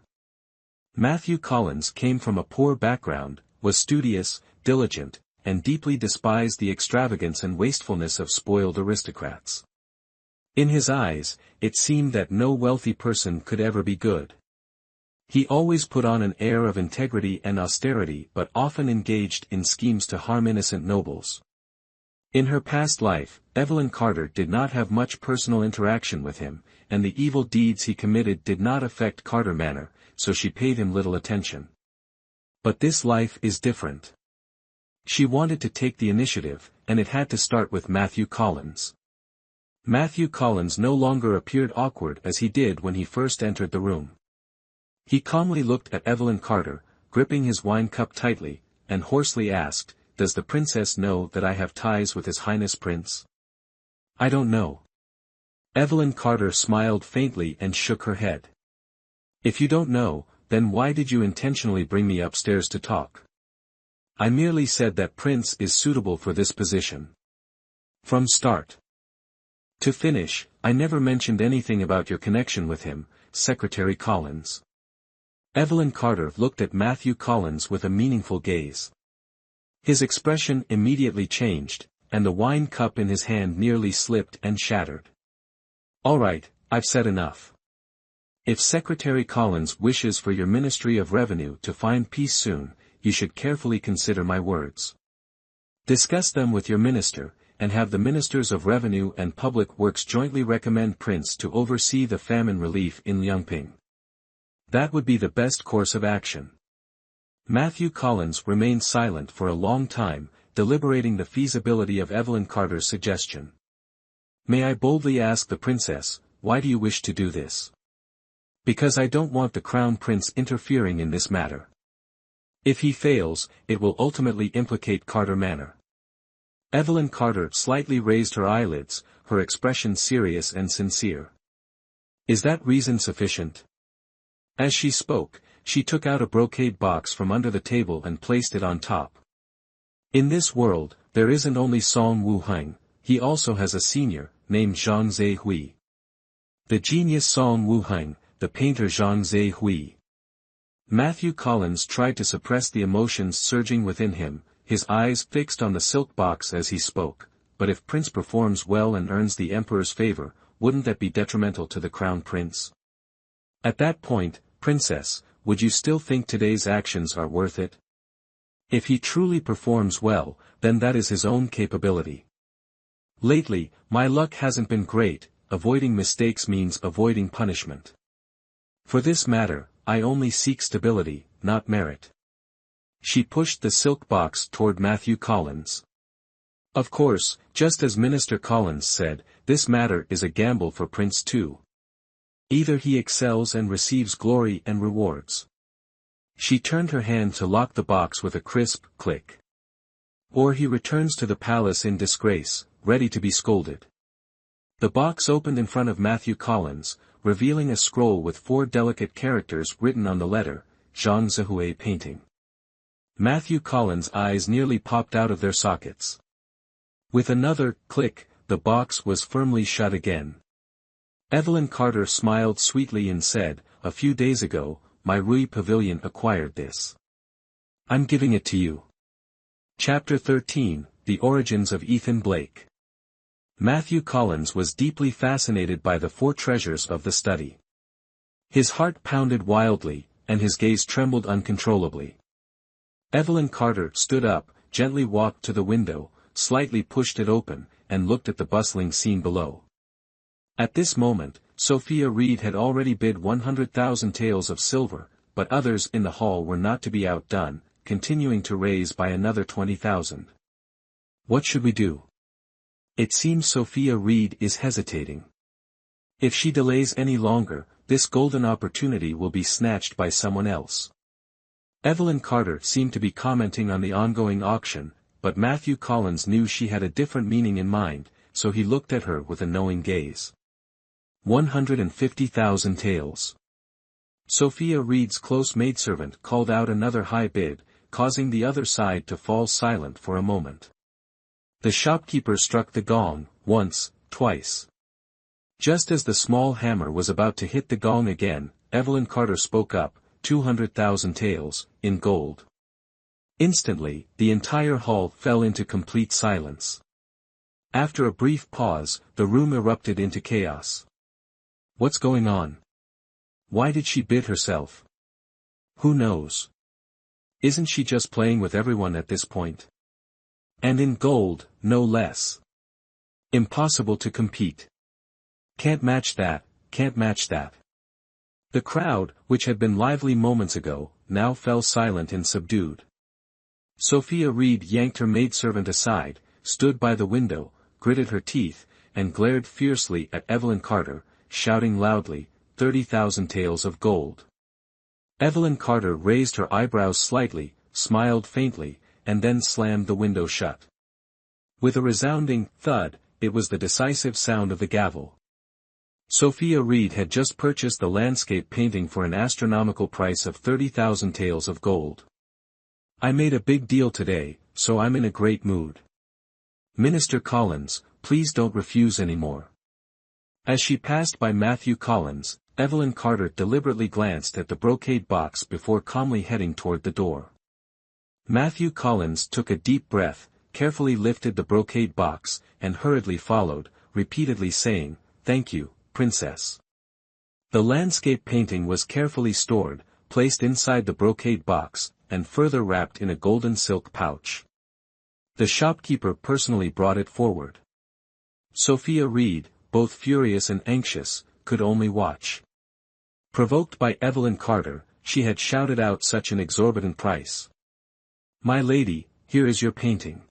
[SPEAKER 1] Matthew Collins came from a poor background, was studious, diligent, and deeply despised the extravagance and wastefulness of spoiled aristocrats. In his eyes, it seemed that no wealthy person could ever be good. He always put on an air of integrity and austerity but often engaged in schemes to harm innocent nobles. In her past life, Evelyn Carter did not have much personal interaction with him, and the evil deeds he committed did not affect Carter Manor, so she paid him little attention. But this life is different. She wanted to take the initiative, and it had to start with Matthew Collins. Matthew Collins no longer appeared awkward as he did when he first entered the room. He calmly looked at Evelyn Carter, gripping his wine cup tightly, and hoarsely asked, does the princess know that I have ties with His Highness Prince? I don't know. Evelyn Carter smiled faintly and shook her head. If you don't know, then why did you intentionally bring me upstairs to talk? I merely said that Prince is suitable for this position. From start to finish, I never mentioned anything about your connection with him, Secretary Collins. Evelyn Carter looked at Matthew Collins with a meaningful gaze. His expression immediately changed, and the wine cup in his hand nearly slipped and shattered. All right, I've said enough. If Secretary Collins wishes for your Ministry of Revenue to find peace soon, you should carefully consider my words. Discuss them with your minister, and have the Ministers of Revenue and Public Works jointly recommend Prince to oversee the famine relief in Liangping. That would be the best course of action. Matthew Collins remained silent for a long time, deliberating the feasibility of Evelyn Carter's suggestion. May I boldly ask the princess, why do you wish to do this? Because I don't want the crown prince interfering in this matter. If he fails, it will ultimately implicate Carter Manor. Evelyn Carter slightly raised her eyelids, her expression serious and sincere. Is that reason sufficient? As she spoke, she took out a brocade box from under the table and placed it on top. In this world, there isn't only Song Wu-heng, he also has a senior, named Zhang Zhe-hui. The genius Song Wu-heng, the painter Zhang Zhe-hui. Matthew Collins tried to suppress the emotions surging within him, his eyes fixed on the silk box as he spoke, but if Prince performs well and earns the Emperor's favor, wouldn't that be detrimental to the Crown Prince? At that point, Princess, would you still think today's actions are worth it? If he truly performs well, then that is his own capability. Lately, my luck hasn't been great, avoiding mistakes means avoiding punishment. For this matter, I only seek stability, not merit. She pushed the silk box toward Matthew Collins. Of course, just as Minister Collins said, this matter is a gamble for Prince too. Either he excels and receives glory and rewards. She turned her hand to lock the box with a crisp click. Or he returns to the palace in disgrace, ready to be scolded. The box opened in front of Matthew Collins, revealing a scroll with 4 delicate characters written on the letter, Zhang Zihui painting. Matthew Collins' eyes nearly popped out of their sockets. With another click, the box was firmly shut again. Evelyn Carter smiled sweetly and said, "A few days ago, my Rui Pavilion acquired this. I'm giving it to you." Chapter 13, The Origins of Ethan Blake. Matthew Collins was deeply fascinated by the 4 treasures of the study. His heart pounded wildly, and his gaze trembled uncontrollably. Evelyn Carter stood up, gently walked to the window, slightly pushed it open, and looked at the bustling scene below. At this moment, Sophia Reed had already bid 100,000 taels of silver, but others in the hall were not to be outdone, continuing to raise by another 20,000. What should we do? It seems Sophia Reed is hesitating. If she delays any longer, this golden opportunity will be snatched by someone else. Evelyn Carter seemed to be commenting on the ongoing auction, but Matthew Collins knew she had a different meaning in mind, so he looked at her with a knowing gaze. 150,000 taels. Sophia Reed's close maidservant called out another high bid, causing the other side to fall silent for a moment. The shopkeeper struck the gong, once, twice. Just as the small hammer was about to hit the gong again, Evelyn Carter spoke up, 200,000 taels, in gold. Instantly, the entire hall fell into complete silence. After a brief pause, the room erupted into chaos. What's going on? Why did she bid herself? Who knows? Isn't she just playing with everyone at this point? And in gold, no less. Impossible to compete. Can't match that, can't match that. The crowd, which had been lively moments ago, now fell silent and subdued. Sophia Reed yanked her maidservant aside, stood by the window, gritted her teeth, and glared fiercely at Evelyn Carter, shouting loudly, 30,000 taels of gold. Evelyn Carter raised her eyebrows slightly, smiled faintly, and then slammed the window shut. With a resounding thud, it was the decisive sound of the gavel. Sophia Reed had just purchased the landscape painting for an astronomical price of 30,000 taels of gold. I made a big deal today, so I'm in a great mood. Minister Collins, please don't refuse anymore. As she passed by Matthew Collins, Evelyn Carter deliberately glanced at the brocade box before calmly heading toward the door. Matthew Collins took a deep breath, carefully lifted the brocade box, and hurriedly followed, repeatedly saying, "Thank you, Princess." The landscape painting was carefully stored, placed inside the brocade box, and further wrapped in a golden silk pouch. The shopkeeper personally brought it forward. Sophia Reed, both furious and anxious, could only watch. Provoked by Evelyn Carter, she had shouted out such an exorbitant price. "My lady, here is your painting.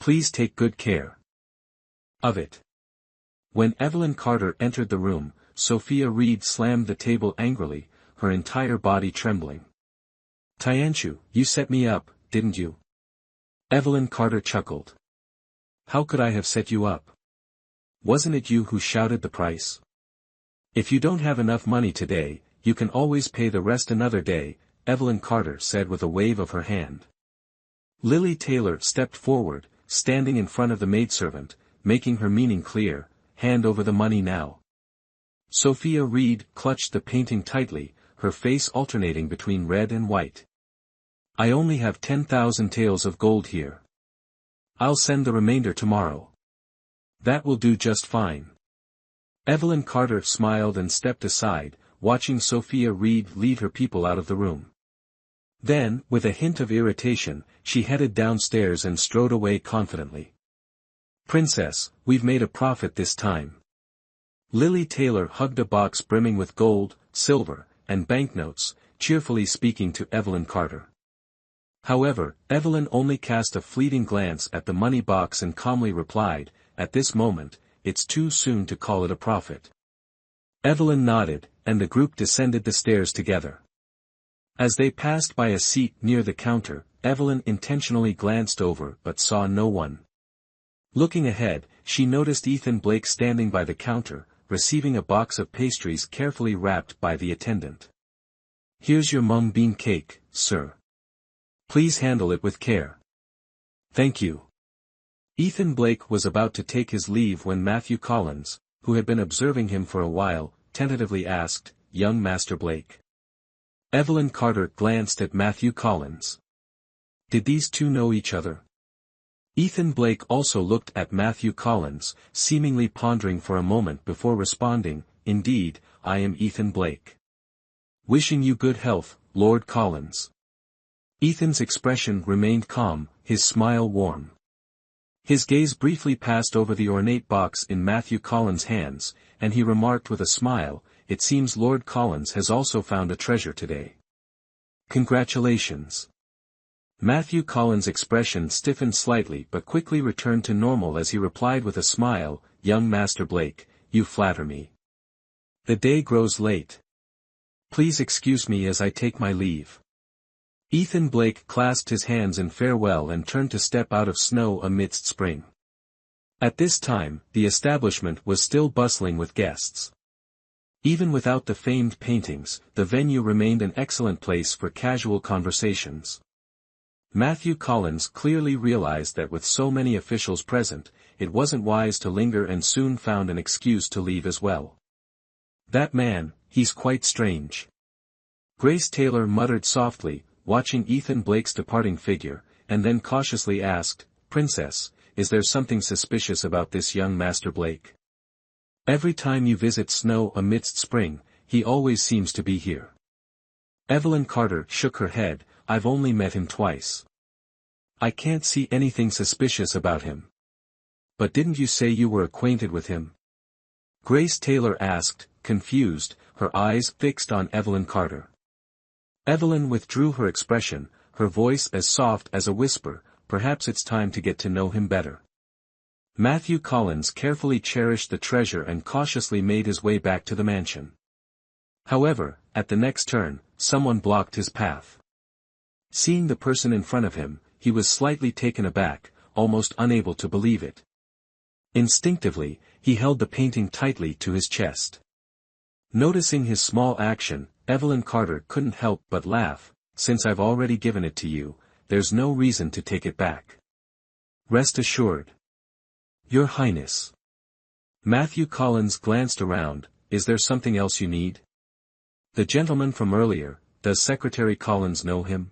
[SPEAKER 1] Please take good care of it." When Evelyn Carter entered the room, Sophia Reed slammed the table angrily, her entire body trembling. "Tianchu, you set me up, didn't you?" Evelyn Carter chuckled. "How could I have set you up? Wasn't it you who shouted the price? If you don't have enough money today, you can always pay the rest another day," Evelyn Carter said with a wave of her hand. Lily Taylor stepped forward, standing in front of the maidservant, making her meaning clear, "Hand over the money now." Sophia Reed clutched the painting tightly, her face alternating between red and white. "I only have 10,000 taels of gold here. I'll send the remainder tomorrow." "That will do just fine." Evelyn Carter smiled and stepped aside, watching Sophia Reed lead her people out of the room. Then, with a hint of irritation, she headed downstairs and strode away confidently. "Princess, we've made a profit this time." Lily Taylor hugged a box brimming with gold, silver, and banknotes, cheerfully speaking to Evelyn Carter. However, Evelyn only cast a fleeting glance at the money box and calmly replied, "At this moment, it's too soon to call it a profit." Evelyn nodded, and the group descended the stairs together. As they passed by a seat near the counter, Evelyn intentionally glanced over but saw no one. Looking ahead, she noticed Ethan Blake standing by the counter, receiving a box of pastries carefully wrapped by the attendant. "Here's your mung bean cake, sir. Please handle it with care." "Thank you." Ethan Blake was about to take his leave when Matthew Collins, who had been observing him for a while, tentatively asked, "Young Master Blake?" Evelyn Carter glanced at Matthew Collins. Did these two know each other? Ethan Blake also looked at Matthew Collins, seemingly pondering for a moment before responding, "Indeed, I am Ethan Blake. Wishing you good health, Lord Collins." Ethan's expression remained calm, his smile warm. His gaze briefly passed over the ornate box in Matthew Collins' hands, and he remarked with a smile, "It seems Lord Collins has also found a treasure today. Congratulations." Matthew Collins' expression stiffened slightly but quickly returned to normal as he replied with a smile, "Young Master Blake, you flatter me. The day grows late. Please excuse me as I take my leave." Ethan Blake clasped his hands in farewell and turned to step out of snow amidst spring. At this time, the establishment was still bustling with guests. Even without the famed paintings, the venue remained an excellent place for casual conversations. Matthew Collins clearly realized that with so many officials present, it wasn't wise to linger and soon found an excuse to leave as well. "That man, he's quite strange." Grace Taylor muttered softly, watching Ethan Blake's departing figure, and then cautiously asked, "Princess, is there something suspicious about this young Master Blake? Every time you visit snow amidst spring, he always seems to be here." Evelyn Carter shook her head, "I've only met him twice. I can't see anything suspicious about him." "But didn't you say you were acquainted with him?" Grace Taylor asked, confused, her eyes fixed on Evelyn Carter. Evelyn withdrew her expression, her voice as soft as a whisper, "Perhaps it's time to get to know him better." Matthew Collins carefully cherished the treasure and cautiously made his way back to the mansion. However, at the next turn, someone blocked his path. Seeing the person in front of him, he was slightly taken aback, almost unable to believe it. Instinctively, he held the painting tightly to his chest. Noticing his small action, Evelyn Carter couldn't help but laugh, "Since I've already given it to you, there's no reason to take it back. Rest assured." "Your Highness." Matthew Collins glanced around, "Is there something else you need? The gentleman from earlier, does Secretary Collins know him?"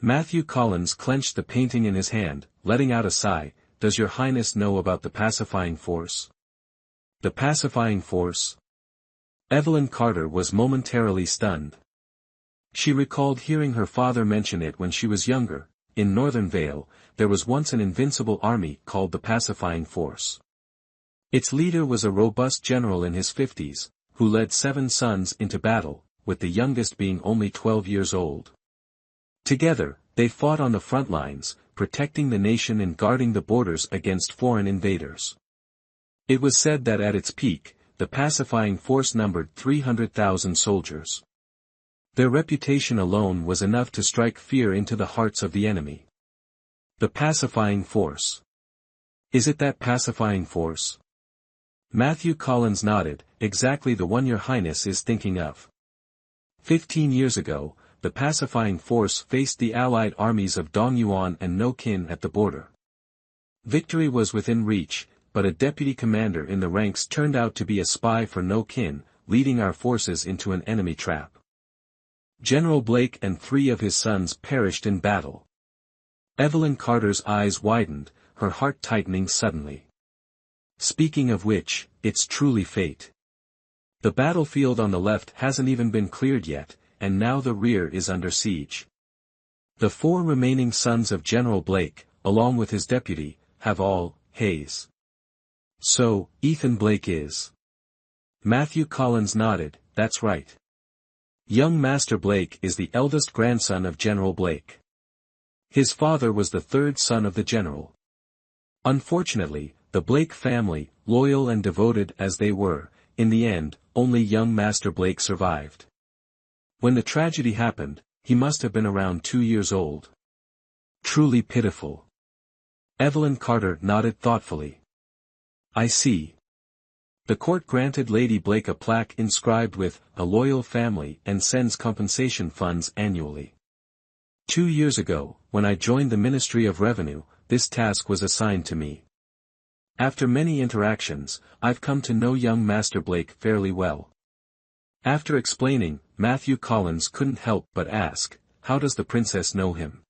[SPEAKER 1] Matthew Collins clenched the painting in his hand, letting out a sigh, "Does your Highness know about the pacifying force?" "The pacifying force?" Evelyn Carter was momentarily stunned. She recalled hearing her father mention it when she was younger. In Northern Vale, there was once an invincible army called the pacifying force. Its leader was a robust general in his 50s, who led 7 sons into battle, with the youngest being only 12 years old. Together, they fought on the front lines, protecting the nation and guarding the borders against foreign invaders. It was said that at its peak, the pacifying force numbered 300,000 soldiers. Their reputation alone was enough to strike fear into the hearts of the enemy. The pacifying force. Is it that pacifying force? Matthew Collins nodded, "Exactly the one your Highness is thinking of. 15 years ago, the pacifying force faced the allied armies of Dong Yuan and No Kin at the border. Victory was within reach, but a deputy commander in the ranks turned out to be a spy for No Kin, leading our forces into an enemy trap. General Blake and 3 of his sons perished in battle." Evelyn Carter's eyes widened, her heart tightening suddenly. "Speaking of which, it's truly fate. The battlefield on the left hasn't even been cleared yet, and now the rear is under siege. The 4 remaining sons of General Blake, along with his deputy, have all, Hayes. So, Ethan Blake is." Matthew Collins nodded, "That's right. Young Master Blake is the eldest grandson of General Blake. His father was the third son of the general. Unfortunately, the Blake family, loyal and devoted as they were, in the end, only young Master Blake survived. When the tragedy happened, he must have been around 2 years old. Truly pitiful. Evelyn Carter nodded thoughtfully. I see. The court granted Lady Blake a plaque inscribed with, "A loyal family," and sends compensation funds annually. 2 years ago, when I joined the Ministry of Revenue, this task was assigned to me. After many interactions, I've come to know young Master Blake fairly well. After explaining, Matthew Collins couldn't help but ask, "How does the princess know him?"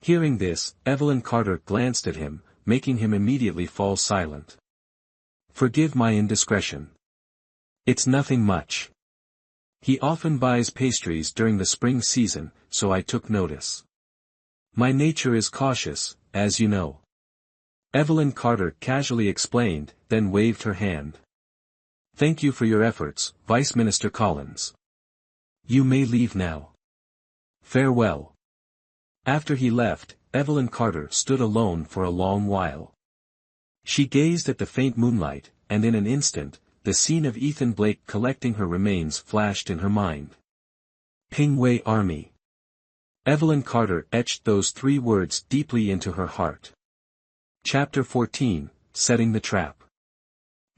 [SPEAKER 1] Hearing this, Evelyn Carter glanced at him, making him immediately fall silent. Forgive my indiscretion. It's nothing much. He often buys pastries during the spring season, so I took notice. My nature is cautious, as you know. Evelyn Carter casually explained, then waved her hand. Thank you for your efforts, Vice Minister Collins. You may leave now. Farewell. After he left, Evelyn Carter stood alone for a long while. She gazed at the faint moonlight, and in an instant, the scene of Ethan Blake collecting her remains flashed in her mind. Pingway Army. Evelyn Carter etched those 3 words deeply into her heart. Chapter 14, Setting the Trap.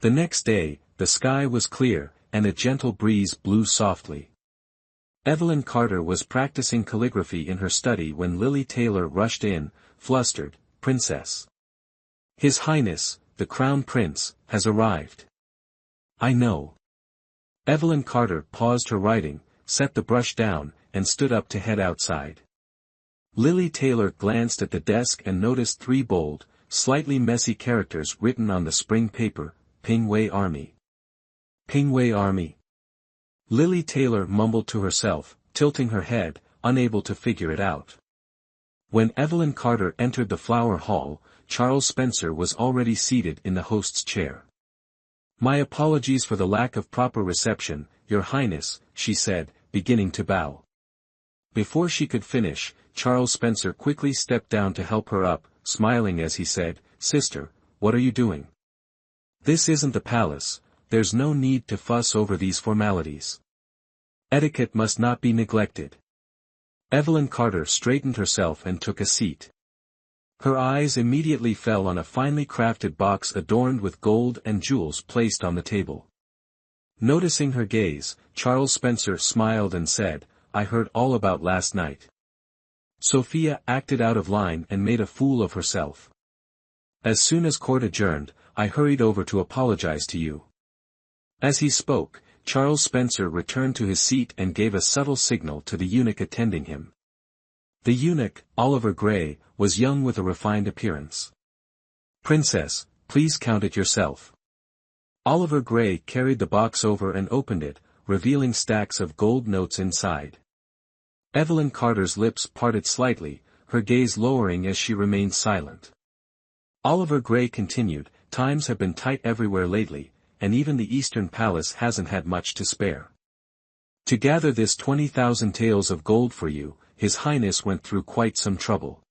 [SPEAKER 1] The next day, the sky was clear, and a gentle breeze blew softly. Evelyn Carter was practicing calligraphy in her study when Lily Taylor rushed in, flustered, "Princess. His Highness, the Crown Prince, has arrived." I know. Evelyn Carter paused her writing, set the brush down, and stood up to head outside. Lily Taylor glanced at the desk and noticed 3 bold, slightly messy characters written on the spring paper, "Pingway Army." Pingway Army. Lily Taylor mumbled to herself, tilting her head, unable to figure it out. When Evelyn Carter entered the flower hall, Charles Spencer was already seated in the host's chair. "My apologies for the lack of proper reception, Your Highness," she said, beginning to bow. Before she could finish, Charles Spencer quickly stepped down to help her up, smiling as he said, "Sister, what are you doing? This isn't the palace, there's no need to fuss over these formalities. Etiquette must not be neglected." Evelyn Carter straightened herself and took a seat. Her eyes immediately fell on a finely crafted box adorned with gold and jewels placed on the table. Noticing her gaze, Charles Spencer smiled and said, "I heard all about last night. Sophia acted out of line and made a fool of herself. As soon as court adjourned, I hurried over to apologize to you." As he spoke, Charles Spencer returned to his seat and gave a subtle signal to the eunuch attending him. The eunuch, Oliver Gray, was young with a refined appearance. "Princess, please count it yourself." Oliver Gray carried the box over and opened it, revealing stacks of gold notes inside. Evelyn Carter's lips parted slightly, her gaze lowering as she remained silent. Oliver Gray continued, "Times have been tight everywhere lately, and even the Eastern Palace hasn't had much to spare. To gather this 20,000 taels of gold for you, His Highness went through quite some trouble."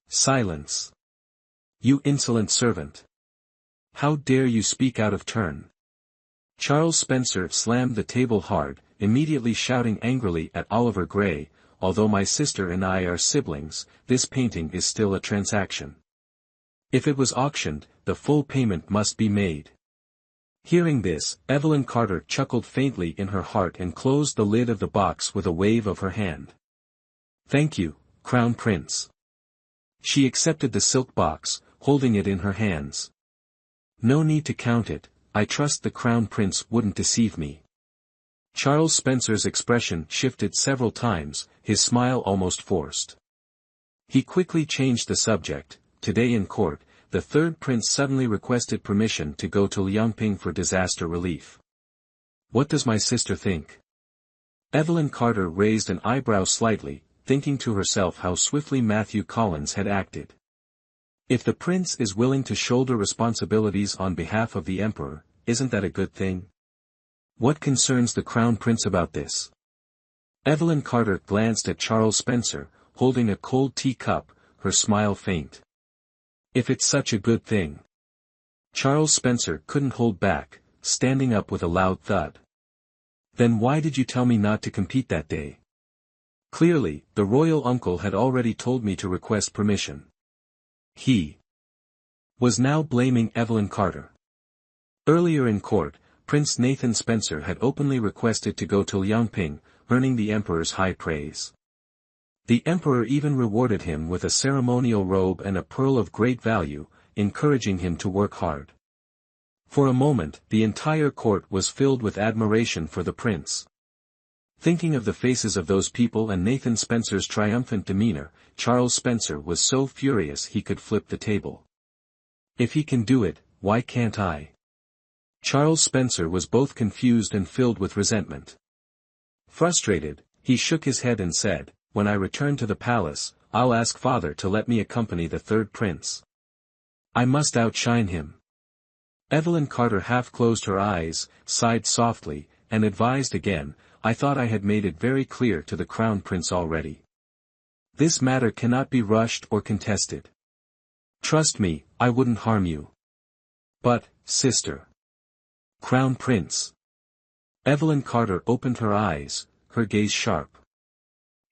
[SPEAKER 1] "Silence. You insolent servant. How dare you speak out of turn?" Charles Spencer slammed the table hard, immediately shouting angrily at Oliver Gray, "Although my sister and I are siblings, this painting is still a transaction. If it was auctioned, the full payment must be made." Hearing this, Evelyn Carter chuckled faintly in her heart and closed the lid of the box with a wave of her hand. "Thank you, Crown Prince." She accepted the silk box, holding it in her hands. "No need to count it, I trust the Crown Prince wouldn't deceive me." Charles Spencer's expression shifted several times, his smile almost forced. He quickly changed the subject. Today in court, the third prince suddenly requested permission to go to Liangping for disaster relief. What does my sister think? Evelyn Carter raised an eyebrow slightly, thinking to herself how swiftly Matthew Collins had acted. If the prince is willing to shoulder responsibilities on behalf of the emperor, isn't that a good thing? What concerns the crown prince about this? Evelyn Carter glanced at Charles Spencer, holding a cold teacup, her smile faint. If it's such a good thing. Charles Spencer couldn't hold back, standing up with a loud thud. Then why did you tell me not to compete that day? Clearly, the royal uncle had already told me to request permission. He was now blaming Evelyn Carter. Earlier in court, Prince Nathan Spencer had openly requested to go to Liangping, earning the emperor's high praise. The emperor even rewarded him with a ceremonial robe and a pearl of great value, encouraging him to work hard. For a moment, the entire court was filled with admiration for the prince. Thinking of the faces of those people and Nathan Spencer's triumphant demeanor, Charles Spencer was so furious he could flip the table. If he can do it, why can't I? Charles Spencer was both confused and filled with resentment. Frustrated, he shook his head and said, "When I return to the palace, I'll ask father to let me accompany the third prince. I must outshine him." Evelyn Carter half closed her eyes, sighed softly, and advised again, "I thought I had made it very clear to the crown prince already. This matter cannot be rushed or contested. Trust me, I wouldn't harm you." "But, sister." "Crown prince." Evelyn Carter opened her eyes, her gaze sharp.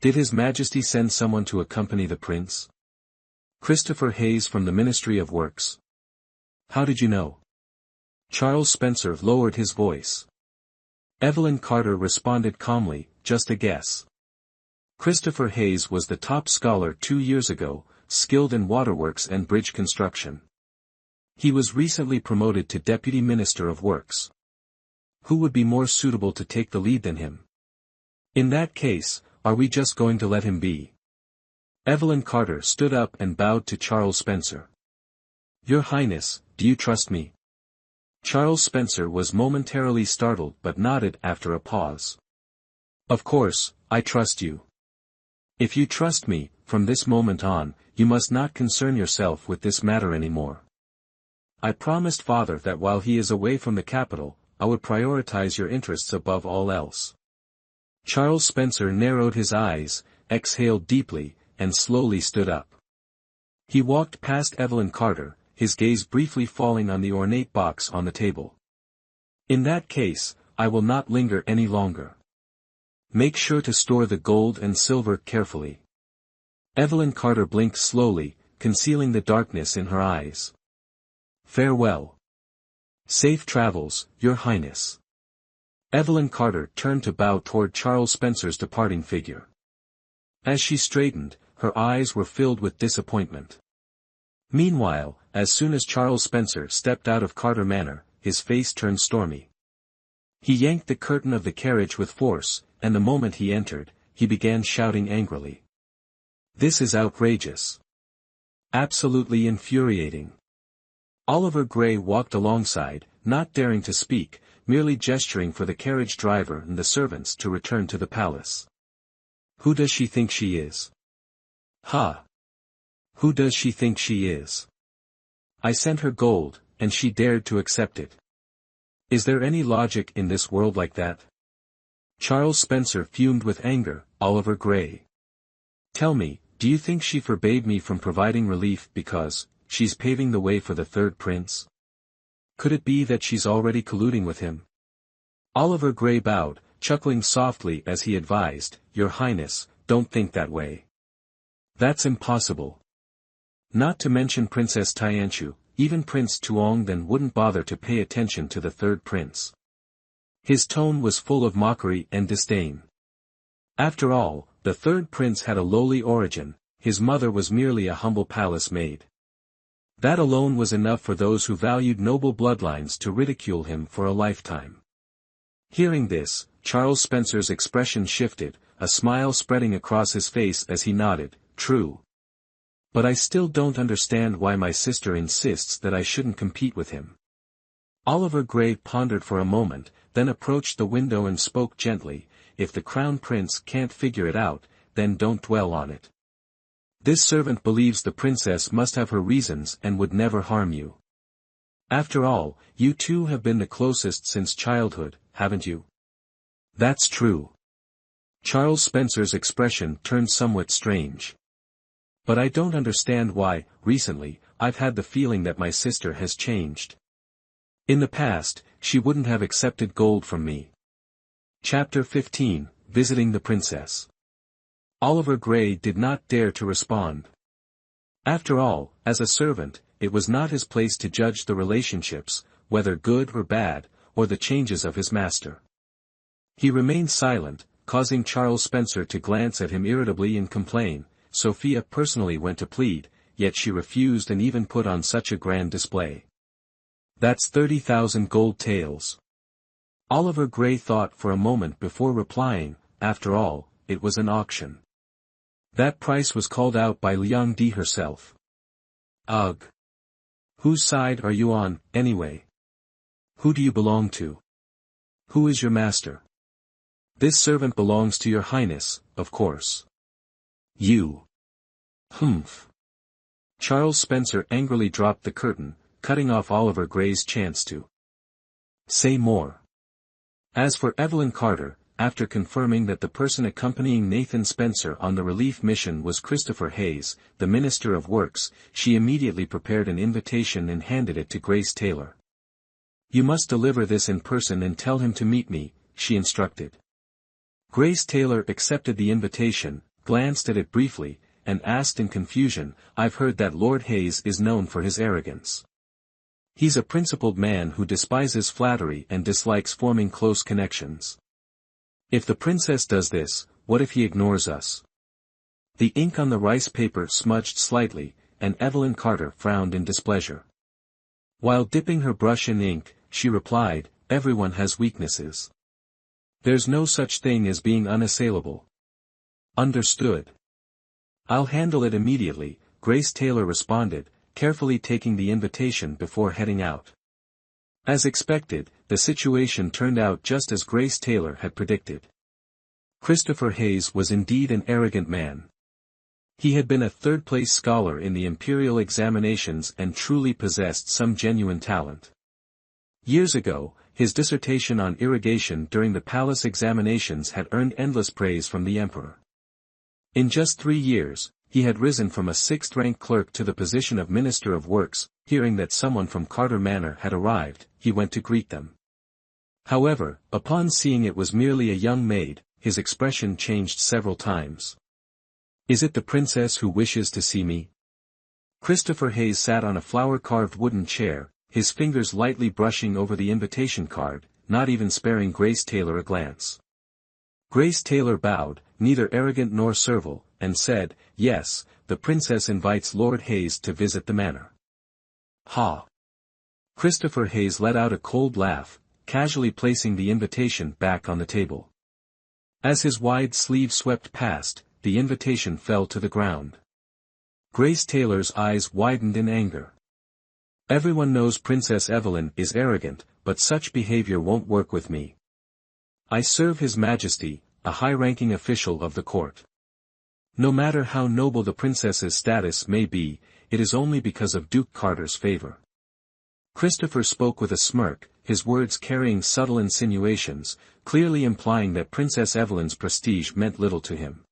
[SPEAKER 1] "Did His Majesty send someone to accompany the prince?" "Christopher Hayes from the Ministry of Works." "How did you know?" Charles Spencer lowered his voice. Evelyn Carter responded calmly, "Just a guess. Christopher Hayes was the top scholar 2 years ago, skilled in waterworks and bridge construction. He was recently promoted to Deputy Minister of Works. Who would be more suitable to take the lead than him? In that case, are we just going to let him be?" Evelyn Carter stood up and bowed to Charles Spencer. "Your Highness, do you trust me?" Charles Spencer was momentarily startled but nodded after a pause. "Of course, I trust you. If you trust me, from this moment on, you must not concern yourself with this matter anymore. I promised father that while he is away from the capital, I would prioritize your interests above all else." Charles Spencer narrowed his eyes, exhaled deeply, and slowly stood up. He walked past Evelyn Carter, his gaze briefly falling on the ornate box on the table. "In that case, I will not linger any longer. Make sure to store the gold and silver carefully." Evelyn Carter blinked slowly, concealing the darkness in her eyes. "Farewell. Safe travels, Your Highness." Evelyn Carter turned to bow toward Charles Spencer's departing figure. As she straightened, her eyes were filled with disappointment. Meanwhile, as soon as Charles Spencer stepped out of Carter Manor, his face turned stormy. He yanked the curtain of the carriage with force, and the moment he entered, he began shouting angrily. "This is outrageous. Absolutely infuriating." Oliver Gray walked alongside, not daring to speak, merely gesturing for the carriage driver and the servants to return to the palace. "Who does she think she is? Ha! Who does she think she is? I sent her gold, and she dared to accept it. Is there any logic in this world like that?" Charles Spencer fumed with anger. "Oliver Gray. Tell me, do you think she forbade me from providing relief because she's paving the way for the third prince? Could it be that she's already colluding with him?" Oliver Gray bowed, chuckling softly as he advised, "Your Highness, don't think that way. That's impossible. Not to mention Princess Tianchu, even Prince Tuong then wouldn't bother to pay attention to the third prince." His tone was full of mockery and disdain. After all, the third prince had a lowly origin, his mother was merely a humble palace maid. That alone was enough for those who valued noble bloodlines to ridicule him for a lifetime. Hearing this, Charles Spencer's expression shifted, a smile spreading across his face as he nodded, "True. But I still don't understand why my sister insists that I shouldn't compete with him." Oliver Gray pondered for a moment, then approached the window and spoke gently, "If the crown prince can't figure it out, then don't dwell on it. This servant believes the princess must have her reasons and would never harm you. After all, you two have been the closest since childhood, haven't you?" "That's true. Charles Spencer's expression turned somewhat strange. But I don't understand why, recently, I've had the feeling that my sister has changed. In the past, she wouldn't have accepted gold from me. Chapter 15, Visiting the Princess. Oliver Gray did not dare to respond. After all, as a servant, it was not his place to judge the relationships, whether good or bad, or the changes of his master. He remained silent, causing Charles Spencer to glance at him irritably and complain. Sophia personally went to plead, yet she refused and even put on such a grand display. That's 30,000 gold taels. Oliver Gray thought for a moment before replying. After all, it was an auction. That price was called out by Liang Di herself. Ugh. Whose side are you on, anyway? Who do you belong to? Who is your master? This servant belongs to your highness, of course. You. Humph. Charles Spencer angrily dropped the curtain, cutting off Oliver Gray's chance to say more. As for Evelyn Carter, after confirming that the person accompanying Nathan Spencer on the relief mission was Christopher Hayes, the Minister of Works, she immediately prepared an invitation and handed it to Grace Taylor. You must deliver this in person and tell him to meet me, she instructed. Grace Taylor accepted the invitation, glanced at it briefly, and asked in confusion, I've heard that Lord Hayes is known for his arrogance. He's a principled man who despises flattery and dislikes forming close connections. If the princess does this, what if he ignores us? The ink on the rice paper smudged slightly, and Evelyn Carter frowned in displeasure. While dipping her brush in ink, she replied, everyone has weaknesses. There's no such thing as being unassailable. Understood. I'll handle it immediately, Grace Taylor responded, carefully taking the invitation before heading out. As expected, the situation turned out just as Grace Taylor had predicted. Christopher Hayes was indeed an arrogant man. He had been a third-place scholar in the imperial examinations and truly possessed some genuine talent. Years ago, his dissertation on irrigation during the palace examinations had earned endless praise from the emperor. In just 3 years, he had risen from a sixth-rank clerk to the position of Minister of Works. Hearing that someone from Carter Manor had arrived, he went to greet them. However, upon seeing it was merely a young maid, his expression changed several times. Is it the princess who wishes to see me? Christopher Hayes sat on a flower-carved wooden chair, his fingers lightly brushing over the invitation card, not even sparing Grace Taylor a glance. Grace Taylor bowed, neither arrogant nor servile, and said, yes, the princess invites Lord Hayes to visit the manor. Ha! Christopher Hayes let out a cold laugh, casually placing the invitation back on the table. As his wide sleeve swept past, the invitation fell to the ground. Grace Taylor's eyes widened in anger. Everyone knows Princess Evelyn is arrogant, but such behavior won't work with me. I serve His Majesty, a high-ranking official of the court. No matter how noble the princess's status may be, it is only because of Duke Carter's favor. Christopher spoke with a smirk, his words carrying subtle insinuations, clearly implying that Princess Evelyn's prestige meant little to him.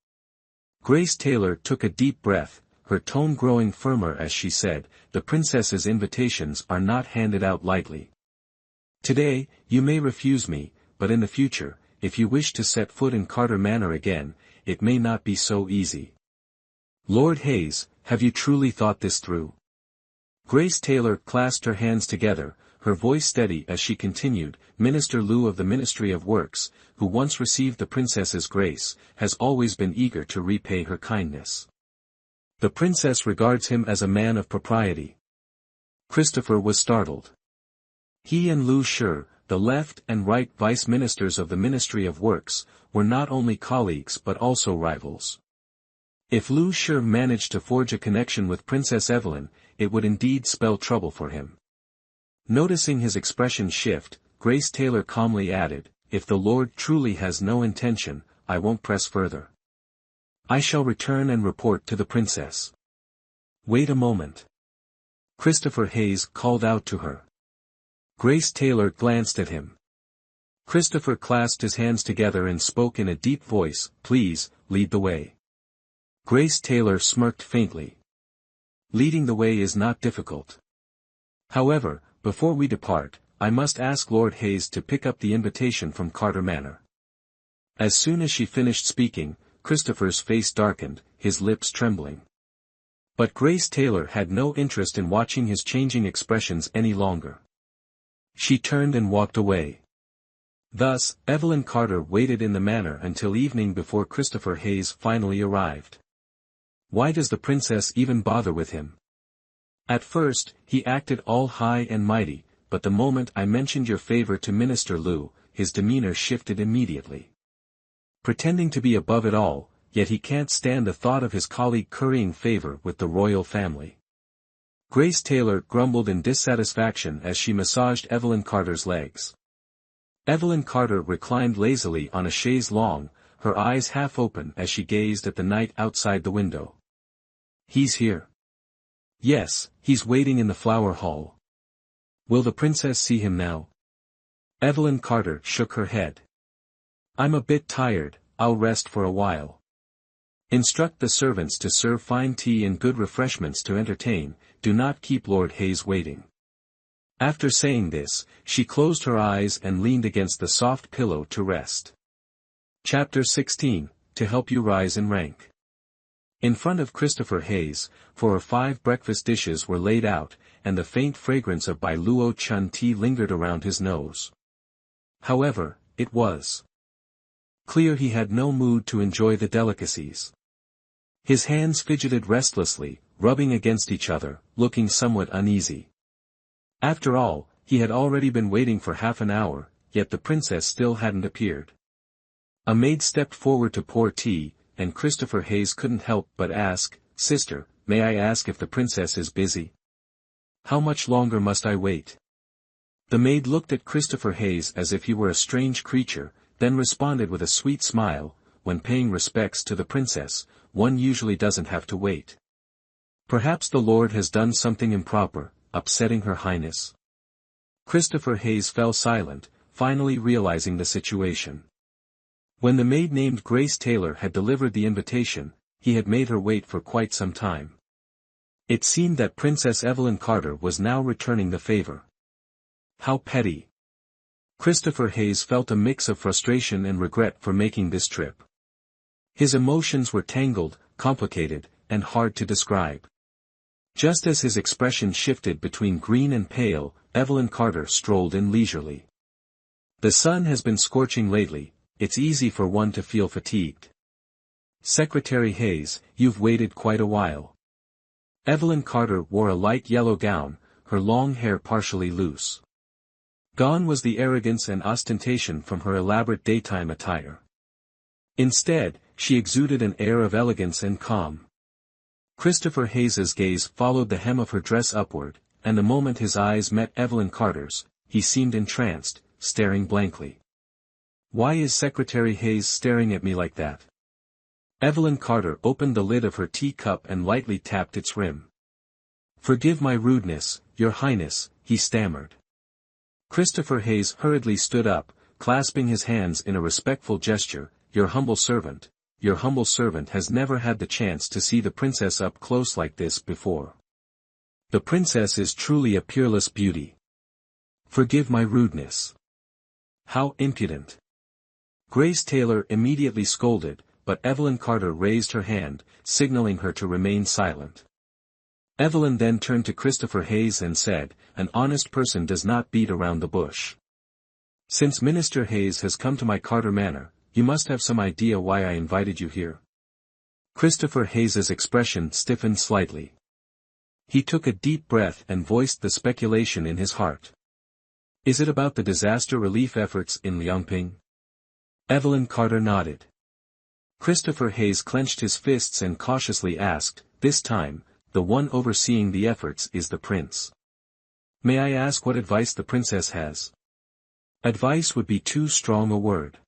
[SPEAKER 1] Grace Taylor took a deep breath, her tone growing firmer as she said, the princess's invitations are not handed out lightly. Today, you may refuse me, but in the future, if you wish to set foot in Carter Manor again, it may not be so easy. Lord Hayes, have you truly thought this through? Grace Taylor clasped her hands together, her voice steady as she continued, Minister Liu of the Ministry of Works, who once received the princess's grace, has always been eager to repay her kindness. The princess regards him as a man of propriety. Christopher was startled. He and Liu Shi, the left and right vice ministers of the Ministry of Works, were not only colleagues but also rivals. If Liu Shi managed to forge a connection with Princess Evelyn, it would indeed spell trouble for him. Noticing his expression shift, Grace Taylor calmly added, if the Lord truly has no intention, I won't press further. I shall return and report to the princess. Wait a moment. Christopher Hayes called out to her. Grace Taylor glanced at him. Christopher clasped his hands together and spoke in a deep voice, "Please, lead the way." Grace Taylor smirked faintly. "Leading the way is not difficult. However, before we depart, I must ask Lord Hayes to pick up the invitation from Carter Manor." As soon as she finished speaking, Christopher's face darkened, his lips trembling. But Grace Taylor had no interest in watching his changing expressions any longer. She turned and walked away. Thus, Evelyn Carter waited in the manor until evening before Christopher Hayes finally arrived. Why does the princess even bother with him? At first, he acted all high and mighty, but the moment I mentioned your favor to Minister Liu, his demeanor shifted immediately. Pretending to be above it all, yet he can't stand the thought of his colleague currying favor with the royal family. Grace Taylor grumbled in dissatisfaction as she massaged Evelyn Carter's legs. Evelyn Carter reclined lazily on a chaise longue, her eyes half open as she gazed at the night outside the window. "He's here." "Yes, he's waiting in the flower hall." "Will the princess see him now?" Evelyn Carter shook her head. "I'm a bit tired, I'll rest for a while. Instruct the servants to serve fine tea and good refreshments to entertain, do not keep Lord Hayes waiting." After saying this, she closed her eyes and leaned against the soft pillow to rest. Chapter 16, To Help You Rise in Rank. In front of Christopher Hayes, 4 or 5 breakfast dishes were laid out, and the faint fragrance of Bai Luo Chun tea lingered around his nose. However, it was clear he had no mood to enjoy the delicacies. His hands fidgeted restlessly, rubbing against each other, looking somewhat uneasy. After all, he had already been waiting for half an hour, yet the princess still hadn't appeared. A maid stepped forward to pour tea, and Christopher Hayes couldn't help but ask, "Sister, may I ask if the princess is busy? How much longer must I wait?" The maid looked at Christopher Hayes as if he were a strange creature, then responded with a sweet smile, "When paying respects to the princess, one usually doesn't have to wait. Perhaps the Lord has done something improper, upsetting Her Highness." Christopher Hayes fell silent, finally realizing the situation. When the maid named Grace Taylor had delivered the invitation, he had made her wait for quite some time. It seemed that Princess Evelyn Carter was now returning the favor. How petty. Christopher Hayes felt a mix of frustration and regret for making this trip. His emotions were tangled, complicated, and hard to describe. Just as his expression shifted between green and pale, Evelyn Carter strolled in leisurely. "The sun has been scorching lately, it's easy for one to feel fatigued. Secretary Hayes, you've waited quite a while." Evelyn Carter wore a light yellow gown, her long hair partially loose. Gone was the arrogance and ostentation from her elaborate daytime attire. Instead, she exuded an air of elegance and calm. Christopher Hayes's gaze followed the hem of her dress upward, and the moment his eyes met Evelyn Carter's, he seemed entranced, staring blankly. "Why is Secretary Hayes staring at me like that?" Evelyn Carter opened the lid of her teacup and lightly tapped its rim. "Forgive my rudeness, Your Highness," he stammered. Christopher Hayes hurriedly stood up, clasping his hands in a respectful gesture. Your humble servant has never had the chance to see the princess up close like this before. The princess is truly a peerless beauty. Forgive my rudeness." "How impudent." Grace Taylor immediately scolded, but Evelyn Carter raised her hand, signaling her to remain silent. Evelyn then turned to Christopher Hayes and said, "An honest person does not beat around the bush. Since Minister Hayes has come to my Carter Manor, you must have some idea why I invited you here." Christopher Hayes's expression stiffened slightly. He took a deep breath and voiced the speculation in his heart. "Is it about the disaster relief efforts in Liangping?" Evelyn Carter nodded. Christopher Hayes clenched his fists and cautiously asked, "This time, the one overseeing the efforts is the prince. May I ask what advice the princess has?" "Advice would be too strong a word.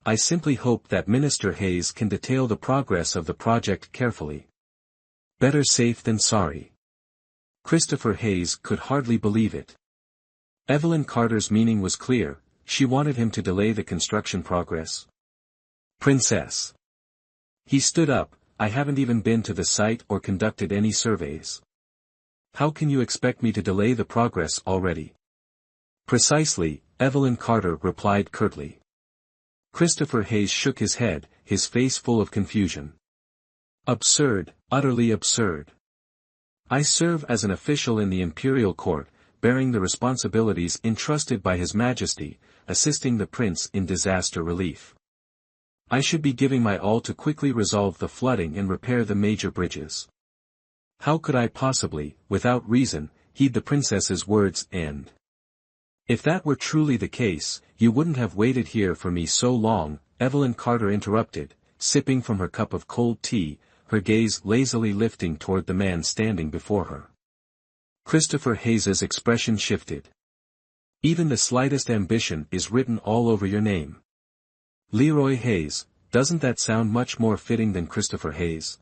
[SPEAKER 1] I simply hope that Minister Hayes can detail the progress of the project carefully. Better safe than sorry." Christopher Hayes could hardly believe it. Evelyn Carter's meaning was clear, She wanted him to delay the construction progress. Princess. He stood up, I haven't even been to the site or conducted any surveys. How can you expect me to delay the progress already? Precisely, Evelyn Carter replied curtly. Christopher Hayes shook his head, his face full of confusion. Absurd, utterly absurd. I serve as an official in the imperial court, bearing the responsibilities entrusted by His Majesty, assisting the prince in disaster relief. I should be giving my all to quickly resolve the flooding and repair the major bridges. How could I possibly, without reason, heed the princess's words and... If that were truly the case, you wouldn't have waited here for me so long, Evelyn Carter interrupted, sipping from her cup of cold tea, her gaze lazily lifting toward the man standing before her. Christopher Hayes's expression shifted. Even the slightest ambition is written all over your name. Leroy Hayes, doesn't that sound much more fitting than Christopher Hayes?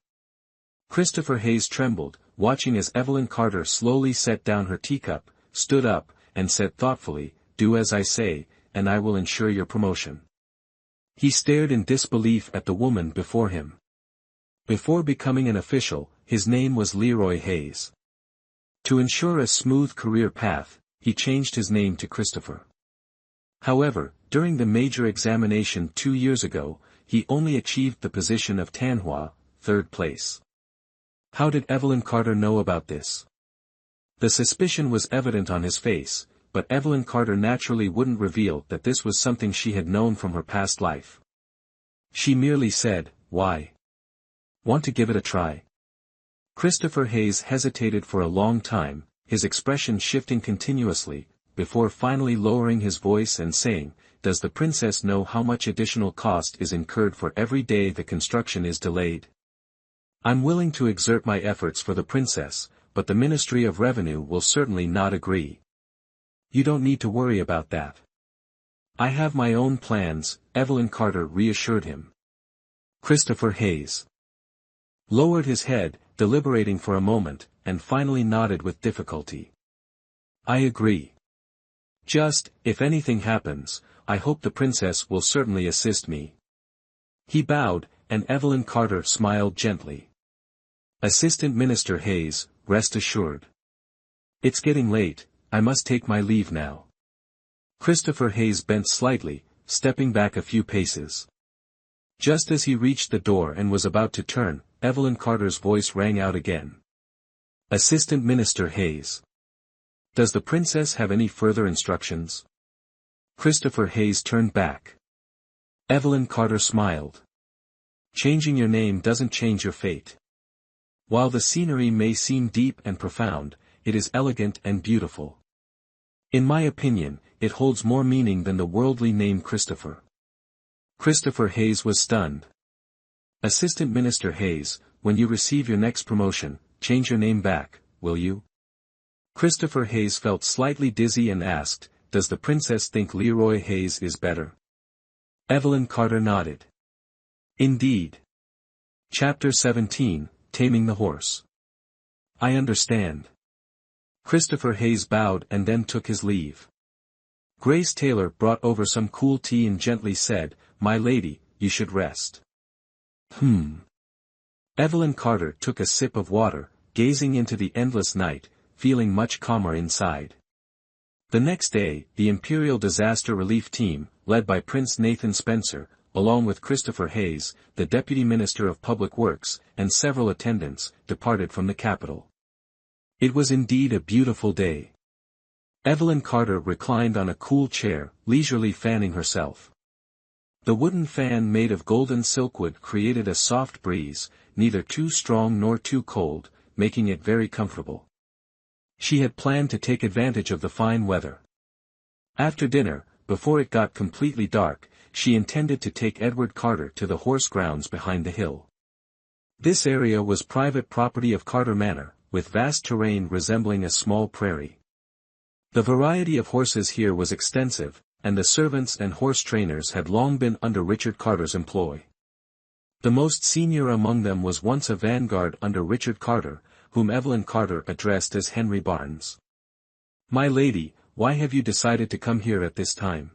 [SPEAKER 1] Christopher Hayes trembled, watching as Evelyn Carter slowly set down her teacup, stood up, and said thoughtfully, "Do as I say, and I will ensure your promotion." He stared in disbelief at the woman before him. Before becoming an official, his name was Leroy Hayes. To ensure a smooth career path, he changed his name to Christopher. However, during the major examination 2 years ago, he only achieved the position of Manhwa, 3rd place. How did Evelyn Carter know about this? The suspicion was evident on his face, but Evelyn Carter naturally wouldn't reveal that this was something she had known from her past life. She merely said, "Why? Want to give it a try?" Christopher Hayes hesitated for a long time, his expression shifting continuously, before finally lowering his voice and saying, "Does the princess know how much additional cost is incurred for every day the construction is delayed? I'm willing to exert my efforts for the princess, but the Ministry of Revenue will certainly not agree." "You don't need to worry about that. I have my own plans," Evelyn Carter reassured him. Christopher Hayes lowered his head, deliberating for a moment, and finally nodded with difficulty. "I agree. Just, if anything happens, I hope the princess will certainly assist me." He bowed, and Evelyn Carter smiled gently. "Assistant Minister Hayes, rest assured. It's getting late, I must take my leave now." Christopher Hayes bent slightly, stepping back a few paces. Just as he reached the door and was about to turn, Evelyn Carter's voice rang out again. "Assistant Minister Hayes. Does the princess have any further instructions?" Christopher Hayes turned back. Evelyn Carter smiled. "Changing your name doesn't change your fate. While the scenery may seem deep and profound, it is elegant and beautiful. In my opinion, it holds more meaning than the worldly name Christopher." Christopher Hayes was stunned. "Assistant Minister Hayes, when you receive your next promotion, change your name back, will you?" Christopher Hayes felt slightly dizzy and asked, "Does the princess think Leroy Hayes is better?" Evelyn Carter nodded. "Indeed. Chapter 17, Taming the Horse. I understand." Christopher Hayes bowed and then took his leave. Grace Taylor brought over some cool tea and gently said, "My lady, you should rest." Evelyn Carter took a sip of water, gazing into the endless night, feeling much calmer inside. The next day, the Imperial Disaster Relief Team, led by Prince Nathan Spencer, along with Christopher Hayes, the Deputy Minister of Public Works, and several attendants, departed from the capital. It was indeed a beautiful day. Evelyn Carter reclined on a cool chair, leisurely fanning herself. The wooden fan made of golden silkwood created a soft breeze, neither too strong nor too cold, making it very comfortable. She had planned to take advantage of the fine weather. After dinner, before it got completely dark, she intended to take Edward Carter to the horse grounds behind the hill. This area was private property of Carter Manor, with vast terrain resembling a small prairie. The variety of horses here was extensive, and the servants and horse trainers had long been under Richard Carter's employ. The most senior among them was once a vanguard under Richard Carter, whom Evelyn Carter addressed as Henry Barnes. "My lady, why have you decided to come here at this time?"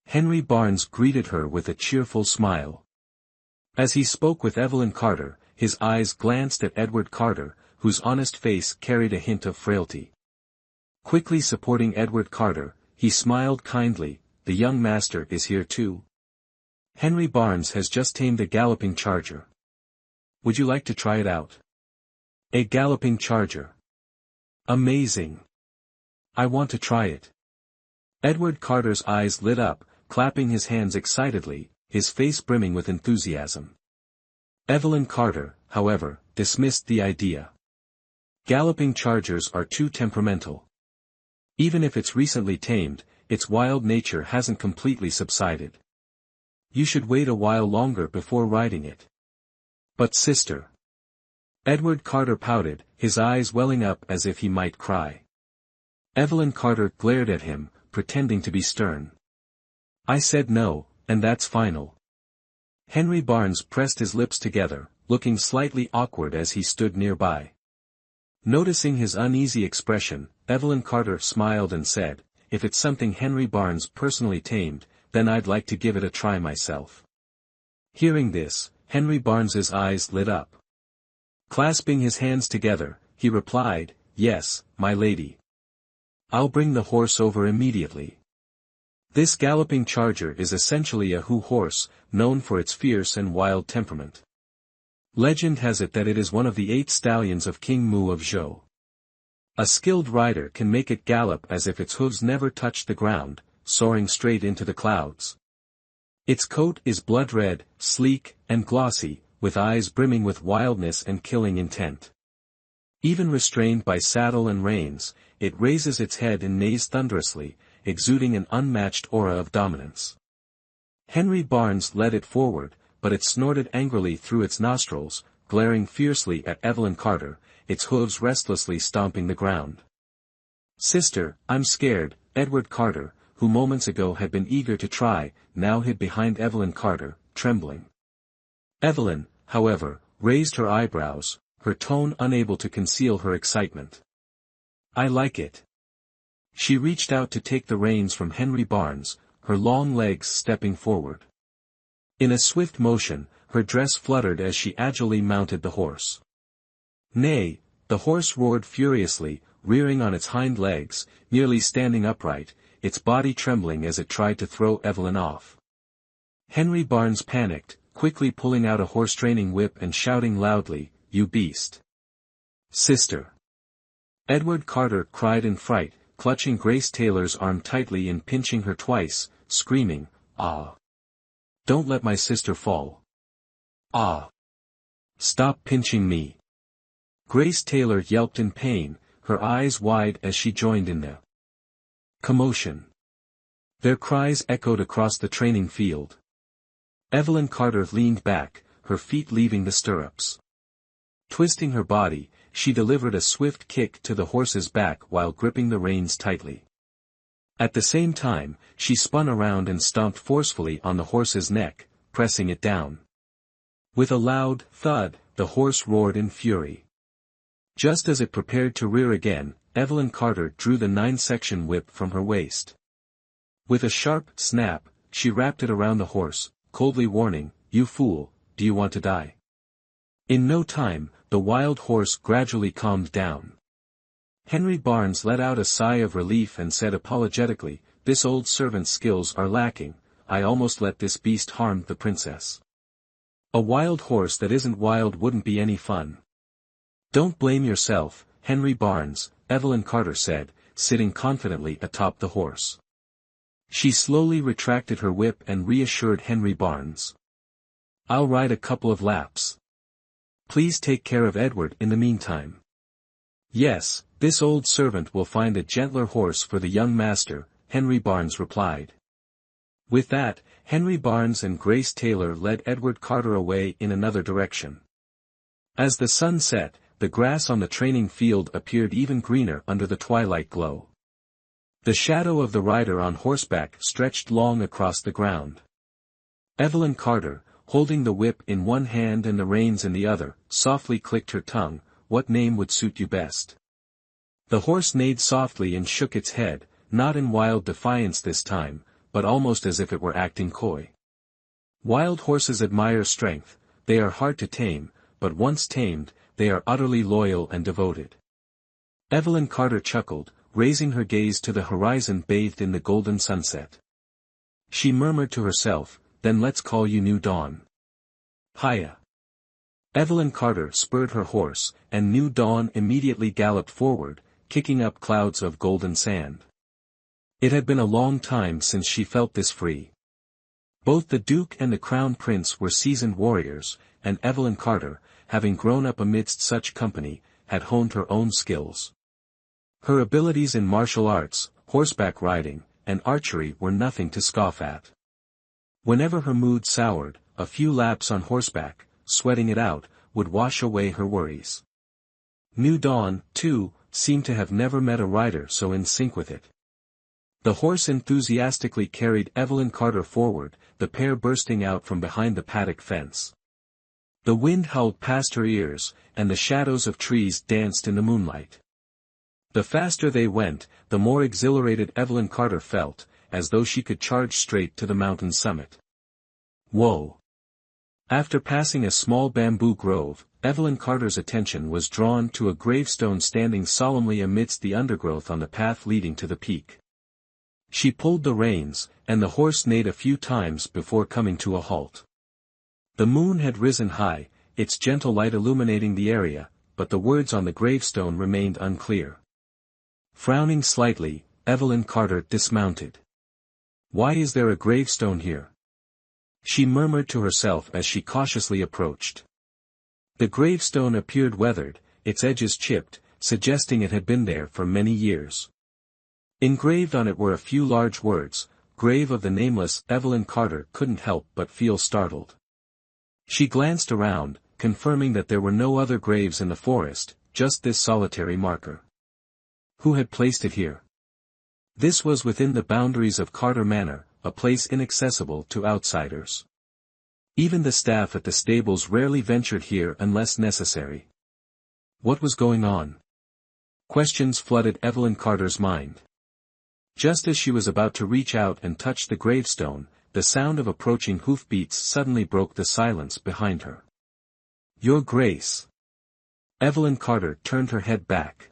[SPEAKER 1] Henry Barnes greeted her with a cheerful smile. As he spoke with Evelyn Carter, his eyes glanced at Edward Carter, whose honest face carried a hint of frailty. Quickly supporting Edward Carter, he smiled kindly, "The young master is here too. Henry Barnes has just tamed a galloping charger. Would you like to try it out?" "A galloping charger. Amazing. I want to try it." Edward Carter's eyes lit up, clapping his hands excitedly, his face brimming with enthusiasm. Evelyn Carter, however, dismissed the idea. Galloping chargers are too temperamental. Even if it's recently tamed, its wild nature hasn't completely subsided. You should wait a while longer before riding it. "But sister." Edward Carter pouted, his eyes welling up as if he might cry. Evelyn Carter glared at him, pretending to be stern. "I said no, and that's final." Henry Barnes pressed his lips together, looking slightly awkward as he stood nearby. Noticing his uneasy expression, Evelyn Carter smiled and said, "If it's something Henry Barnes personally tamed, then I'd like to give it a try myself." Hearing this, Henry Barnes's eyes lit up. Clasping his hands together, he replied, "Yes, my lady. I'll bring the horse over immediately." This galloping charger is essentially a Hu horse, known for its fierce and wild temperament. Legend has it that it is one of the 8 stallions of King Mu of Zhou. A skilled rider can make it gallop as if its hooves never touched the ground, soaring straight into the clouds. Its coat is blood red, sleek, and glossy, with eyes brimming with wildness and killing intent. Even restrained by saddle and reins, it raises its head and neighs thunderously, exuding an unmatched aura of dominance. Henry Barnes led it forward, but it snorted angrily through its nostrils, glaring fiercely at Evelyn Carter, its hooves restlessly stomping the ground. "Sister, I'm scared." Edward Carter, who moments ago had been eager to try, now hid behind Evelyn Carter, trembling. Evelyn, however, raised her eyebrows, her tone unable to conceal her excitement. "I like it." She reached out to take the reins from Henry Barnes, her long legs stepping forward. In a swift motion, her dress fluttered as she agilely mounted the horse. "Nay!" The horse roared furiously, rearing on its hind legs, nearly standing upright, its body trembling as it tried to throw Evelyn off. Henry Barnes panicked, quickly pulling out a horse-training whip and shouting loudly, "You beast! Sister!" Edward Carter cried in fright, clutching Grace Taylor's arm tightly and pinching her twice, screaming, "Ah! Don't let my sister fall. Ah! Stop pinching me." Grace Taylor yelped in pain, her eyes wide as she joined in the commotion. Their cries echoed across the training field. Evelyn Carter leaned back, her feet leaving the stirrups. Twisting her body, she delivered a swift kick to the horse's back while gripping the reins tightly. At the same time, she spun around and stomped forcefully on the horse's neck, pressing it down. With a loud thud, the horse roared in fury. Just as it prepared to rear again, Evelyn Carter drew the 9-section whip from her waist. With a sharp snap, she wrapped it around the horse, coldly warning, "You fool, do you want to die?" In no time, the wild horse gradually calmed down. Henry Barnes let out a sigh of relief and said apologetically, "This old servant's skills are lacking. I almost let this beast harm the princess. A wild horse that isn't wild wouldn't be any fun." "Don't blame yourself, Henry Barnes," Evelyn Carter said, sitting confidently atop the horse. She slowly retracted her whip and reassured Henry Barnes. "I'll ride a couple of laps. Please take care of Edward in the meantime." "Yes, this old servant will find a gentler horse for the young master," Henry Barnes replied. With that, Henry Barnes and Grace Taylor led Edward Carter away in another direction. As the sun set, the grass on the training field appeared even greener under the twilight glow. The shadow of the rider on horseback stretched long across the ground. Evelyn Carter, holding the whip in one hand and the reins in the other, softly clicked her tongue, "What name would suit you best?" The horse neighed softly and shook its head, not in wild defiance this time, but almost as if it were acting coy. Wild horses admire strength, they are hard to tame, but once tamed, they are utterly loyal and devoted. Evelyn Carter chuckled, raising her gaze to the horizon bathed in the golden sunset. She murmured to herself, then let's call you New Dawn. Hiya. Evelyn Carter spurred her horse, and New Dawn immediately galloped forward, kicking up clouds of golden sand. It had been a long time since she felt this free. Both the Duke and the Crown Prince were seasoned warriors, and Evelyn Carter, having grown up amidst such company, had honed her own skills. Her abilities in martial arts, horseback riding, and archery were nothing to scoff at. Whenever her mood soured, a few laps on horseback, sweating it out, would wash away her worries. New Dawn, too, seemed to have never met a rider so in sync with it. The horse enthusiastically carried Evelyn Carter forward, the pair bursting out from behind the paddock fence. The wind howled past her ears, and the shadows of trees danced in the moonlight. The faster they went, the more exhilarated Evelyn Carter felt, as though she could charge straight to the mountain summit. Whoa! After passing a small bamboo grove, Evelyn Carter's attention was drawn to a gravestone standing solemnly amidst the undergrowth on the path leading to the peak. She pulled the reins, and the horse neighed a few times before coming to a halt. The moon had risen high, its gentle light illuminating the area, but the words on the gravestone remained unclear. Frowning slightly, Evelyn Carter dismounted. Why is there a gravestone here? She murmured to herself as she cautiously approached. The gravestone appeared weathered, its edges chipped, suggesting it had been there for many years. Engraved on it were a few large words, "Grave of the Nameless." Evelyn Carter couldn't help but feel startled. She glanced around, confirming that there were no other graves in the forest, just this solitary marker. Who had placed it here? This was within the boundaries of Carter Manor, a place inaccessible to outsiders. Even the staff at the stables rarely ventured here unless necessary. What was going on? Questions flooded Evelyn Carter's mind. Just as she was about to reach out and touch the gravestone, the sound of approaching hoofbeats suddenly broke the silence behind her. Your Grace! Evelyn Carter turned her head back.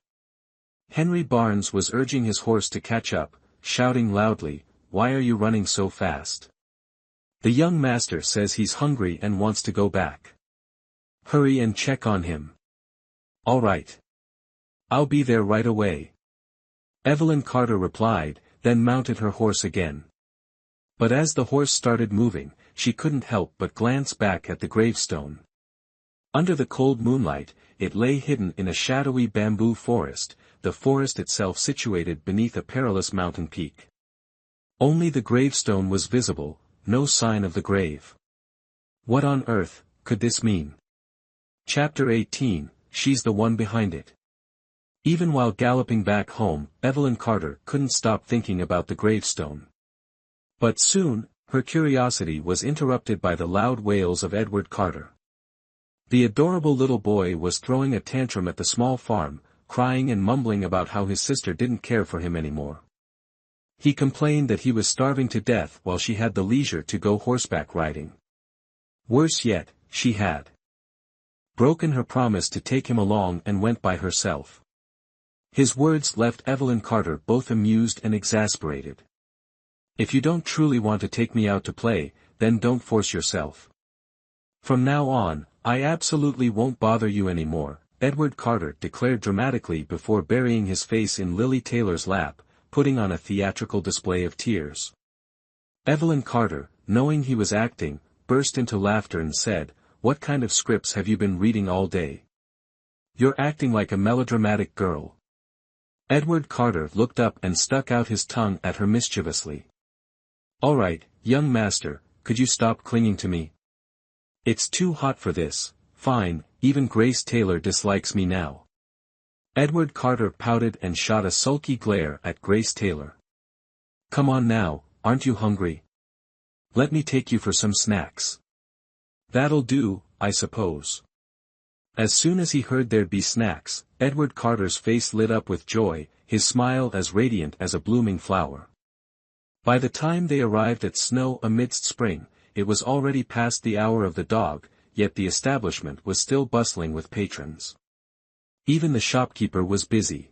[SPEAKER 1] Henry Barnes was urging his horse to catch up, shouting loudly, "Why are you running so fast? The young master says he's hungry and wants to go back. Hurry and check on him." "All right. I'll be there right away," Evelyn Carter replied, then mounted her horse again. But as the horse started moving, she couldn't help but glance back at the gravestone. Under the cold moonlight, it lay hidden in a shadowy bamboo forest, the forest itself situated beneath a perilous mountain peak. Only the gravestone was visible, no sign of the grave. What on earth could this mean? Chapter 18, She's the One Behind It. Even while galloping back home, Evelyn Carter couldn't stop thinking about the gravestone. But soon, her curiosity was interrupted by the loud wails of Edward Carter. The adorable little boy was throwing a tantrum at the small farm, crying and mumbling about how his sister didn't care for him anymore. He complained that he was starving to death while she had the leisure to go horseback riding. Worse yet, she had broken her promise to take him along and went by herself. His words left Evelyn Carter both amused and exasperated. "If you don't truly want to take me out to play, then don't force yourself. From now on, I absolutely won't bother you anymore," Edward Carter declared dramatically before burying his face in Lily Taylor's lap, putting on a theatrical display of tears. Evelyn Carter, knowing he was acting, burst into laughter and said, "What kind of scripts have you been reading all day? You're acting like a melodramatic girl." Edward Carter looked up and stuck out his tongue at her mischievously. "All right, young master, could you stop clinging to me? It's too hot for this." "Fine, even Grace Taylor dislikes me now." Edward Carter pouted and shot a sulky glare at Grace Taylor. "Come on now, aren't you hungry? Let me take you for some snacks." "That'll do, I suppose." As soon as he heard there'd be snacks, Edward Carter's face lit up with joy, his smile as radiant as a blooming flower. By the time they arrived at Snow Amidst Spring, it was already past the hour of the dog, yet the establishment was still bustling with patrons. Even the shopkeeper was busy.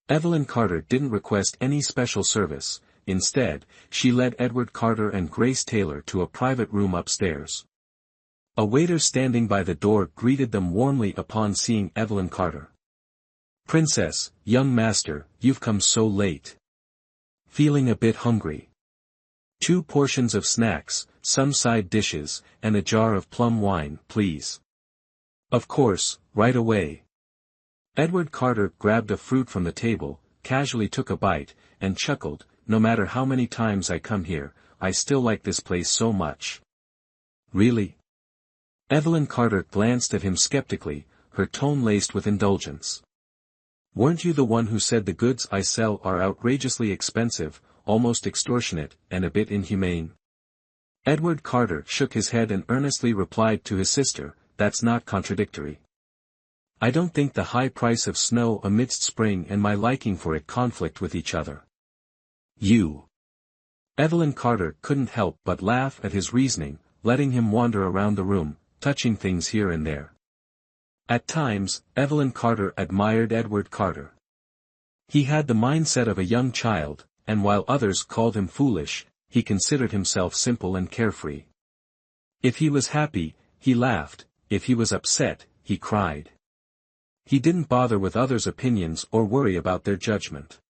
[SPEAKER 1] Evelyn Carter didn't request any special service. Instead, she led Edward Carter and Grace Taylor to a private room upstairs. A waiter standing by the door greeted them warmly upon seeing Evelyn Carter. "Princess, young master, you've come so late. Feeling a bit hungry? 2 portions of snacks, some side dishes, and a jar of plum wine, please." "Of course, right away." Edward Carter grabbed a fruit from the table, casually took a bite, and chuckled, "No matter how many times I come here, I still like this place so much." "Really?" Evelyn Carter glanced at him skeptically, her tone laced with indulgence. "Weren't you the one who said the goods I sell are outrageously expensive, almost extortionate, and a bit inhumane?" Edward Carter shook his head and earnestly replied to his sister, "That's not contradictory. I don't think the high price of Snow Amidst Spring and my liking for it conflict with each other." "You." Evelyn Carter couldn't help but laugh at his reasoning, letting him wander around the room, touching things here and there. At times, Evelyn Carter admired Edward Carter. He had the mindset of a young child, and while others called him foolish, he considered himself simple and carefree. If he was happy, he laughed; if he was upset, he cried. He didn't bother with others' opinions or worry about their judgment.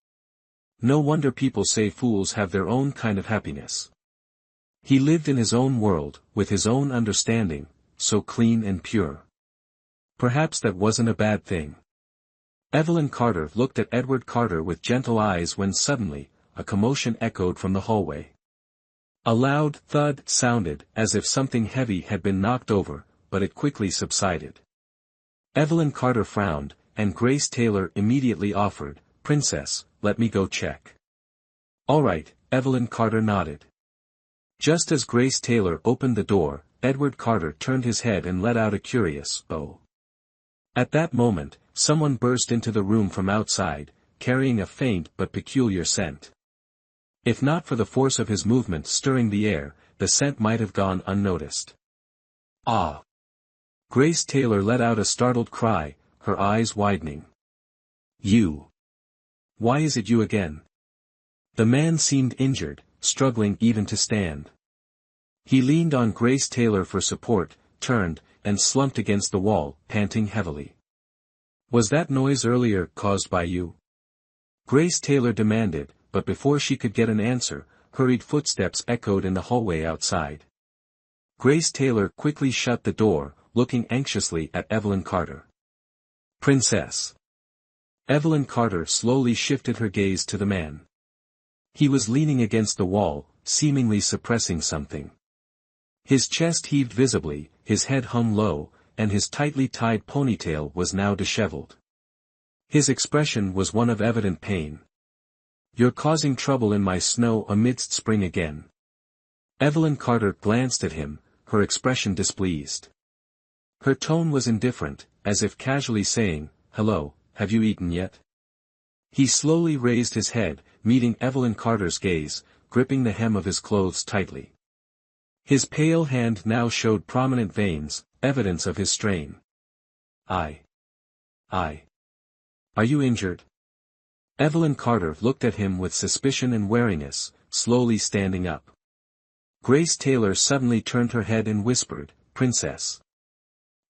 [SPEAKER 1] No wonder people say fools have their own kind of happiness. He lived in his own world, with his own understanding, so clean and pure. Perhaps that wasn't a bad thing. Evelyn Carter looked at Edward Carter with gentle eyes when suddenly, a commotion echoed from the hallway. A loud thud sounded as if something heavy had been knocked over, but it quickly subsided. Evelyn Carter frowned, and Grace Taylor immediately offered, "Princess, let me go check." "All right," Evelyn Carter nodded. Just as Grace Taylor opened the door, Edward Carter turned his head and let out a curious "oh." At that moment, someone burst into the room from outside, carrying a faint but peculiar scent. If not for the force of his movement stirring the air, the scent might have gone unnoticed. "Ah!" Grace Taylor let out a startled cry, her eyes widening. "You! Why is it you again?" The man seemed injured, struggling even to stand. He leaned on Grace Taylor for support, turned, and slumped against the wall, panting heavily. "Was that noise earlier caused by you?" Grace Taylor demanded, but before she could get an answer, hurried footsteps echoed in the hallway outside. Grace Taylor quickly shut the door, looking anxiously at Evelyn Carter. "Princess." Evelyn Carter slowly shifted her gaze to the man. He was leaning against the wall, seemingly suppressing something. His chest heaved visibly, his head hung low, and his tightly tied ponytail was now disheveled. His expression was one of evident pain. "You're causing trouble in my Snow Amidst Spring again." Evelyn Carter glanced at him, her expression displeased. Her tone was indifferent, as if casually saying, "Hello, have you eaten yet?" He slowly raised his head, meeting Evelyn Carter's gaze, gripping the hem of his clothes tightly. His pale hand now showed prominent veins, evidence of his strain. I. Are you injured?" Evelyn Carter looked at him with suspicion and wariness, slowly standing up. Grace Taylor suddenly turned her head and whispered, "Princess."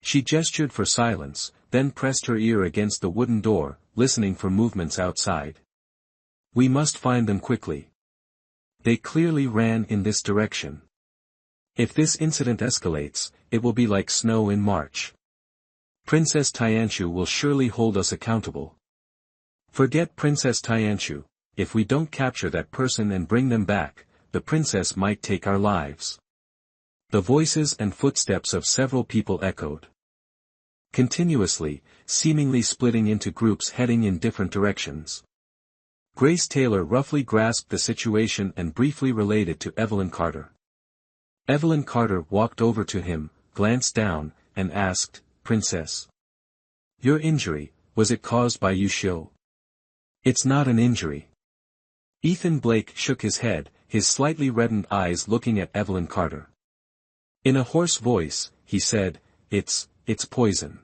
[SPEAKER 1] She gestured for silence, then pressed her ear against the wooden door, listening for movements outside. "We must find them quickly. They clearly ran in this direction. If this incident escalates, it will be like snow in March. Princess Tianshu will surely hold us accountable." "Forget Princess Tianshu. If we don't capture that person and bring them back, the princess might take our lives." The voices and footsteps of several people echoed continuously, seemingly splitting into groups heading in different directions. Grace Taylor roughly grasped the situation and briefly relayed it to Evelyn Carter. Evelyn Carter walked over to him, glanced down, and asked, "Princess, your injury, was it caused by you?" "It's not an injury." Ethan Blake shook his head, his slightly reddened eyes looking at Evelyn Carter. In a hoarse voice, he said, It's poison."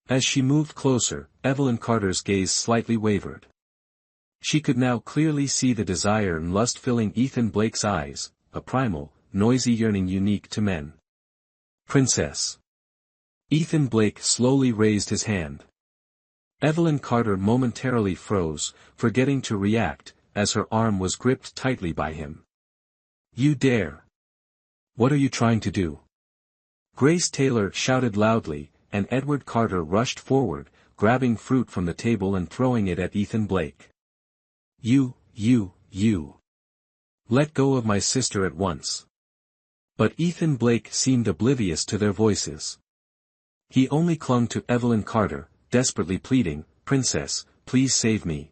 [SPEAKER 1] As she moved closer, Evelyn Carter's gaze slightly wavered. She could now clearly see the desire and lust filling Ethan Blake's eyes, a primal, noisy yearning unique to men. "Princess." Ethan Blake slowly raised his hand. Evelyn Carter momentarily froze, forgetting to react, as her arm was gripped tightly by him. "You dare! What are you trying to do?" Grace Taylor shouted loudly, and Edward Carter rushed forward, grabbing fruit from the table and throwing it at Ethan Blake. You. Let go of my sister at once." But Ethan Blake seemed oblivious to their voices. He only clung to Evelyn Carter, desperately pleading, "Princess, please save me."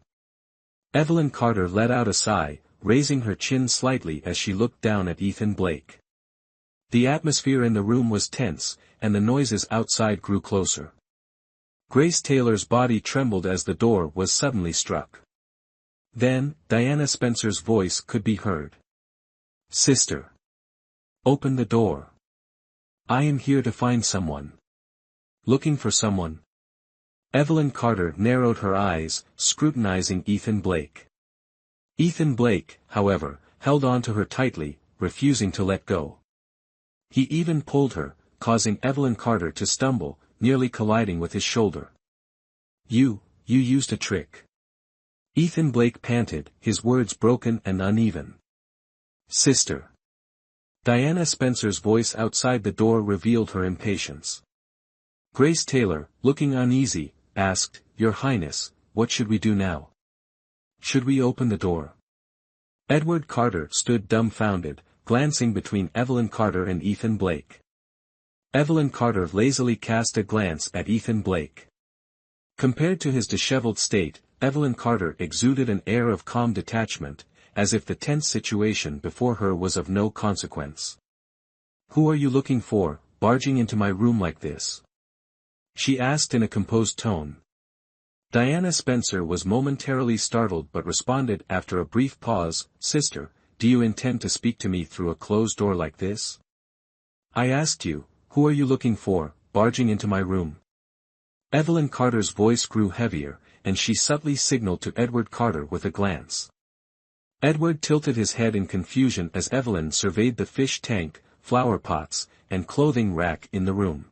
[SPEAKER 1] Evelyn Carter let out a sigh, raising her chin slightly as she looked down at Ethan Blake. The atmosphere in the room was tense, and the noises outside grew closer. Grace Taylor's body trembled as the door was suddenly struck. Then, Diana Spencer's voice could be heard. "Sister. Open the door. I am here to find someone." "Looking for someone?" Evelyn Carter narrowed her eyes, scrutinizing Ethan Blake. Ethan Blake, however, held on to her tightly, refusing to let go. He even pulled her, causing Evelyn Carter to stumble, nearly colliding with his shoulder. You used a trick." Ethan Blake panted, his words broken and uneven. "Sister." Diana Spencer's voice outside the door revealed her impatience. Grace Taylor, looking uneasy, asked, "Your Highness, what should we do now? Should we open the door?" Edward Carter stood dumbfounded, glancing between Evelyn Carter and Ethan Blake. Evelyn Carter lazily cast a glance at Ethan Blake. Compared to his disheveled state, Evelyn Carter exuded an air of calm detachment, as if the tense situation before her was of no consequence. "Who are you looking for, barging into my room like this?" she asked in a composed tone. Diana Spencer was momentarily startled but responded after a brief pause, "Sister, do you intend to speak to me through a closed door like this? I asked you, who are you looking for, barging into my room?" Evelyn Carter's voice grew heavier, and she subtly signaled to Edward Carter with a glance. Edward tilted his head in confusion as Evelyn surveyed the fish tank, flower pots, and clothing rack in the room.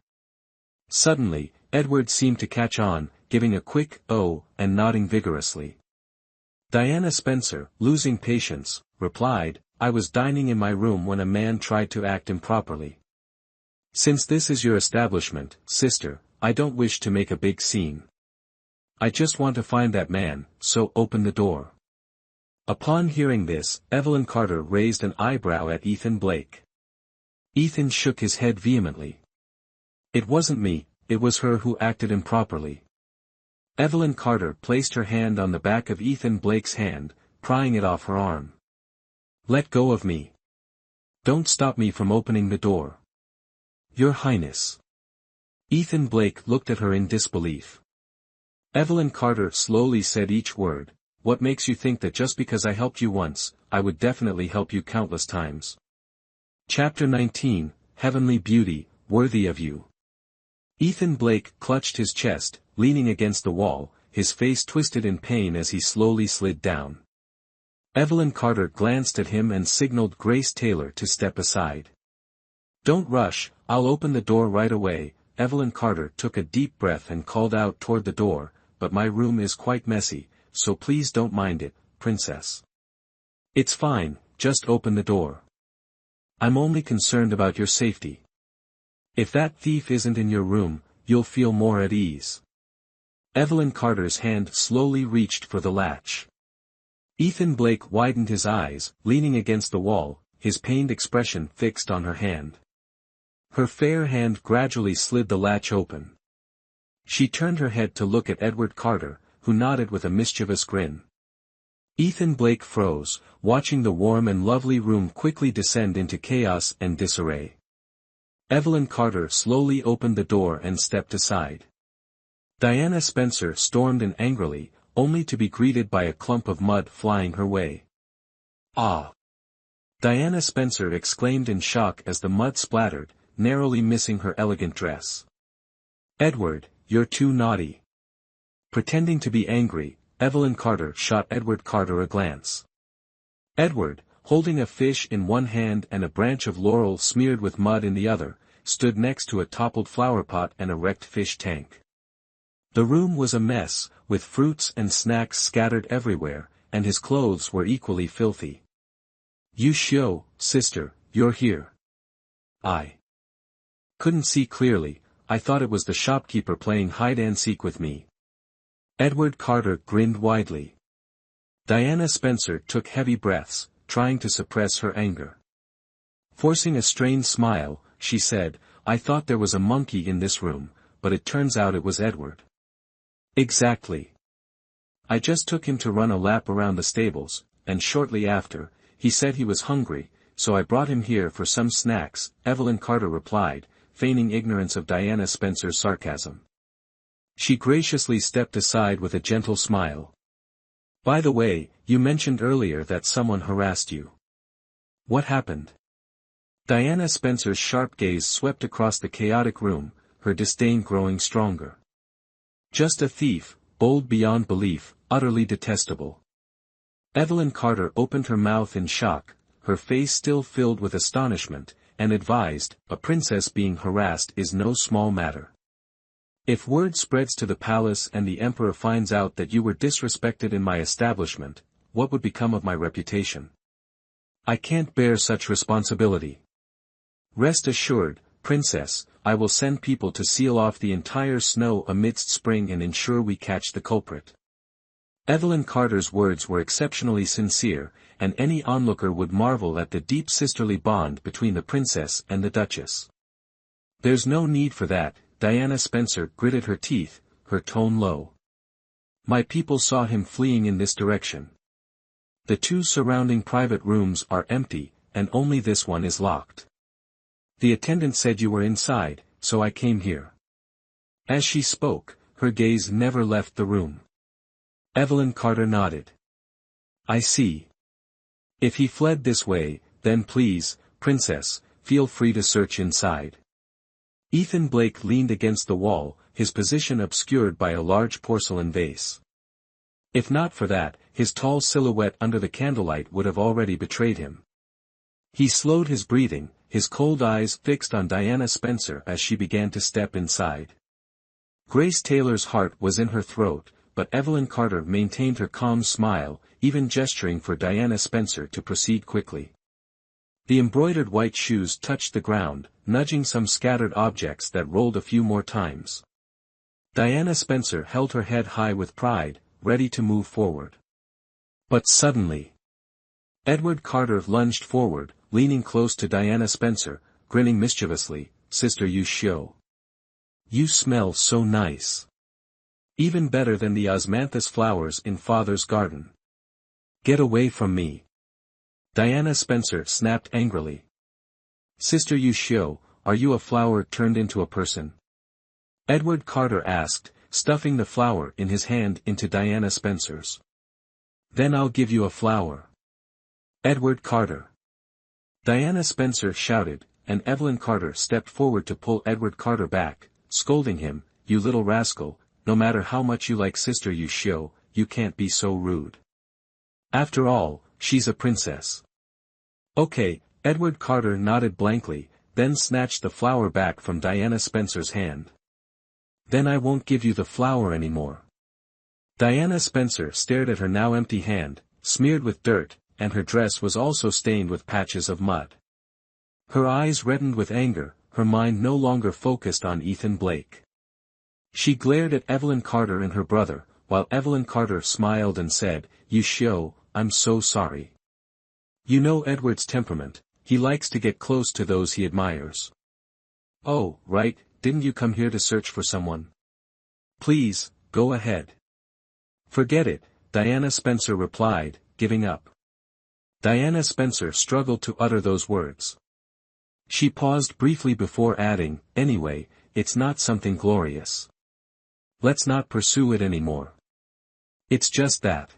[SPEAKER 1] Suddenly, Edward seemed to catch on, giving a quick "oh" and nodding vigorously. Diana Spencer, losing patience, replied, "I was dining in my room when a man tried to act improperly. Since this is your establishment, sister, I don't wish to make a big scene. I just want to find that man, so open the door." Upon hearing this, Evelyn Carter raised an eyebrow at Ethan Blake. Ethan shook his head vehemently. "It wasn't me, it was her who acted improperly." Evelyn Carter placed her hand on the back of Ethan Blake's hand, prying it off her arm. "Let go of me. Don't stop me from opening the door." "Your Highness." Ethan Blake looked at her in disbelief. Evelyn Carter slowly said each word, "What makes you think that just because I helped you once, I would definitely help you countless times?" Chapter 19, Heavenly Beauty, Worthy of You. Ethan Blake clutched his chest, leaning against the wall, his face twisted in pain as he slowly slid down. Evelyn Carter glanced at him and signaled Grace Taylor to step aside. "Don't rush, I'll open the door right away." Evelyn Carter took a deep breath and called out toward the door, "But my room is quite messy, so please don't mind it, Princess." "It's fine, just open the door. I'm only concerned about your safety. If that thief isn't in your room, you'll feel more at ease." Evelyn Carter's hand slowly reached for the latch. Ethan Blake widened his eyes, leaning against the wall, his pained expression fixed on her hand. Her fair hand gradually slid the latch open. She turned her head to look at Edward Carter, who nodded with a mischievous grin. Ethan Blake froze, watching the warm and lovely room quickly descend into chaos and disarray. Evelyn Carter slowly opened the door and stepped aside. Diana Spencer stormed in angrily, only to be greeted by a clump of mud flying her way. "Ah! Diana Spencer exclaimed in shock as the mud splattered, narrowly missing her elegant dress. Edward, you're too naughty. Pretending to be angry, Evelyn Carter shot Edward Carter a glance. Edward, holding a fish in one hand and a branch of laurel smeared with mud in the other, stood next to a toppled flower pot and a wrecked fish tank. The room was a mess, with fruits and snacks scattered everywhere, and his clothes were equally filthy. You show, sister, you're here. I couldn't see clearly, I thought it was the shopkeeper playing hide-and-seek with me. Edward Carter grinned widely. Diana Spencer took heavy breaths, trying to suppress her anger. Forcing a strained smile, she said, I thought there was a monkey in this room, but it turns out it was Edward. Exactly. I just took him to run a lap around the stables, and shortly after, he said he was hungry, so I brought him here for some snacks, Evelyn Carter replied, feigning ignorance of Diana Spencer's sarcasm. She graciously stepped aside with a gentle smile. By the way, you mentioned earlier that someone harassed you. What happened? Diana Spencer's sharp gaze swept across the chaotic room, her disdain growing stronger. Just a thief, bold beyond belief, utterly detestable. Evelyn Carter opened her mouth in shock, her face still filled with astonishment, and advised, a princess being harassed is no small matter. If word spreads to the palace and the emperor finds out that you were disrespected in my establishment, what would become of my reputation? I can't bear such responsibility. Rest assured, princess, I will send people to seal off the entire snow amidst spring and ensure we catch the culprit. Evelyn Carter's words were exceptionally sincere, and any onlooker would marvel at the deep sisterly bond between the princess and the duchess. There's no need for that, Diana Spencer gritted her teeth, her tone low. My people saw him fleeing in this direction. The two surrounding private rooms are empty, and only this one is locked. The attendant said you were inside, so I came here. As she spoke, her gaze never left the room. Evelyn Carter nodded. I see. If he fled this way, then please, princess, feel free to search inside. Ethan Blake leaned against the wall, his position obscured by a large porcelain vase. If not for that, his tall silhouette under the candlelight would have already betrayed him. He slowed his breathing, his cold eyes fixed on Diana Spencer as she began to step inside. Grace Taylor's heart was in her throat, but Evelyn Carter maintained her calm smile, even gesturing for Diana Spencer to proceed quickly. The embroidered white shoes touched the ground, nudging some scattered objects that rolled a few more times. Diana Spencer held her head high with pride, ready to move forward. But suddenly, Edward Carter lunged forward, leaning close to Diana Spencer, grinning mischievously, Sister you show. You smell so nice. Even better than the osmanthus flowers in Father's garden. Get away from me. Diana Spencer snapped angrily. Sister you show, are you a flower turned into a person? Edward Carter asked, stuffing the flower in his hand into Diana Spencer's. Then I'll give you a flower. Edward Carter. Diana Spencer shouted, and Evelyn Carter stepped forward to pull Edward Carter back, scolding him, you little rascal, no matter how much you like Sister you show, you can't be so rude. After all, she's a princess. Okay, Edward Carter nodded blankly, then snatched the flower back from Diana Spencer's hand. Then I won't give you the flower anymore. Diana Spencer stared at her now empty hand, smeared with dirt, and her dress was also stained with patches of mud. Her eyes reddened with anger, her mind no longer focused on Ethan Blake. She glared at Evelyn Carter and her brother, while Evelyn Carter smiled and said, you show, I'm so sorry. You know Edward's temperament, he likes to get close to those he admires. Oh, right, didn't you come here to search for someone? Please, go ahead. Forget it, Diana Spencer replied, giving up. Diana Spencer struggled to utter those words. She paused briefly before adding, anyway, it's not something glorious. Let's not pursue it anymore. It's just that.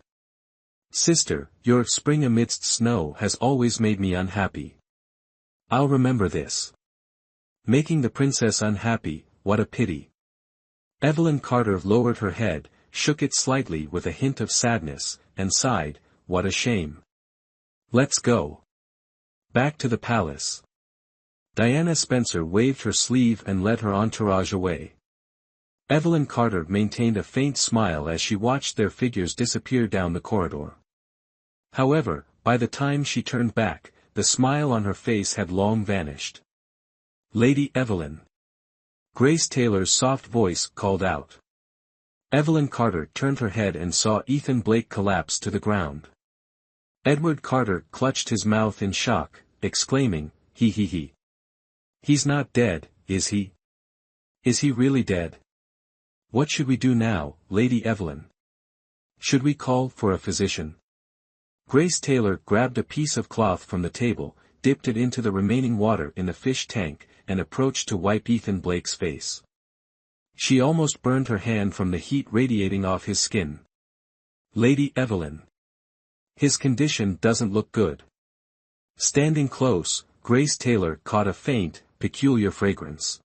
[SPEAKER 1] Sister, your spring amidst snow has always made me unhappy. I'll remember this. Making the princess unhappy, what a pity. Evelyn Carter lowered her head, shook it slightly with a hint of sadness, and sighed, what a shame. Let's go. Back to the palace. Diana Spencer waved her sleeve and led her entourage away. Evelyn Carter maintained a faint smile as she watched their figures disappear down the corridor. However, by the time she turned back, the smile on her face had long vanished. Lady Evelyn. Grace Taylor's soft voice called out. Evelyn Carter turned her head and saw Ethan Blake collapse to the ground. Edward Carter clutched his mouth in shock, exclaiming, he. He's not dead, is he? Is he really dead? What should we do now, Lady Evelyn? Should we call for a physician? Grace Taylor grabbed a piece of cloth from the table, dipped it into the remaining water in the fish tank, and approached to wipe Ethan Blake's face. She almost burned her hand from the heat radiating off his skin. Lady Evelyn. His condition doesn't look good. Standing close, Grace Taylor caught a faint, peculiar fragrance.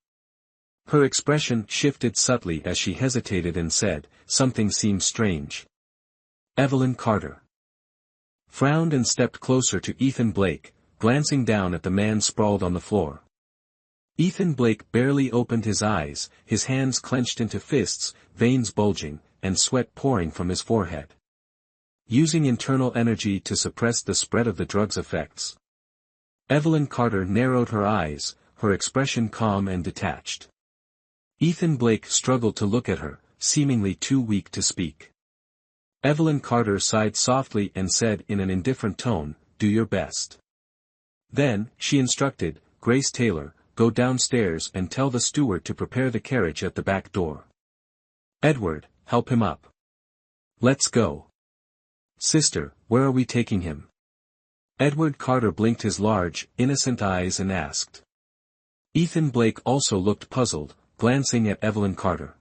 [SPEAKER 1] Her expression shifted subtly as she hesitated and said, something seems strange. Evelyn Carter frowned and stepped closer to Ethan Blake, glancing down at the man sprawled on the floor. Ethan Blake barely opened his eyes, his hands clenched into fists, veins bulging, and sweat pouring from his forehead. Using internal energy to suppress the spread of the drug's effects. Evelyn Carter narrowed her eyes, her expression calm and detached. Ethan Blake struggled to look at her, seemingly too weak to speak. Evelyn Carter sighed softly and said in an indifferent tone, do your best. Then, she instructed, Grace Taylor, go downstairs and tell the steward to prepare the carriage at the back door. Edward, help him up. Let's go. Sister, where are we taking him? Edward Carter blinked his large, innocent eyes and asked. Ethan Blake also looked puzzled, glancing at Evelyn Carter.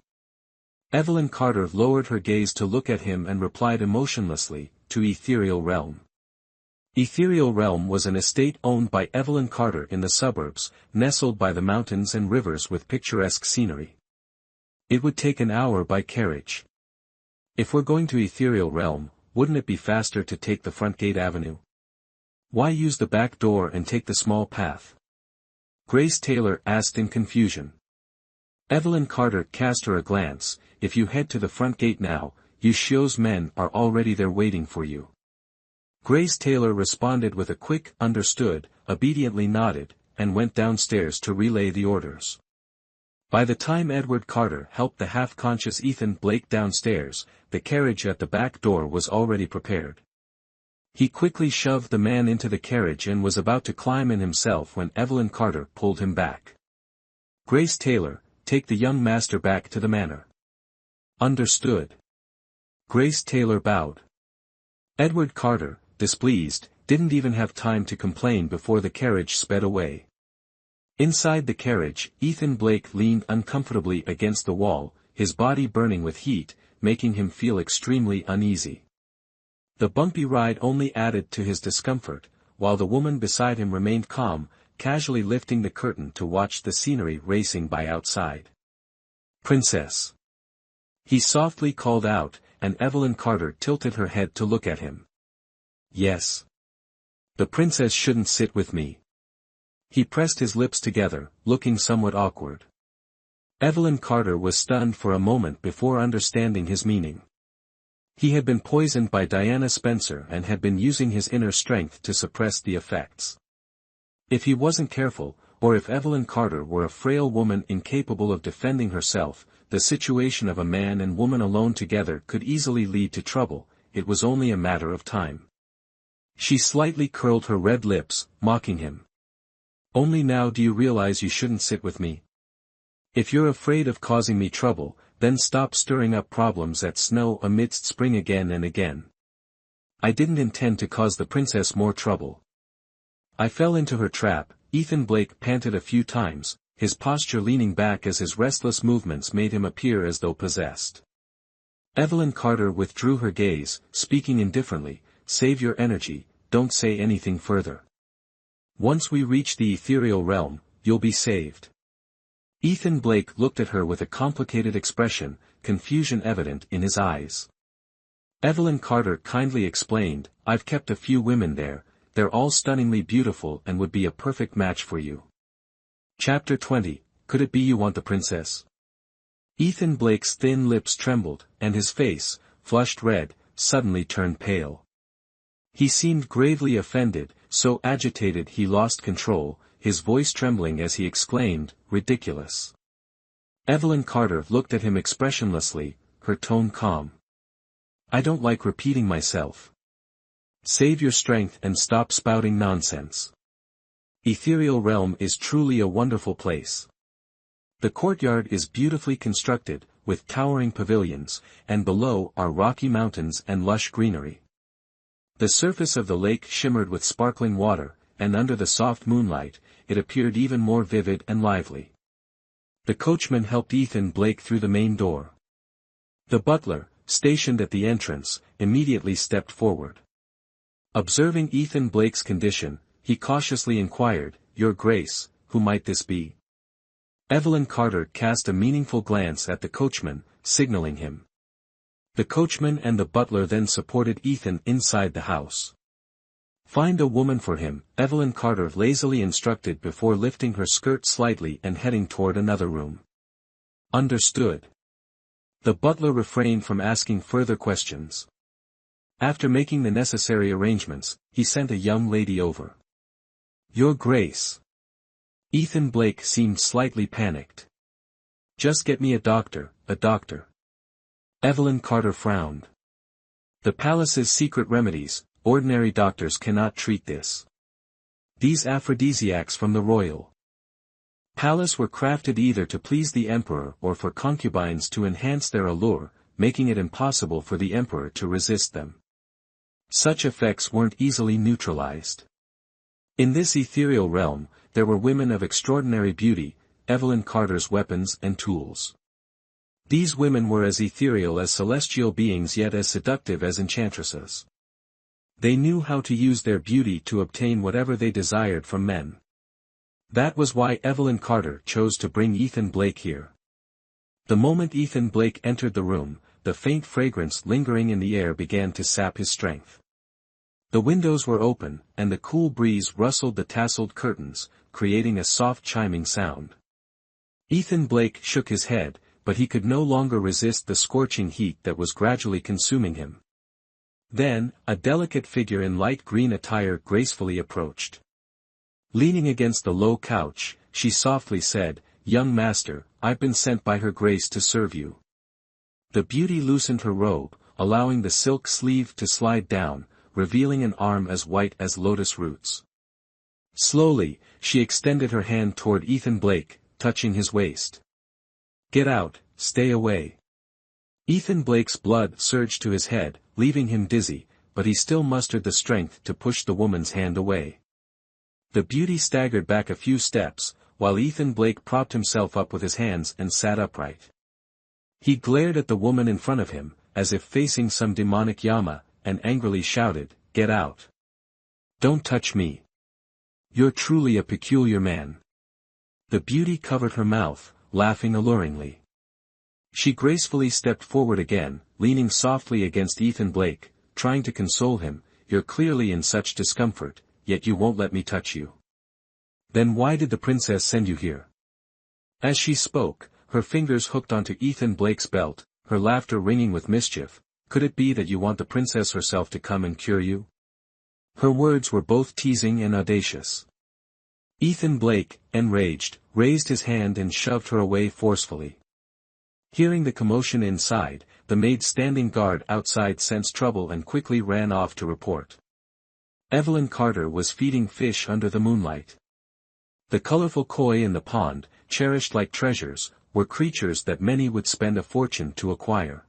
[SPEAKER 1] Evelyn Carter lowered her gaze to look at him and replied emotionlessly, to Ethereal Realm. Ethereal Realm was an estate owned by Evelyn Carter in the suburbs, nestled by the mountains and rivers with picturesque scenery. It would take an hour by carriage. If we're going to Ethereal Realm, wouldn't it be faster to take the front gate avenue? Why use the back door and take the small path? Grace Taylor asked in confusion. Evelyn Carter cast her a glance, if you head to the front gate now, Yushio's men are already there waiting for you. Grace Taylor responded with a quick, understood, obediently nodded, and went downstairs to relay the orders. By the time Edward Carter helped the half-conscious Ethan Blake downstairs, the carriage at the back door was already prepared. He quickly shoved the man into the carriage and was about to climb in himself when Evelyn Carter pulled him back. Grace Taylor, take the young master back to the manor. Understood. Grace Taylor bowed. Edward Carter, displeased, didn't even have time to complain before the carriage sped away. Inside the carriage, Ethan Blake leaned uncomfortably against the wall, his body burning with heat, making him feel extremely uneasy. The bumpy ride only added to his discomfort, while the woman beside him remained calm, casually lifting the curtain to watch the scenery racing by outside. Princess. He softly called out, and Evelyn Carter tilted her head to look at him. Yes. The princess shouldn't sit with me. He pressed his lips together, looking somewhat awkward. Evelyn Carter was stunned for a moment before understanding his meaning. He had been poisoned by Diana Spencer and had been using his inner strength to suppress the effects. If he wasn't careful, or if Evelyn Carter were a frail woman incapable of defending herself, the situation of a man and woman alone together could easily lead to trouble. It was only a matter of time. She slightly curled her red lips, mocking him. Only now do you realize you shouldn't sit with me? If you're afraid of causing me trouble, then stop stirring up problems at snow amidst spring again and again. I didn't intend to cause the princess more trouble. I fell into her trap. Ethan Blake panted a few times, his posture leaning back as his restless movements made him appear as though possessed. Evelyn Carter withdrew her gaze, speaking indifferently, save your energy, don't say anything further. Once we reach the ethereal realm, you'll be saved. Ethan Blake looked at her with a complicated expression, confusion evident in his eyes. Evelyn Carter kindly explained, I've kept a few women there, they're all stunningly beautiful and would be a perfect match for you. Chapter 20, Could it be you want the princess? Ethan Blake's thin lips trembled, and his face, flushed red, suddenly turned pale. He seemed gravely offended, so agitated he lost control, his voice trembling as he exclaimed, ridiculous. Evelyn Carter looked at him expressionlessly, her tone calm. I don't like repeating myself. Save your strength and stop spouting nonsense. Ethereal Realm is truly a wonderful place. The courtyard is beautifully constructed, with towering pavilions, and below are rocky mountains and lush greenery. The surface of the lake shimmered with sparkling water, and under the soft moonlight, it appeared even more vivid and lively. The coachman helped Ethan Blake through the main door. The butler, stationed at the entrance, immediately stepped forward. Observing Ethan Blake's condition, he cautiously inquired, Your Grace, who might this be? Evelyn Carter cast a meaningful glance at the coachman, signaling him. The coachman and the butler then supported Ethan inside the house. Find a woman for him, Evelyn Carter lazily instructed before lifting her skirt slightly and heading toward another room. Understood. The butler refrained from asking further questions. After making the necessary arrangements, he sent a young lady over. Your Grace. Ethan Blake seemed slightly panicked. Just get me a doctor, a doctor. Evelyn Carter frowned. The palace's secret remedies, ordinary doctors cannot treat this. These aphrodisiacs from the royal palace were crafted either to please the emperor or for concubines to enhance their allure, making it impossible for the emperor to resist them. Such effects weren't easily neutralized. In this ethereal realm, there were women of extraordinary beauty, Evelyn Carter's weapons and tools. These women were as ethereal as celestial beings yet as seductive as enchantresses. They knew how to use their beauty to obtain whatever they desired from men. That was why Evelyn Carter chose to bring Ethan Blake here. The moment Ethan Blake entered the room, the faint fragrance lingering in the air began to sap his strength. The windows were open, and the cool breeze rustled the tasseled curtains, creating a soft chiming sound. Ethan Blake shook his head, but he could no longer resist the scorching heat that was gradually consuming him. Then, a delicate figure in light green attire gracefully approached. Leaning against the low couch, she softly said, Young master, I've been sent by her grace to serve you. The beauty loosened her robe, allowing the silk sleeve to slide down, revealing an arm as white as lotus roots. Slowly, she extended her hand toward Ethan Blake, touching his waist. Get out, stay away. Ethan Blake's blood surged to his head, leaving him dizzy, but he still mustered the strength to push the woman's hand away. The beauty staggered back a few steps, while Ethan Blake propped himself up with his hands and sat upright. He glared at the woman in front of him, as if facing some demonic Yama, and angrily shouted, Get out. Don't touch me. You're truly a peculiar man. The beauty covered her mouth, laughing alluringly. She gracefully stepped forward again, leaning softly against Ethan Blake, trying to console him, You're clearly in such discomfort, yet you won't let me touch you. Then why did the princess send you here? As she spoke, her fingers hooked onto Ethan Blake's belt, her laughter ringing with mischief. Could it be that you want the princess herself to come and cure you? Her words were both teasing and audacious. Ethan Blake, enraged, raised his hand and shoved her away forcefully. Hearing the commotion inside, the maid standing guard outside sensed trouble and quickly ran off to report. Evelyn Carter was feeding fish under the moonlight. The colorful koi in the pond, cherished like treasures, were creatures that many would spend a fortune to acquire.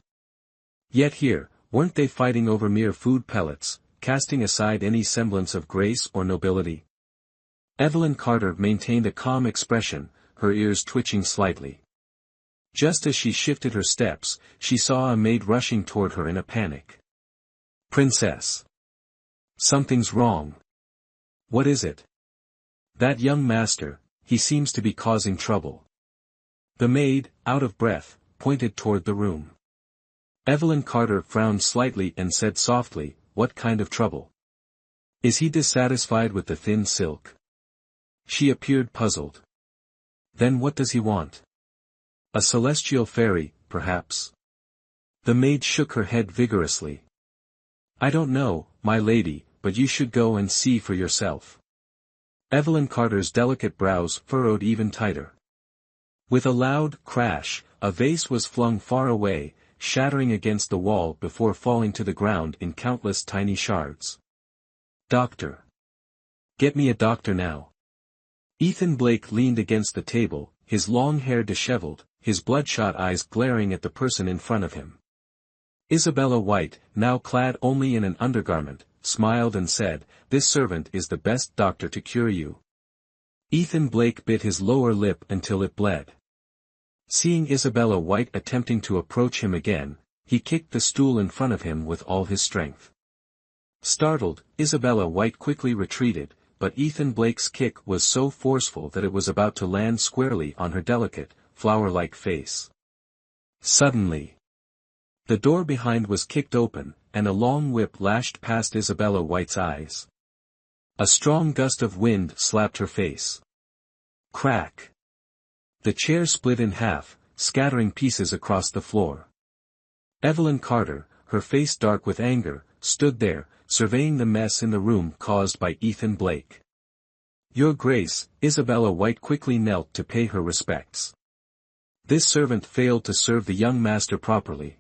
[SPEAKER 1] Yet here, weren't they fighting over mere food pellets, casting aside any semblance of grace or nobility? Evelyn Carter maintained a calm expression, her ears twitching slightly. Just as she shifted her steps, she saw a maid rushing toward her in a panic. Princess! Something's wrong. What is it? That young master, he seems to be causing trouble. The maid, out of breath, pointed toward the room. Evelyn Carter frowned slightly and said softly, "What kind of trouble? Is he dissatisfied with the thin silk?" She appeared puzzled. Then what does he want? A celestial fairy, perhaps? The maid shook her head vigorously. "I don't know, my lady, but you should go and see for yourself." Evelyn Carter's delicate brows furrowed even tighter. With a loud crash, a vase was flung far away, shattering against the wall before falling to the ground in countless tiny shards. "Doctor! Get me a doctor now." Ethan Blake leaned against the table, his long hair disheveled, his bloodshot eyes glaring at the person in front of him. Isabella White, now clad only in an undergarment, smiled and said, "This servant is the best doctor to cure you." Ethan Blake bit his lower lip until it bled. Seeing Isabella White attempting to approach him again, he kicked the stool in front of him with all his strength. Startled, Isabella White quickly retreated, but Ethan Blake's kick was so forceful that it was about to land squarely on her delicate, flower-like face. Suddenly, the door behind was kicked open, and a long whip lashed past Isabella White's eyes. A strong gust of wind slapped her face. Crack! The chair split in half, scattering pieces across the floor. Evelyn Carter, her face dark with anger, stood there, surveying the mess in the room caused by Ethan Blake. "Your Grace," Isabella White quickly knelt to pay her respects. This servant failed to serve the young master properly.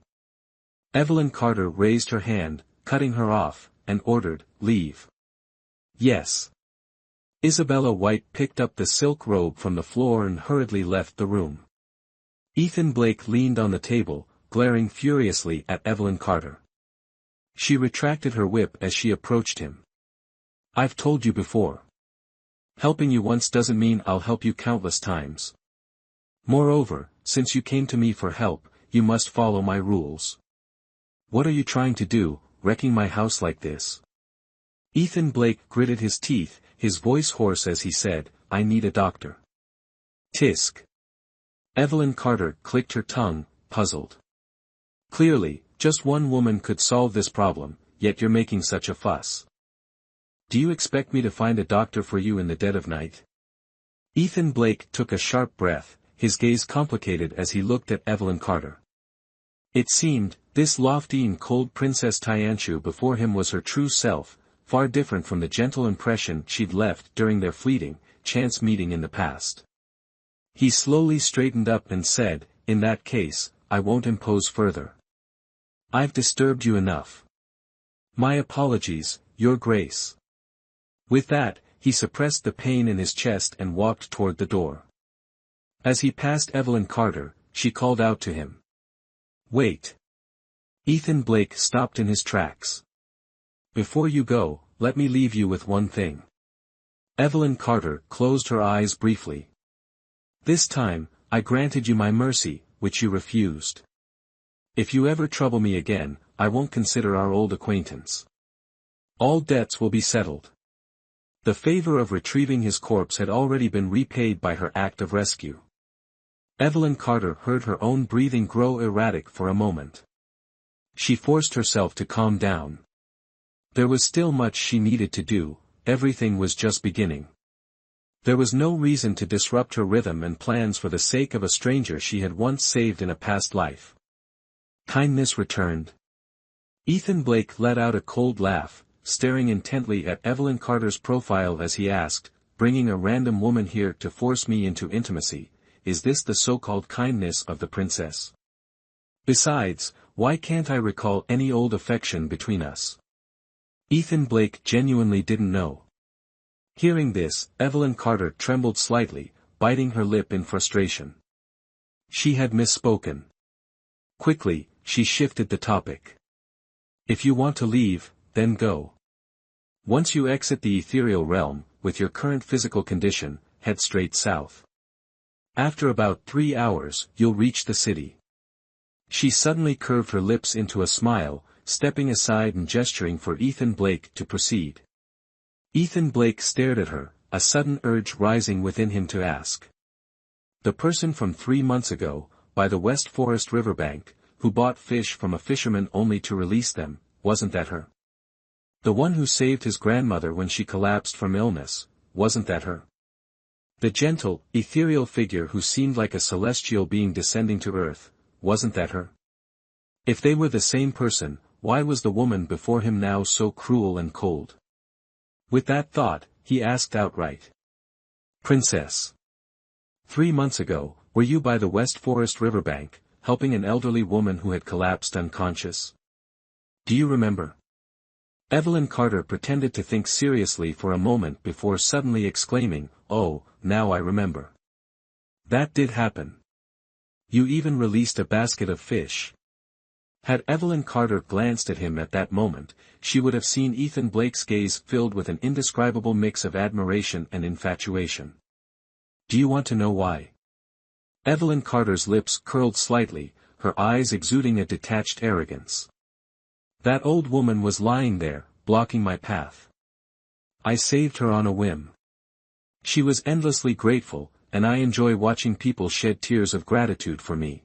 [SPEAKER 1] Evelyn Carter raised her hand, cutting her off, and ordered, "Leave." "Yes." Isabella White picked up the silk robe from the floor and hurriedly left the room. Ethan Blake leaned on the table, glaring furiously at Evelyn Carter. She retracted her whip as she approached him. "I've told you before. Helping you once doesn't mean I'll help you countless times. Moreover, since you came to me for help, you must follow my rules. What are you trying to do, wrecking my house like this?" Ethan Blake gritted his teeth, his voice hoarse as he said, "I need a doctor." Tisk. Evelyn Carter clicked her tongue, puzzled. "Clearly, just one woman could solve this problem, yet you're making such a fuss. Do you expect me to find a doctor for you in the dead of night?" Ethan Blake took a sharp breath, his gaze complicated as he looked at Evelyn Carter. It seemed, this lofty and cold Princess Tianchu before him was her true self, far different from the gentle impression she'd left during their fleeting, chance meeting in the past. He slowly straightened up and said, "In that case, I won't impose further. I've disturbed you enough. My apologies, Your Grace." With that, he suppressed the pain in his chest and walked toward the door. As he passed Evelyn Carter, she called out to him. "Wait." Ethan Blake stopped in his tracks. "Before you go, let me leave you with one thing." Evelyn Carter closed her eyes briefly. "This time, I granted you my mercy, which you refused. If you ever trouble me again, I won't consider our old acquaintance. All debts will be settled." The favor of retrieving his corpse had already been repaid by her act of rescue. Evelyn Carter heard her own breathing grow erratic for a moment. She forced herself to calm down. There was still much she needed to do, everything was just beginning. There was no reason to disrupt her rhythm and plans for the sake of a stranger she had once saved in a past life. Kindness returned. Ethan Blake let out a cold laugh, staring intently at Evelyn Carter's profile as he asked, "Bringing a random woman here to force me into intimacy, is this the so-called kindness of the princess? Besides, why can't I recall any old affection between us?" Ethan Blake genuinely didn't know. Hearing this, Evelyn Carter trembled slightly, biting her lip in frustration. She had misspoken. Quickly, she shifted the topic. "If you want to leave, then go. Once you exit the ethereal realm, with your current physical condition, head straight south. After about 3 hours, you'll reach the city." She suddenly curved her lips into a smile, stepping aside and gesturing for Ethan Blake to proceed. Ethan Blake stared at her, a sudden urge rising within him to ask. The person from 3 months ago, by the West Forest riverbank, who bought fish from a fisherman only to release them, wasn't that her? The one who saved his grandmother when she collapsed from illness, wasn't that her? The gentle, ethereal figure who seemed like a celestial being descending to earth, wasn't that her? If they were the same person, why was the woman before him now so cruel and cold? With that thought, he asked outright. Princess. 3 months ago, were you by the West Forest riverbank, helping an elderly woman who had collapsed unconscious? Do you remember? Evelyn Carter pretended to think seriously for a moment before suddenly exclaiming, "Oh, now I remember. That did happen. You even released a basket of fish." Had Evelyn Carter glanced at him at that moment, she would have seen Ethan Blake's gaze filled with an indescribable mix of admiration and infatuation. Do you want to know why? Evelyn Carter's lips curled slightly, her eyes exuding a detached arrogance. That old woman was lying there, blocking my path. I saved her on a whim. She was endlessly grateful, and I enjoy watching people shed tears of gratitude for me.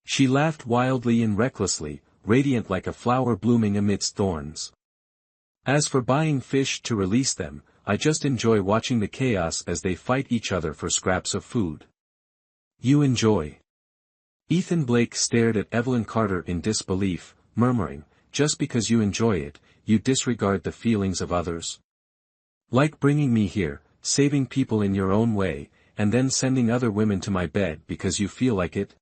[SPEAKER 1] She laughed wildly and recklessly, radiant like a flower blooming amidst thorns. As for buying fish to release them, I just enjoy watching the chaos as they fight each other for scraps of food. You enjoy? Ethan Blake stared at Evelyn Carter in disbelief, murmuring, just because you enjoy it, you disregard the feelings of others? Like bringing me here, saving people in your own way, and then sending other women to my bed because you feel like it?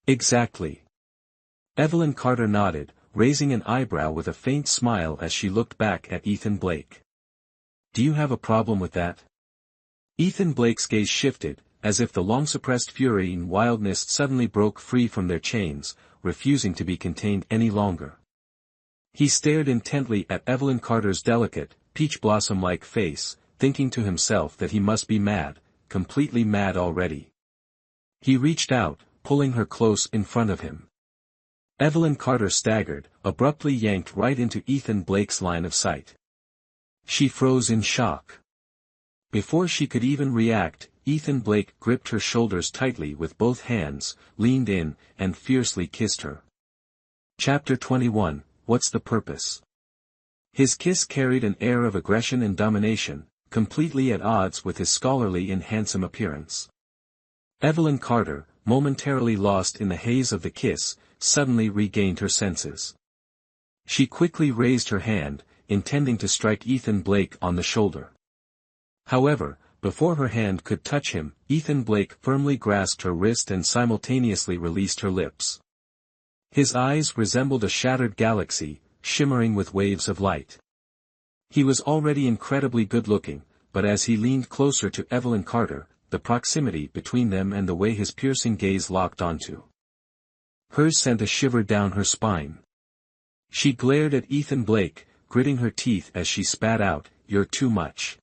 [SPEAKER 1] Exactly. Evelyn Carter nodded, raising an eyebrow with a faint smile as she looked back at Ethan Blake. Do you have a problem with that? Ethan Blake's gaze shifted, as if the long-suppressed fury and wildness suddenly broke free from their chains, refusing to be contained any longer. He stared intently at Evelyn Carter's delicate, peach blossom-like face, thinking to himself that he must be mad, completely mad already. He reached out, pulling her close in front of him. Evelyn Carter staggered, abruptly yanked right into Ethan Blake's line of sight. She froze in shock. Before she could even react, Ethan Blake gripped her shoulders tightly with both hands, leaned in, and fiercely kissed her. Chapter 21, What's the Purpose? His kiss carried an air of aggression and domination, completely at odds with his scholarly and handsome appearance. Evelyn Carter, momentarily lost in the haze of the kiss, suddenly regained her senses. She quickly raised her hand, intending to strike Ethan Blake on the shoulder. However, before her hand could touch him, Ethan Blake firmly grasped her wrist and simultaneously released her lips. His eyes resembled a shattered galaxy, shimmering with waves of light. He was already incredibly good-looking, but as he leaned closer to Evelyn Carter, the proximity between them and the way his piercing gaze locked onto hers sent a shiver down her spine. She glared at Ethan Blake, gritting her teeth as she spat out, "You're too much."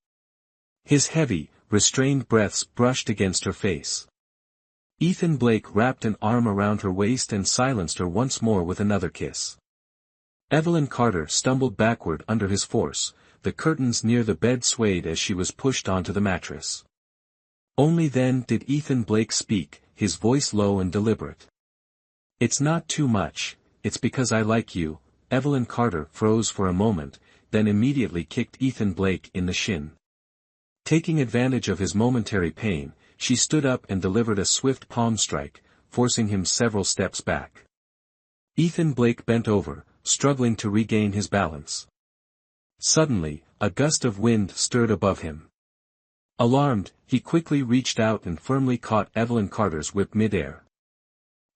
[SPEAKER 1] His heavy, restrained breaths brushed against her face. Ethan Blake wrapped an arm around her waist and silenced her once more with another kiss. Evelyn Carter stumbled backward under his force, the curtains near the bed swayed as she was pushed onto the mattress. Only then did Ethan Blake speak, his voice low and deliberate. "It's not too much, it's because I like you." Evelyn Carter froze for a moment, then immediately kicked Ethan Blake in the shin. Taking advantage of his momentary pain, she stood up and delivered a swift palm strike, forcing him several steps back. Ethan Blake bent over, struggling to regain his balance. Suddenly, a gust of wind stirred above him. Alarmed, he quickly reached out and firmly caught Evelyn Carter's whip mid-air.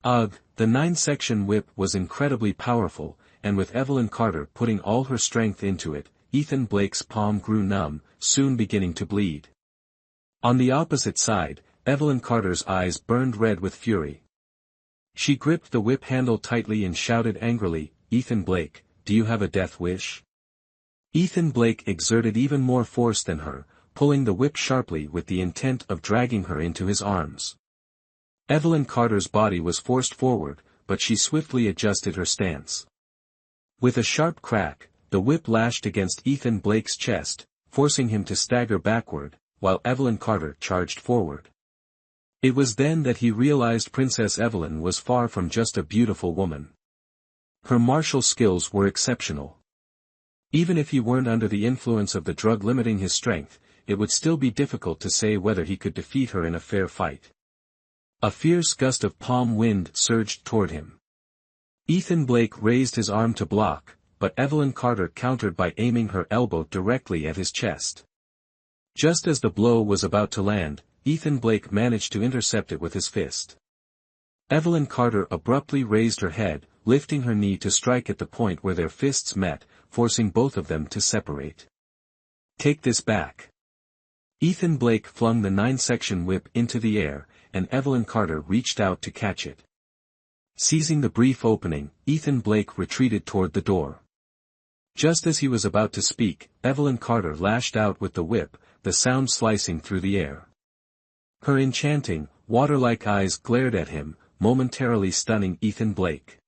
[SPEAKER 1] Ugh, the 9-section whip was incredibly powerful, and with Evelyn Carter putting all her strength into it, Ethan Blake's palm grew numb, soon beginning to bleed. On the opposite side, Evelyn Carter's eyes burned red with fury. She gripped the whip handle tightly and shouted angrily, "Ethan Blake, do you have a death wish?" Ethan Blake exerted even more force than her, pulling the whip sharply with the intent of dragging her into his arms. Evelyn Carter's body was forced forward, but she swiftly adjusted her stance. With a sharp crack, the whip lashed against Ethan Blake's chest, forcing him to stagger backward, while Evelyn Carter charged forward. It was then that he realized Princess Evelyn was far from just a beautiful woman. Her martial skills were exceptional. Even if he weren't under the influence of the drug limiting his strength, it would still be difficult to say whether he could defeat her in a fair fight. A fierce gust of palm wind surged toward him. Ethan Blake raised his arm to block, but Evelyn Carter countered by aiming her elbow directly at his chest. Just as the blow was about to land, Ethan Blake managed to intercept it with his fist. Evelyn Carter abruptly raised her head, lifting her knee to strike at the point where their fists met, forcing both of them to separate. "Take this back." Ethan Blake flung the 9-section whip into the air, and Evelyn Carter reached out to catch it. Seizing the brief opening, Ethan Blake retreated toward the door. Just as he was about to speak, Evelyn Carter lashed out with the whip, the sound slicing through the air. Her enchanting, water-like eyes glared at him, momentarily stunning Ethan Blake.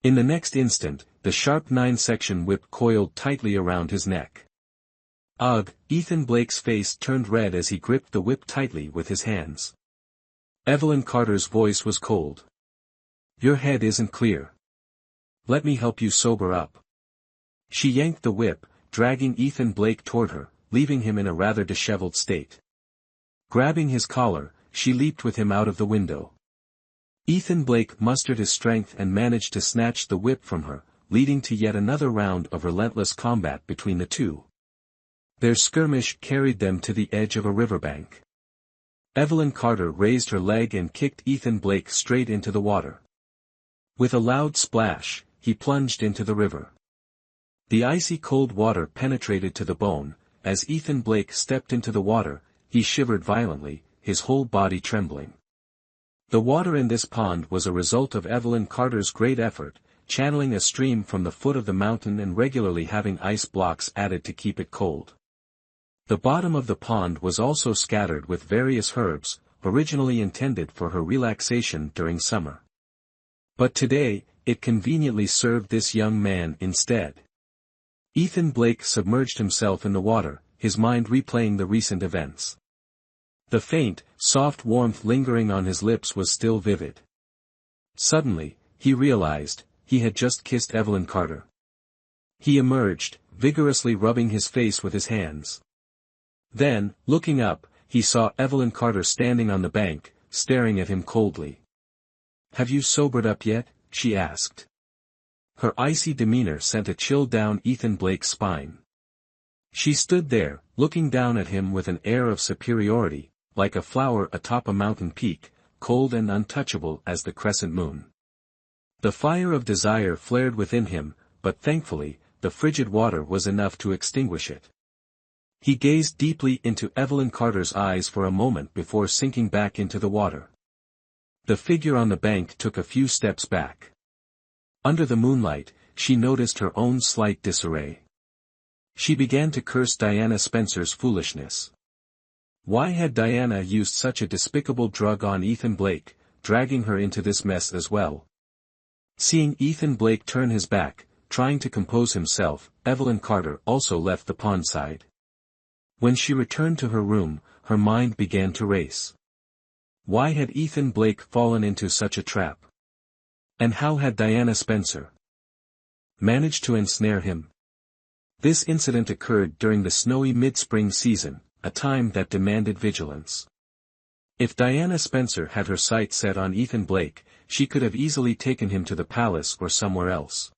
[SPEAKER 1] In the next instant, the sharp 9-section whip coiled tightly around his neck. Ugh! Ethan Blake's face turned red as he gripped the whip tightly with his hands. Evelyn Carter's voice was cold. "Your head isn't clear. Let me help you sober up." She yanked the whip, dragging Ethan Blake toward her, leaving him in a rather disheveled state. Grabbing his collar, she leaped with him out of the window. Ethan Blake mustered his strength and managed to snatch the whip from her, leading to yet another round of relentless combat between the two. Their skirmish carried them to the edge of a riverbank. Evelyn Carter raised her leg and kicked Ethan Blake straight into the water. With a loud splash, he plunged into the river. The icy cold water penetrated to the bone. As Ethan Blake stepped into the water, he shivered violently, his whole body trembling. The water in this pond was a result of Evelyn Carter's great effort, channeling a stream from the foot of the mountain and regularly having ice blocks added to keep it cold. The bottom of the pond was also scattered with various herbs, originally intended for her relaxation during summer. But today, it conveniently served this young man instead. Ethan Blake submerged himself in the water, his mind replaying the recent events. The faint, soft warmth lingering on his lips was still vivid. Suddenly, he realized, he had just kissed Evelyn Carter. He emerged, vigorously rubbing his face with his hands. Then, looking up, he saw Evelyn Carter standing on the bank, staring at him coldly. "Have you sobered up yet?" she asked. Her icy demeanor sent a chill down Ethan Blake's spine. She stood there, looking down at him with an air of superiority, like a flower atop a mountain peak, cold and untouchable as the crescent moon. The fire of desire flared within him, but thankfully, the frigid water was enough to extinguish it. He gazed deeply into Evelyn Carter's eyes for a moment before sinking back into the water. The figure on the bank took a few steps back. Under the moonlight, she noticed her own slight disarray. She began to curse Diana Spencer's foolishness. Why had Diana used such a despicable drug on Ethan Blake, dragging her into this mess as well? Seeing Ethan Blake turn his back, trying to compose himself, Evelyn Carter also left the pondside. When she returned to her room, her mind began to race. Why had Ethan Blake fallen into such a trap? And how had Diana Spencer managed to ensnare him? This incident occurred during the snowy mid-spring season, a time that demanded vigilance. If Diana Spencer had her sights set on Ethan Blake, she could have easily taken him to the palace or somewhere else.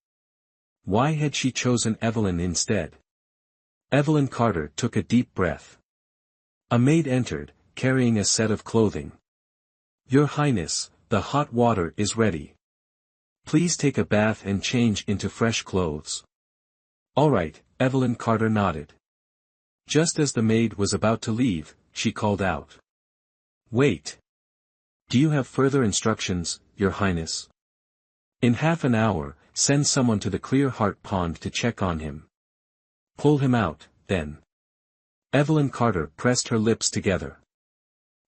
[SPEAKER 1] Why had she chosen Evelyn instead? Evelyn Carter took a deep breath. A maid entered, carrying a set of clothing. "Your Highness, the hot water is ready. Please take a bath and change into fresh clothes." "All right," Evelyn Carter nodded. Just as the maid was about to leave, she called out. "Wait. Do you have further instructions, Your Highness?" "In half an hour, send someone to the Clear Heart Pond to check on him. Pull him out, then." Evelyn Carter pressed her lips together.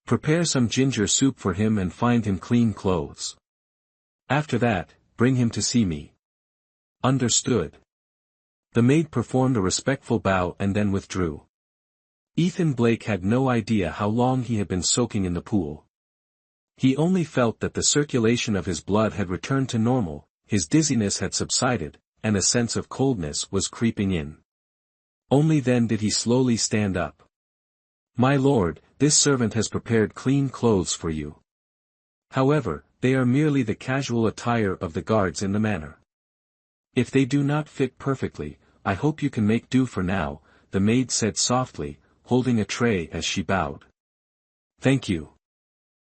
[SPEAKER 1] "Prepare some ginger soup for him and find him clean clothes. After that, bring him to see me." Understood. The maid performed a respectful bow and then withdrew. Ethan Blake had no idea how long he had been soaking in the pool. He only felt that the circulation of his blood had returned to normal, his dizziness had subsided, and a sense of coldness was creeping in. Only then did he slowly stand up. "My lord, this servant has prepared clean clothes for you. However, they are merely the casual attire of the guards in the manor. If they do not fit perfectly, I hope you can make do for now," the maid said softly, holding a tray as she bowed. "Thank you."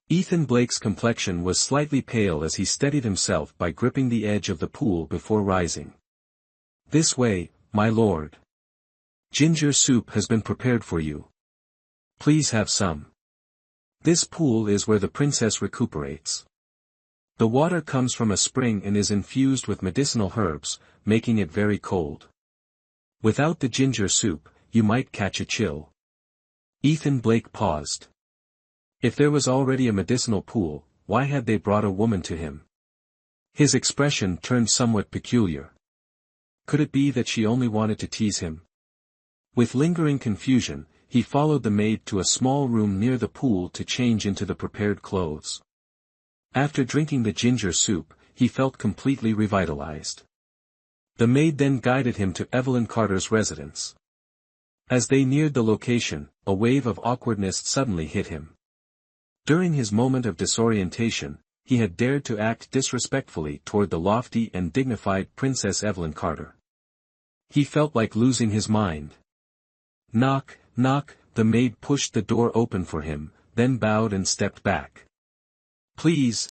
[SPEAKER 1] Ethan Blake's complexion was slightly pale as he steadied himself by gripping the edge of the pool before rising. "This way, my lord. Ginger soup has been prepared for you. Please have some. This pool is where the princess recuperates. The water comes from a spring and is infused with medicinal herbs, making it very cold. Without the ginger soup, you might catch a chill." Ethan Blake paused. If there was already a medicinal pool, why had they brought a woman to him? His expression turned somewhat peculiar. Could it be that she only wanted to tease him? With lingering confusion, he followed the maid to a small room near the pool to change into the prepared clothes. After drinking the ginger soup, he felt completely revitalized. The maid then guided him to Evelyn Carter's residence. As they neared the location, a wave of awkwardness suddenly hit him. During his moment of disorientation, he had dared to act disrespectfully toward the lofty and dignified Princess Evelyn Carter. He felt like losing his mind. "Knock, knock," the maid pushed the door open for him, then bowed and stepped back. "Please,